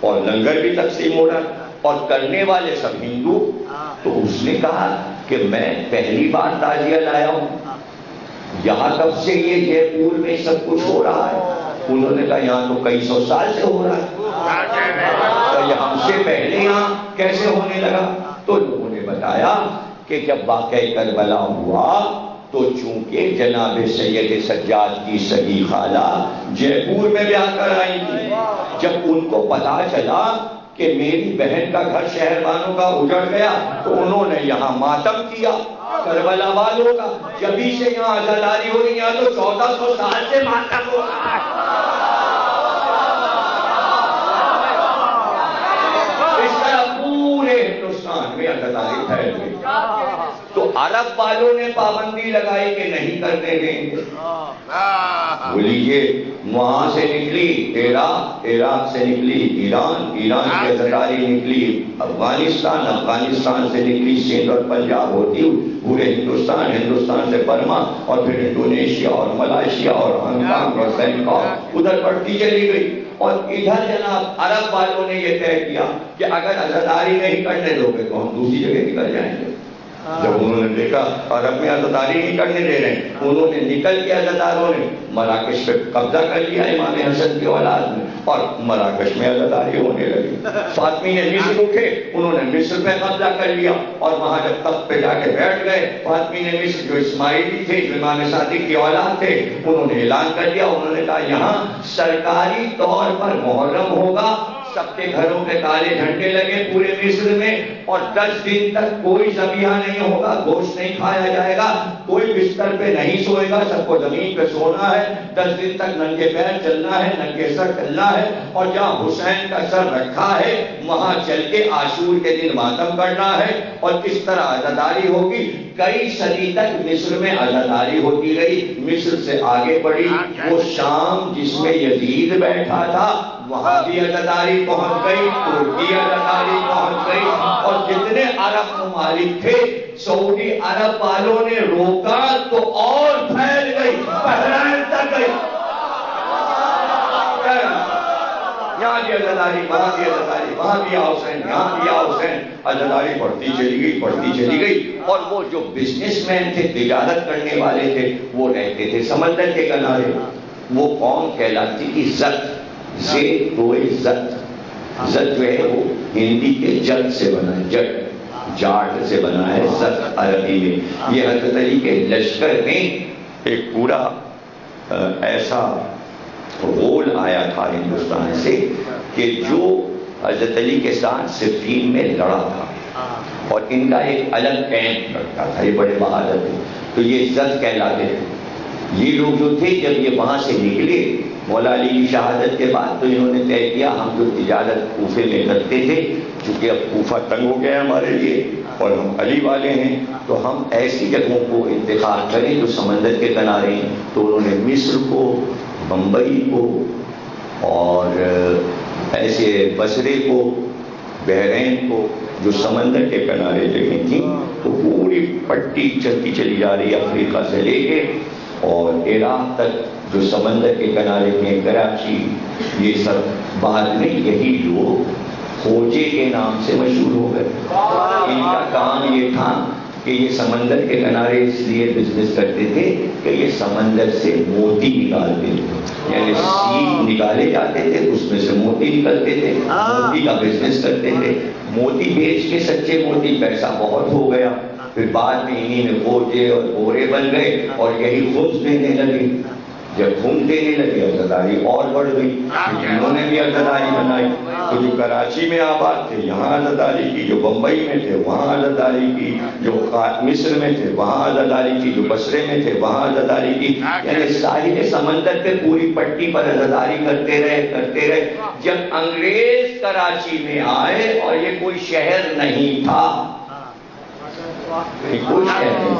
اور لنگر بھی تقسیم ہو رہا ہے اور کرنے والے سب ہندو. تو اس نے کہا کہ میں پہلی بار تازیہ لایا ہوں, یہاں کب سے یہ جے پور میں سب کچھ ہو رہا ہے؟ انہوں نے کہا یہاں تو کئی 100 سال سے ہو رہا ہے, تو یہ ہم سے پہلے یہاں کیسے ہونے لگا؟ تو لوگوں نے بتایا کہ جب واقعہ کربلا ہوا تو چونکہ جناب سید سجاد کی صحیح خالہ جے پور میں بیاہ کر آئی تھی, جب ان کو پتا چلا کہ میری بہن کا گھر شہربانوں کا اجڑ گیا تو انہوں نے یہاں ماتم کیا کربلا والوں کا. جبھی سے یہاں عزاداری ہو رہی ہے تو 1400 سال سے ماتم ہو رہا ہے. اس طرح پورے ہندوستان میں عزاداری پھیل گئی. تو عرب والوں نے پابندی لگائی کہ نہیں کرنے دیں گے. بولیے وہاں سے نکلی عراق سے نکلی ایران کی عزاداری نکلی افغانستان سے نکلی سندھ اور پنجاب ہوتی پورے ہندوستان سے برما اور پھر انڈونیشیا اور ملائیشیا اور ہانگ کانگ اور بینکاک ادھر بڑھتی چلی گئی. اور ادھر جناب عرب والوں نے یہ طے کیا کہ اگر عزاداری نہیں کرنے دو گے تو ہم دوسری جگہ نکل جائیں گے. جب انہوں نے دیکھا عرب میں عزاداری نہیں کرنے دے رہے ہیں، انہوں نے نکل کے عزاداروں نے مراکش پہ قبضہ کر لیا امام حسن کی اولاد میں، اور مراکش میں عزاداری ہونے لگی. فاطمی نے مصر اٹھے، انہوں نے مصر پہ قبضہ کر لیا، اور وہاں جب تخت پہ جا کے بیٹھ گئے فاطمی نے مصر جو اسماعیلی تھے جو امام صادق کی اولاد تھے انہوں نے اعلان کر دیا. انہوں نے کہا یہاں سرکاری طور پر محرم ہوگا، سب کے گھروں پہ کالے جھنڈے لگے پورے مصر میں، اور 10 دن تک کوئی ذبیحہ نہیں ہوگا، گوشت نہیں کھایا جائے گا، کوئی بستر پہ نہیں سوئے گا، سب کو زمین پہ سونا ہے. 10 دن تک ننگے پیر چلنا ہے، ننگے سر چلنا ہے، اور جہاں حسین کا سر رکھا ہے وہاں چل کے عاشور کے دن ماتم کرنا ہے. اور کس طرح عزاداری ہوگی؟ کئی صدی تک مصر میں عزاداری ہوتی رہی. مصر سے آگے بڑھی وہ شام جس میں یزید بیٹھا تھا وہاں بھی عزاداری پہنچ گئی، ترکی عزاداری پہنچ گئی، اور جتنے عرب ممالک تھے سعودی عرب والوں نے روکا تو اور پھیل گئی، بحرین تک گئی. یہاں بھی عزاداری، وہاں بھی عزاداری، وہاں بھی حسین، یہاں بھی حسین. عزاداری بڑھتی چلی گئی. اور وہ جو بزنس مین تھے، تجارت کرنے والے تھے، وہ رہتے تھے سمندر کے کنارے. وہ قوم کہلاتی تھی زت. زت جو ہے وہ ہندی کے جٹ سے بنا ہے، جاٹ سے بنا ہے زت عربی میں. یہ حضرت علی کے لشکر میں ایک پورا ایسا غول آیا تھا ہندوستان سے کہ جو حضرت علی کے ساتھ صفین میں لڑا تھا، اور ان کا ایک الگ کیمپ رکھتا تھا. یہ بڑے بہادر تھے تو یہ زت کہلاتے تھے. یہ لوگ جو تھے جب یہ وہاں سے نکلے مولا علی کی شہادت کے بعد تو انہوں نے طے کیا ہم جو تجارت کوفے میں کرتے تھے، چونکہ اب کوفہ تنگ ہو گیا ہمارے لیے اور ہم علی والے ہیں، تو ہم ایسی جگہوں کو انتخاب کریں جو سمندر کے کنارے ہیں. تو انہوں نے مصر کو، بمبئی کو، اور ایسے بصرے کو، بحرین کو، جو سمندر کے کنارے جگہیں تھیں، تو پوری پٹی چلتی چلی جا رہی افریقہ سے لے کے اور عراق تک جو سمندر کے کنارے میں کراچی، یہ سب بعد میں یہی لوگ کھوجے کے نام سے مشہور ہو گئے. ان کا کام یہ تھا کہ یہ سمندر کے کنارے اس لیے بزنس کرتے تھے کہ یہ سمندر سے موتی نکالتے تھے، یعنی سیپ نکالے جاتے تھے اس میں سے موتی نکلتے تھے، موتی کا بزنس کرتے تھے. موتی بیچ کے سچے موتی پیسہ بہت ہو گیا، پھر بعد میں انہی میں کھوجے اور بورے بن گئے اور یہی خبز دینے لگے. جب خبز دینے لگے عزاداری اور بڑھ گئی، انہوں نے بھی عزاداری بنائی. تو جو کراچی میں آباد تھے یہاں عزاداری کی، جو بمبئی میں تھے وہاں عزاداری کی، جو مصر میں تھے وہاں عزاداری کی، جو بصرے میں تھے وہاں عزاداری کی. یعنی ساحل سمندر پہ پوری پٹی پر عزاداری کرتے رہے. جب انگریز کراچی میں آئے اور یہ کوئی شہر نہیں تھا، کوئی شہر نہیں،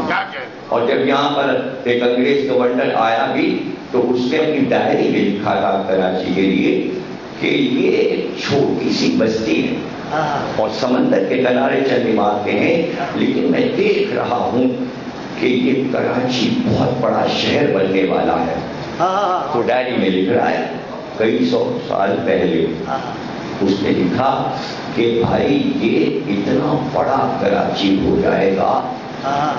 اور جب یہاں پر ایک انگریز گورنر آیا بھی تو اس نے اپنی ڈائری میں لکھا تھا کراچی کے لیے کہ یہ ایک چھوٹی سی بستی ہے اور سمندر کے کنارے چند عمارتیں ہیں، لیکن میں دیکھ رہا ہوں کہ یہ کراچی بہت بڑا شہر بننے والا ہے. تو ڈائری میں لکھ رہا ہے کئی 100 سال پہلے اس نے لکھا کہ بھائی یہ اتنا بڑا کراچی ہو جائے گا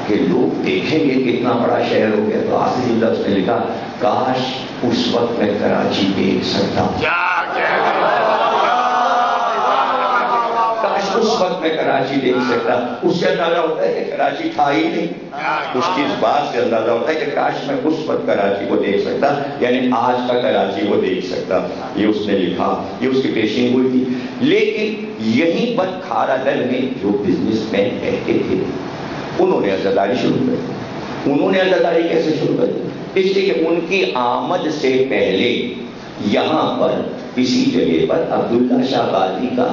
کہ لوگ دیکھیں گے کتنا بڑا شہر ہو گیا. تو آخری جملہ اس نے لکھا کاش اس وقت میں کراچی دیکھ سکتا، کاش اس وقت میں کراچی دیکھ سکتا. اس سے اندازہ ہوتا ہے کہ کراچی تھا ہی نہیں. اس کی اس بات سے اندازہ ہوتا ہے کہ کاش میں اس وقت کراچی کو دیکھ سکتا، یعنی آج کا کراچی کو دیکھ سکتا. یہ اس نے لکھا، یہ اس کی پیشین گوئی تھی. لیکن یہیں پر کھارا دل میں جو بزنس مین کہتے تھے انہوں نے عزاداری شروع کر. انہوں نے عزاداری کیسے شروع کر؟ اس لیے کہ ان کی آمد سے پہلے یہاں پر اسی جگہ پر عبداللہ شاہ غازی کا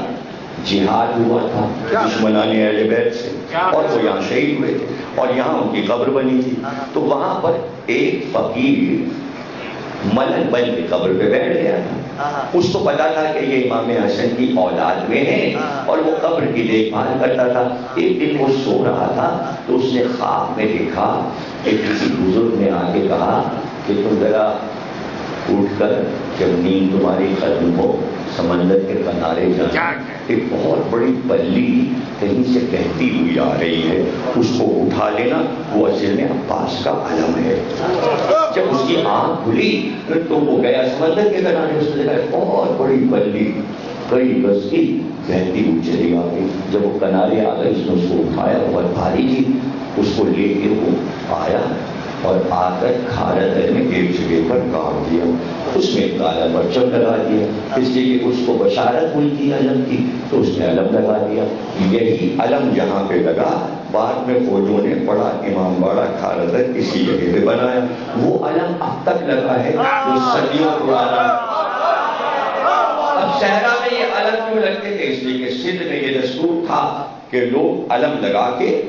جہاد ہوا تھا دشمنان اہل بیت سے، اور وہ یہاں شہید ہوئے تھے. اور یہاں ان کی قبر بنی تھی. تو وہاں پر ایک فقیر ملک بن کی قبر پہ بیٹھ گیا تھا. اس کو پتا تھا کہ یہ امام حسن کی اولاد میں ہے اور وہ قبر کی دیکھ بھال کرتا تھا. ایک دن وہ سو رہا تھا تو اس نے خواب میں دیکھا کہ کسی بزرگ نے آ کے کہا کہ تم ذرا اٹھ کر جب نیند تمہاری ختم ہو سمندر کے کنارے جانا. ایک بہت بڑی بلی کہیں سے بہتی ہوئی آ رہی ہے, اس کو اٹھا لینا. وہ اصل میں عباس کا علم ہے. جب اس کی آنکھ کھلی تو وہ گیا سمندر کے کنارے, اس نے دیکھا بہت بڑی بلی کئی گز کی بہتی ہوئی چلی آ گئی. جب وہ کنارے آ گئے اس نے اس کو اٹھایا, بہت بھاری تھی, اس کو لے کے وہ آیا اور آ کر کھارا میں ایک جگہ پر کاٹ دیا. اس میں کالا مرچم لگا دیا, اس لیے کہ اس کو بشارت ہوئی تھی علم کی, تو اس نے علم لگا دیا. یہی علم جہاں پہ لگا بعد میں فوجوں نے بڑا امام باڑہ کھارا اسی جگہ پہ بنایا. وہ علم اب تک لگا ہے جو صدیوں پرانا. اب صحرا میں یہ علم کیوں لگتے تھے؟ اس لیے کہ سندھ میں یہ دستور تھا کہ لوگ علم لگا کے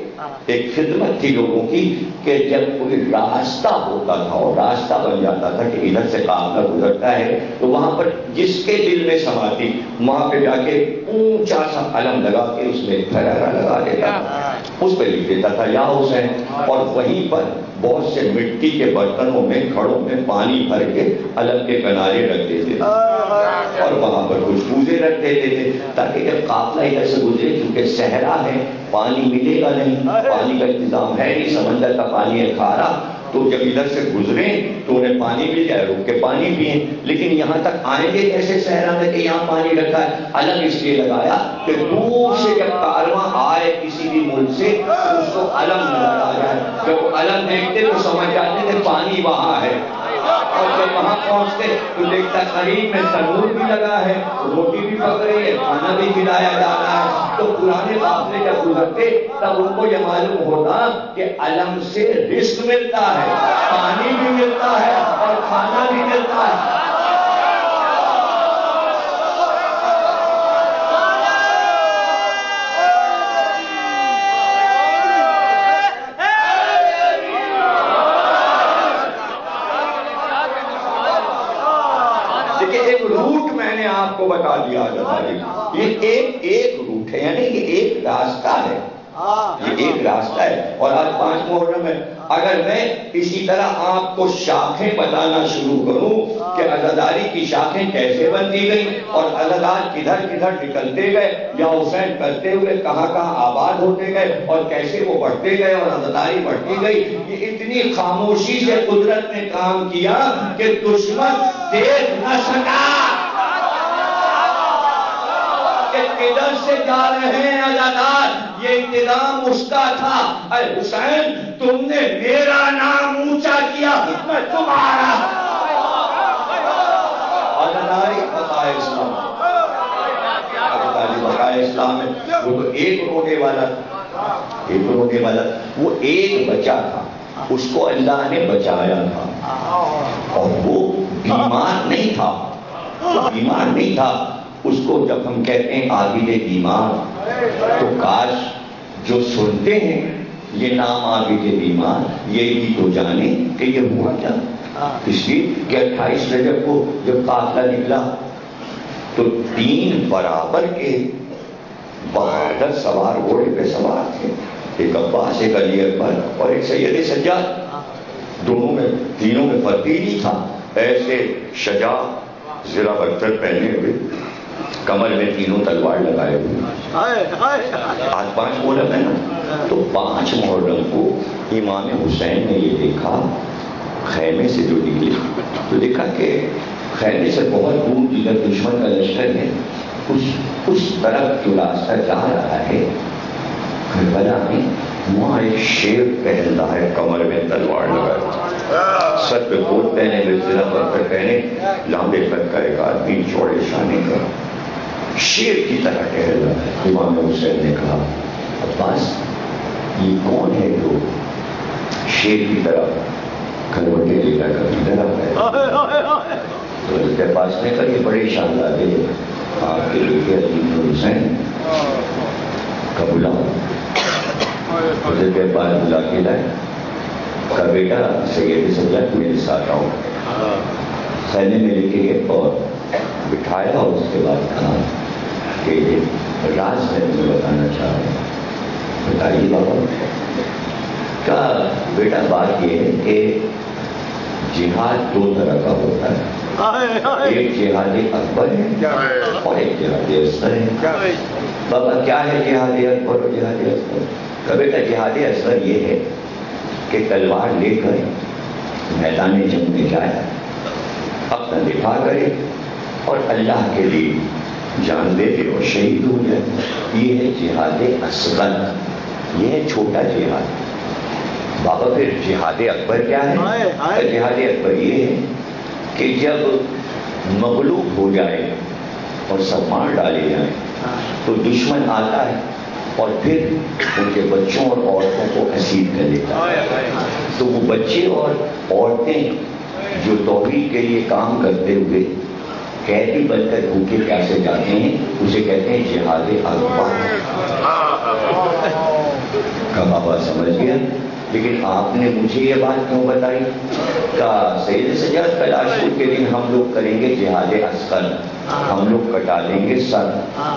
ایک خدمت تھی لوگوں کی کہ جب کوئی راستہ ہوتا تھا اور راستہ بن جاتا تھا کہ ادھر سے قافلہ گزرتا ہے تو وہاں پر جس کے دل میں سماتی وہاں پہ جا کے اونچا سا علم لگا کے اس میں پھرارا لگا دیتا تھا, اس پہ لکھ دیتا تھا یا حسین. اور وہیں پر بہت سے مٹی کے برتنوں میں گھڑوں میں پانی بھر کے علم کے کنارے رکھ دیتے تھے اور وہاں پر کچھ پوزے رکھ دیتے تھے تاکہ جب قافلہ ادھر سے گزرے, کیونکہ صحرا ہے پانی ملے گا نہیں, پانی کا انتظام ہے نہیں, سمندر کا پانی ہے کھارا, تو جب ادھر سے گزرے تو انہیں پانی مل جائے, رک کے پانی پئیں. لیکن یہاں تک آئیں گے ایسے صحرا میں کہ یہاں پانی رکھا ہے. علم اس لیے لگایا کہ دور سے جب کارواں آئے کسی بھی ملک سے تو اس کو علم نظر آ جائے. جب وہ علم دیکھتے تو سمجھ جاتے تھے پانی وہاں ہے, اور جب وہاں پہنچتے تو دیکھتا قریب میں تنور بھی لگا ہے, روٹی بھی پک رہی ہے, کھانا بھی کھلایا جا رہا ہے. تو پرانے قافلے جب گزرتے تب ان کو یہ معلوم ہوتا کہ علم سے رزق ملتا ہے, پانی بھی ملتا ہے اور کھانا بھی ملتا ہے. ایک روٹ میں نے آپ کو بتا دیا, یہ ایک روٹ ہے, یعنی یہ ایک راستہ ہے, یہ ایک راستہ ہے. اور آج 5 محرم ہے. اگر میں اسی طرح آپ کو شاخیں بتانا شروع کروں کہ عزاداری کی شاخیں کیسے بنتی گئی اور عزادار کدھر کدھر نکلتے گئے یا حسین کرتے ہوئے کہاں کہاں آباد ہوتے گئے اور کیسے وہ بڑھتے گئے اور عزاداری بڑھتی گئی, یہ اتنی خاموشی سے قدرت نے کام کیا کہ دشمن دیکھ نہ سکا کہ کدھر سے جا رہے ہیں عزادار. یہ انتظام اس کا تھا. اے حسین تم نے میرا نام اونچا کیا, میں تمہارا. عزاداری بقائے اسلام, عزاداری بقائے اسلام میں وہ تو ایک رونے والا تھا, ایک رونے والا, وہ ایک بچہ تھا, اس کو اللہ نے بچایا تھا اور وہ بیمار نہیں تھا, وہ بیمار نہیں تھا. اس کو جب ہم کہتے ہیں عابد بیمار تو کاش جو سنتے ہیں یہ نام عابد بیمار یہ بھی تو جانے کہ یہ ہوا کیا. اس لیے کہ 28 رجب کو جب قافلہ نکلا تو 3 برابر کے بہادر سوار گھوڑے پہ سوار تھے, ایک عباس, ایک علی اکبر اور ایک سید سجاد. دونوں میں تینوں میں فرق ہی نہیں تھا. ایسے شجاع زرہ برتر پہنے ہوئے, کمر میں تینوں تلوار لگائے ہوئے. آج 5 محرم ہے نا, تو 5 محرم کو امام حسین نے یہ دیکھا خیمے سے جو نکلے تو دیکھا کہ خیمے سے بہت دور جدھر دشمن کا لشکر ہے اس طرف جو راستہ جا رہا ہے کربلا میں, وہاں ایک شیر پہنتا ہے کمر میں تلوار لگائے, سر پہ کوٹ پہنے ہوئے, زرہ پر پہنے, لمبے قد کا ایک آدمی چوڑے شانے کا شیر کی طرح ٹہل رہا ہے. امام حسین نے کہا عباس یہ کون ہے جو شیر کی طرح کھلوٹے لے کر کبھی طرف ہے؟ تو حضرت عباس نے کہا یہ بڑے شاندار ہے, آپ کے لڑکے علی حسین کا بلاؤ. اسے کے بعد بلا کے لائے، کہا بیٹا سید سجاد میرے ساتھ آؤ، خیمے میں لے کے گئے اور بٹھایا، اور اس کے بعد کہا کہ راز میں تمہیں بتانا چاہ رہا ہوں۔ بتائیے بابا۔ کہا بیٹا بات یہ ہے کہ جہاد دو طرح کا ہوتا ہے، ایک جہاد اکبر ہے اور ایک جہاد اصغر ہے۔ بابا کیا ہے جہاد اکبر اور جہاد اصغر؟ کہ بیٹا جہاد اصغر یہ ہے کہ تلوار لے کر میدان جنگ میں جائے، اپنا دفاع کرے اور اللہ کے لیے جان دے دے اور شہید ہو جائے، یہ ہے جہاد اصغر، یہ ہے چھوٹا جہاد۔ بابا پھر جہاد اکبر کیا ہے؟ جہاد اکبر یہ ہے کہ جب مغلوب ہو جائے اور سب مار ڈالے جائیں تو دشمن آتا ہے اور پھر ان کے بچوں اور عورتوں کو اسیر کر لیتا ہے، تو وہ بچے اور عورتیں جو توحید کے لیے کام کرتے ہوئے قیدی بن کر بھوکے پیاسے جاتے ہیں، اسے کہتے ہیں جہاد اکبر۔ کا بابا سمجھ گیا، لیکن آپ نے مجھے یہ بات کیوں بتائی؟ کہا سید سجاد کل عاشور کے دن ہم لوگ کریں گے جہاد اصغر، ہم لوگ کٹا لیں گے سر،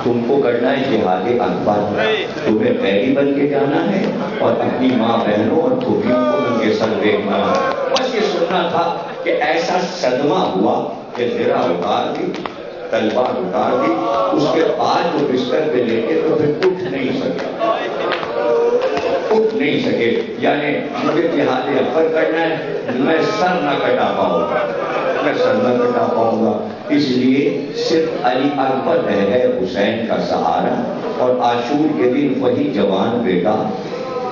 تم کو کرنا ہے جہاد اکبر، تمہیں قیدی بن کے جانا ہے اور اپنی ماں بہنوں اور پھوپھیوں کو ان کے سر دیکھنا ہے۔ بس یہ سننا تھا کہ ایسا صدمہ ہوا کہ ذرا اتار دی، تلوار اتار دی، اس کے بعد وہ بستر پہ لے کے تو پھر اٹھ نہیں سکے، یعنی مجھے جہاد اکبر کرنا ہے، میں سر نہ کٹا پاؤں گا، اس لیے صرف علی اکبر رہ گئے حسین کا سہارا، اور عاشور کے دن وہی جوان بیٹا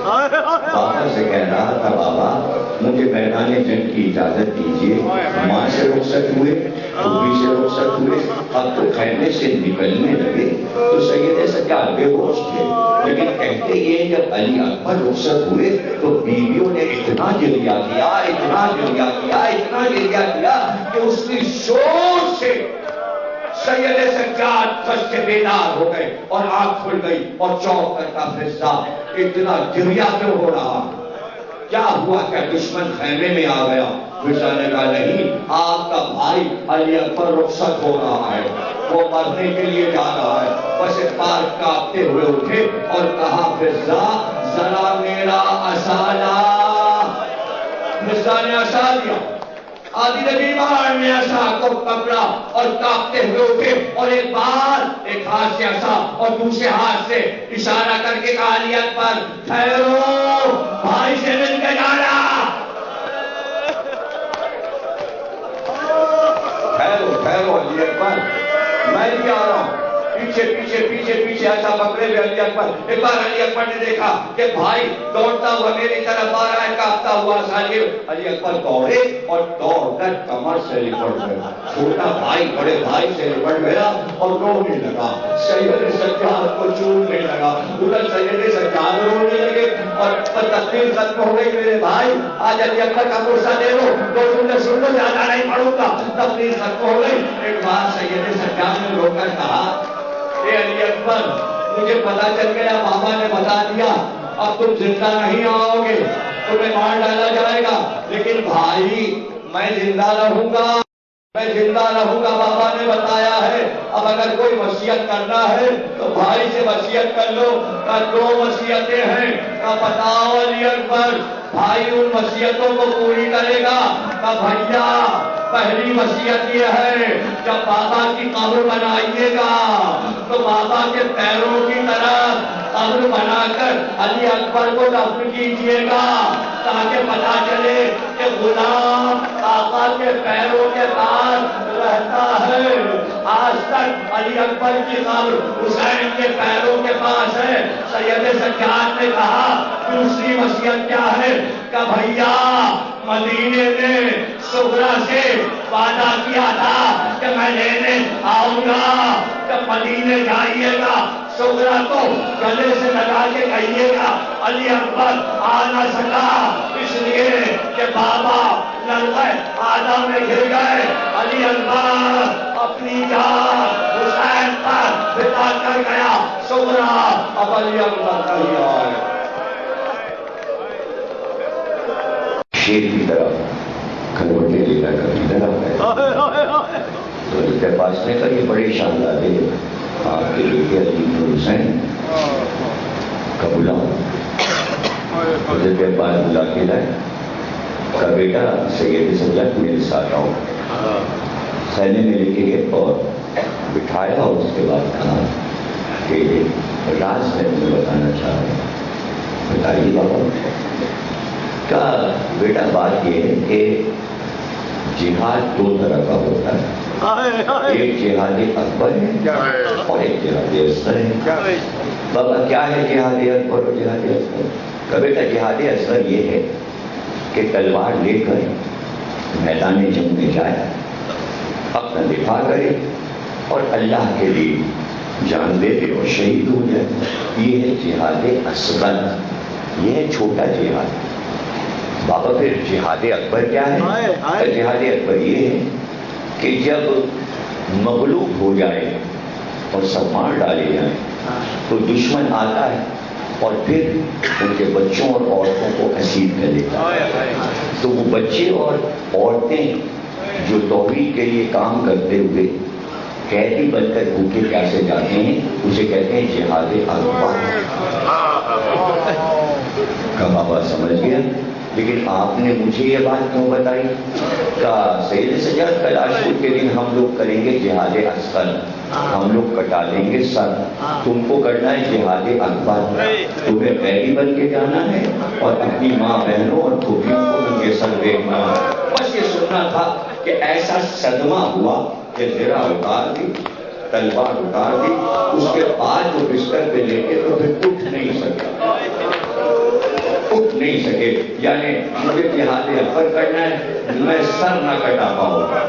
بابا سے کہہ رہا تھا بابا مجھے میدان جنگ کی اجازت دیجیے، ماں سے رخصت ہوئے، پھوپھی سے رخصت ہوئے، اب تو خیمے سے نکلنے لگے تو سید سجاد بے ہوش تھے، لیکن کہتے یہ جب علی اکبر رخصت ہوئے تو بیویوں نے اتنا جریا کیا کہ اس کی شور سے سید سجاد بس سے بیدار ہو گئے اور آنکھ کھل گئی، اور چوک کر کا فضا اتنا گریا کیوں ہو رہا؟ کیا ہوا؟ کیا دشمن خیمے میں آ گیا؟ فضا نے کہا نہیں، آپ کا بھائی علی اکبر رخصت ہو رہا ہے، وہ مرنے کے لیے جا رہا ہے۔ بس پار کانپتے ہوئے اٹھے اور کہا فضا ذرا میرا عصا لا۔ فضا نے عصا دیا، آدھی بیمار نے عصا کو پکڑا اور کانپتے ہوئے اٹھے، اور ایک بار ایک ہاتھ سے عصا اور دوسرے ہاتھ سے اشارہ کر کے کہا علی اکبر ٹھہرو، بھائی سے مل کے جانا، ٹھہرو علی اکبر میں بھی آ رہا ہوں۔ پیچھے ایسا پکڑے ہوئے علی اکبر، ایک بار علی اکبر نے دیکھا کہ بھائی دوڑتا ہوا میری طرف آ رہا ہے، کانپتا ہوا ساجد۔ علی اکبر دوڑے اور دوڑ کر کمر سے لپٹ گئے، چھوٹا بھائی بڑے بھائی سے لپٹ گیا اور رونے لگا، سید سجاد کو چومنے لگا، ادھر سید سجاد رونے لگے، اور تقریر ختم ہو گئی۔ میرے بھائی آج علی اکبر کا قصہ دے لو، دو جملے سن لو، زیادہ نہیں پڑھوں گا۔ تقریر ختم ہو گئی، ایک بار سید سجاد نے رو کر کہا اے علی اکبر مجھے پتا چل گیا، بابا نے بتا دیا اب تم زندہ نہیں آؤ گے، تمہیں مار ڈالا جائے گا، لیکن بھائی میں زندہ رہوں گا، بابا نے بتایا ہے۔ اب اگر کوئی وصیت کرنا ہے تو بھائی سے وصیت کر لو۔ کا دو وصیتیں ہیں، کا بتاؤ علی اکبر، بھائی ان وصیتوں کو پوری کرے گا؟ کا بھیا پہلی وصیت یہ ہے جب بابا کی قبر بنائیے گا تو بابا کے پیروں کی طرف قبر بنا کر علی اکبر کو دفن کیجیے گا، تاکہ پتا چلے کہ غلام آقا کے پیروں کے پاس رہتا ہے۔ آج تک علی اکبر کی قبر حسین کے پیروں کے پاس ہے۔ سید سجاد نے کہا دوسری وصیت کیا ہے؟ کہ بھیا مدینے میں صغرا سے وعدہ کیا تھا کہ میں لینے آؤں گا، جب مدینے جائیے گا صغرا کو گلے سے لگا کے کہیے گا علی اکبر آ نہ سکا اس لیے کہ بابا للغہ آدم میں گر گئے، علی اکبر اپنی جان حسین پر بتا کر گیا صغرا، اب علی اکبر نہیں آئے۔ شیر کی طرح کھلوٹے لے کر کبھی طرف ہے. تو حضرت عباس نے کہا یہ بڑے شاندار ہے آپ کے لڑکے علی بن حسین کا بلا. حضرت عباس بلا کے لائے کا بیٹا سید سجاد میرے ساتھ آؤ. خیمے میں لے کے گئے اور بٹھایا اور اس کے بعد کہا کہ راز میں تمہیں بتانا چاہ رہا ہوں. بتائیے بابا. کہا بیٹا بات یہ ہے کہ جہاد دو طرح کا ہوتا ہے, ایک جہاد اکبر ہے اور ایک جہاد اصغر ہے. بابا کیا ہے جہاد اکبر اور جہاد اصغر؟ کہ بیٹا جہاد اصغر یہ ہے کہ تلوار لے کر میدان جنگ میں جائے, اپنا دفاع کرے اور اللہ کے لیے جان دے دے اور شہید ہو جائے. یہ ہے جہاد اصغر, یہ ہے چھوٹا جہاد. بابا پھر جہاد اکبر کیا ہے؟ جہاد اکبر یہ ہے کہ جب مغلوب ہو جائے اور سب مار ڈالے جائیں تو دشمن آتا ہے اور پھر ان کے بچوں اور عورتوں کو اسیر کر لیتا ہے. تو وہ بچے اور عورتیں جو توحید کے لیے کام کرتے ہوئے قیدی بن کر بھوکے پیاسے جاتے ہیں, اسے کہتے ہیں جہاد اکبر. کا بابا سمجھ گیا. لیکن آپ نے مجھے یہ بات کیوں بتائی؟ کہ سید سجاد کل عاشور کے دن ہم لوگ کریں گے جہاد اصغر, ہم لوگ کٹا لیں گے سر. تم کو کرنا ہے جہاد اکبر. تمہیں قیدی بن کے جانا ہے اور اپنی ماں بہنوں اور پھوپھیوں کو ان کے سر دیکھنا ہے. بس یہ سننا تھا کہ ایسا صدمہ ہوا کہ زرہ اتار دی, تلوار اتار دی, اس کے بعد وہ بستر پہ لے کے تو پھر اٹھ نہیں سکا, اٹھ نہیں سکے. یعنی مجھے جہاد اکبر کرنا ہے, میں سر نہ کٹا پاؤں گا,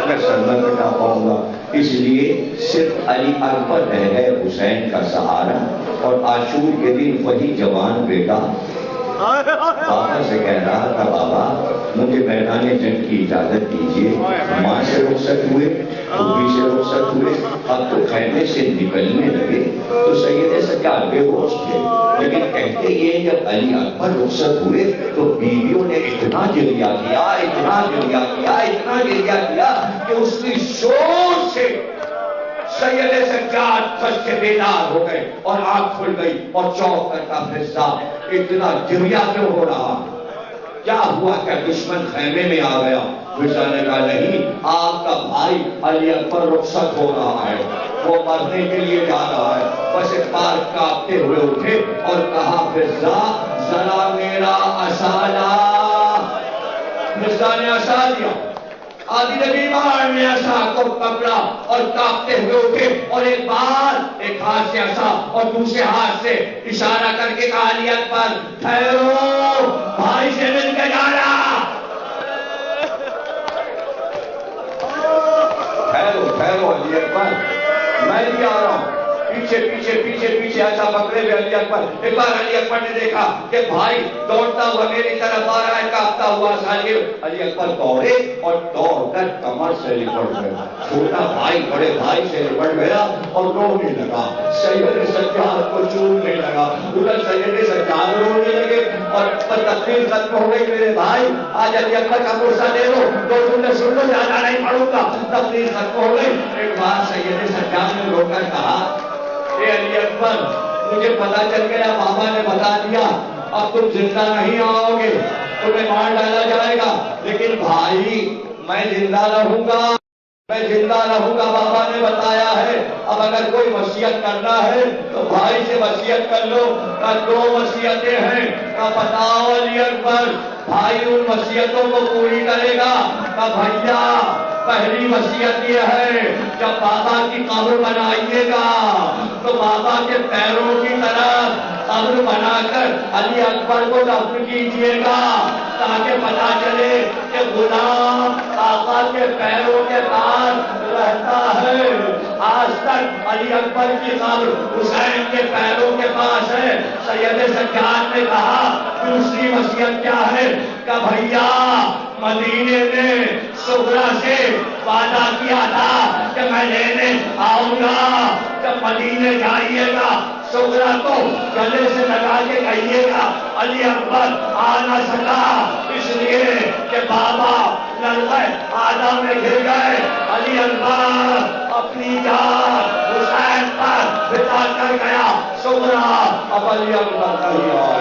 میں سر نہ کٹا پاؤں گا. اس لیے صرف علی اکبر رہ گئے حسین کا سہارا. اور عاشور کے دن وہی جوان بیٹا بابا سے کہہ رہا تھا بابا مجھے میدان جنگ کی اجازت دیجیے. ماں سے رخصت ہوئے, پھوپھی سے رخصت ہوئے, اب تو خیمے سے نکلنے لگے تو سید سجاد بے ہوش تھے. لیکن کہتے یہ جب علی اکبر رخصت ہوئے تو بیویوں نے اتنا گریہ کیا, اتنا گریہ کیا, اتنا گریہ کیا کہ اس کی شور سے سید سجاد کھج کے بیدار ہو گئے اور آنکھ کھل گئی اور چوک کرتا فضا اتنا گریہ کیوں ہو رہا, کیا ہوا, کیا دشمن خیمے میں آ گیا؟ فضا نے کہا نہیں, آپ کا بھائی علی اکبر رخصت ہو رہا ہے, وہ مرنے کے لیے جا رہا ہے. بس ایک بار کانپتے ہوئے اٹھے اور کہا فضا ذرا میرا عصا لا. فضا نے عصا دیا, آدھی نبی بار نے عصا کو پکڑا اور کانپتے ہوئے اٹھے اور ایک بار ایک ہاتھ سے عصا اور دوسرے ہاتھ سے اشارہ کر کے کہا علی اکبر ٹھہرو, بھائی سے مل کے جانا, ٹھہرو ٹھہرو علی اکبر میں بھی آ رہا ہوں. پیچھے پیچھے پیچھے پیچھے ایسا پکڑے ہوئے علی اکبر. ایک بار علی اکبر نے دیکھا کہ بھائی دوڑتا ہوا میری طرف آ رہا ہے, کانپتا ہوا ساجر. علی اکبر دوڑے اور دوڑ کر کمر سے لپٹ گیا. چھوٹا بھائی بڑے بھائی سے لپٹ گیا اور رونے لگا, سید سجاد کو چومنے لگا. ادھر سید سجاد رونے لگے اور تقریر ختم ہو گئی. میرے بھائی آج علی اکبر کا پرسہ دے دو, دو جملے سن لو, زیادہ نہیں پڑھوں گا. تقریر ختم ہو گئی. ایک بار سید سجاد نے رو کر کہا اے علی اکبر مجھے پتا چل گیا, بابا نے بتا دیا اب تم زندہ نہیں آؤ گے, تمہیں مار ڈالا جائے گا. لیکن بھائی میں زندہ رہوں گا, میں زندہ رہوں گا, بابا نے بتایا ہے. اب اگر کوئی وصیت کرنا ہے تو بھائی سے وصیت کر لو. کا دو وصیتیں ہیں, کا بتاؤ علی اکبر. بھائی ان وصیتوں کو پوری کرے گا. کا بھیا پہلی وصیت یہ ہے جب بابا کی قبر بنائیے گا تو بابا کے پیروں کی طرف قبر بنا کر علی اکبر کو دفن کیجیے گا تاکہ پتا چلے کہ غلام آقا کے پیروں کے پاس رہتا ہے. آج تک علی اکبر کی قبر حسین کے پیروں کے پاس ہے. سید سجاد نے کہا دوسری وصیت کیا ہے کہ بھیا مدینے میں صغرا سے وعدہ کیا تھا کہ میں لینے آؤں گا, جب مدینے جائیے گا سغرا کو گلے سے لگا کے کہیے گا علی اکبر آ نہ سکا اس لیے کہ بابا لڑکے آدم میں گر گئے. علی اکبر اپنی جان حسین پر بتا کر گیا. سغرا اب علی اکبر کا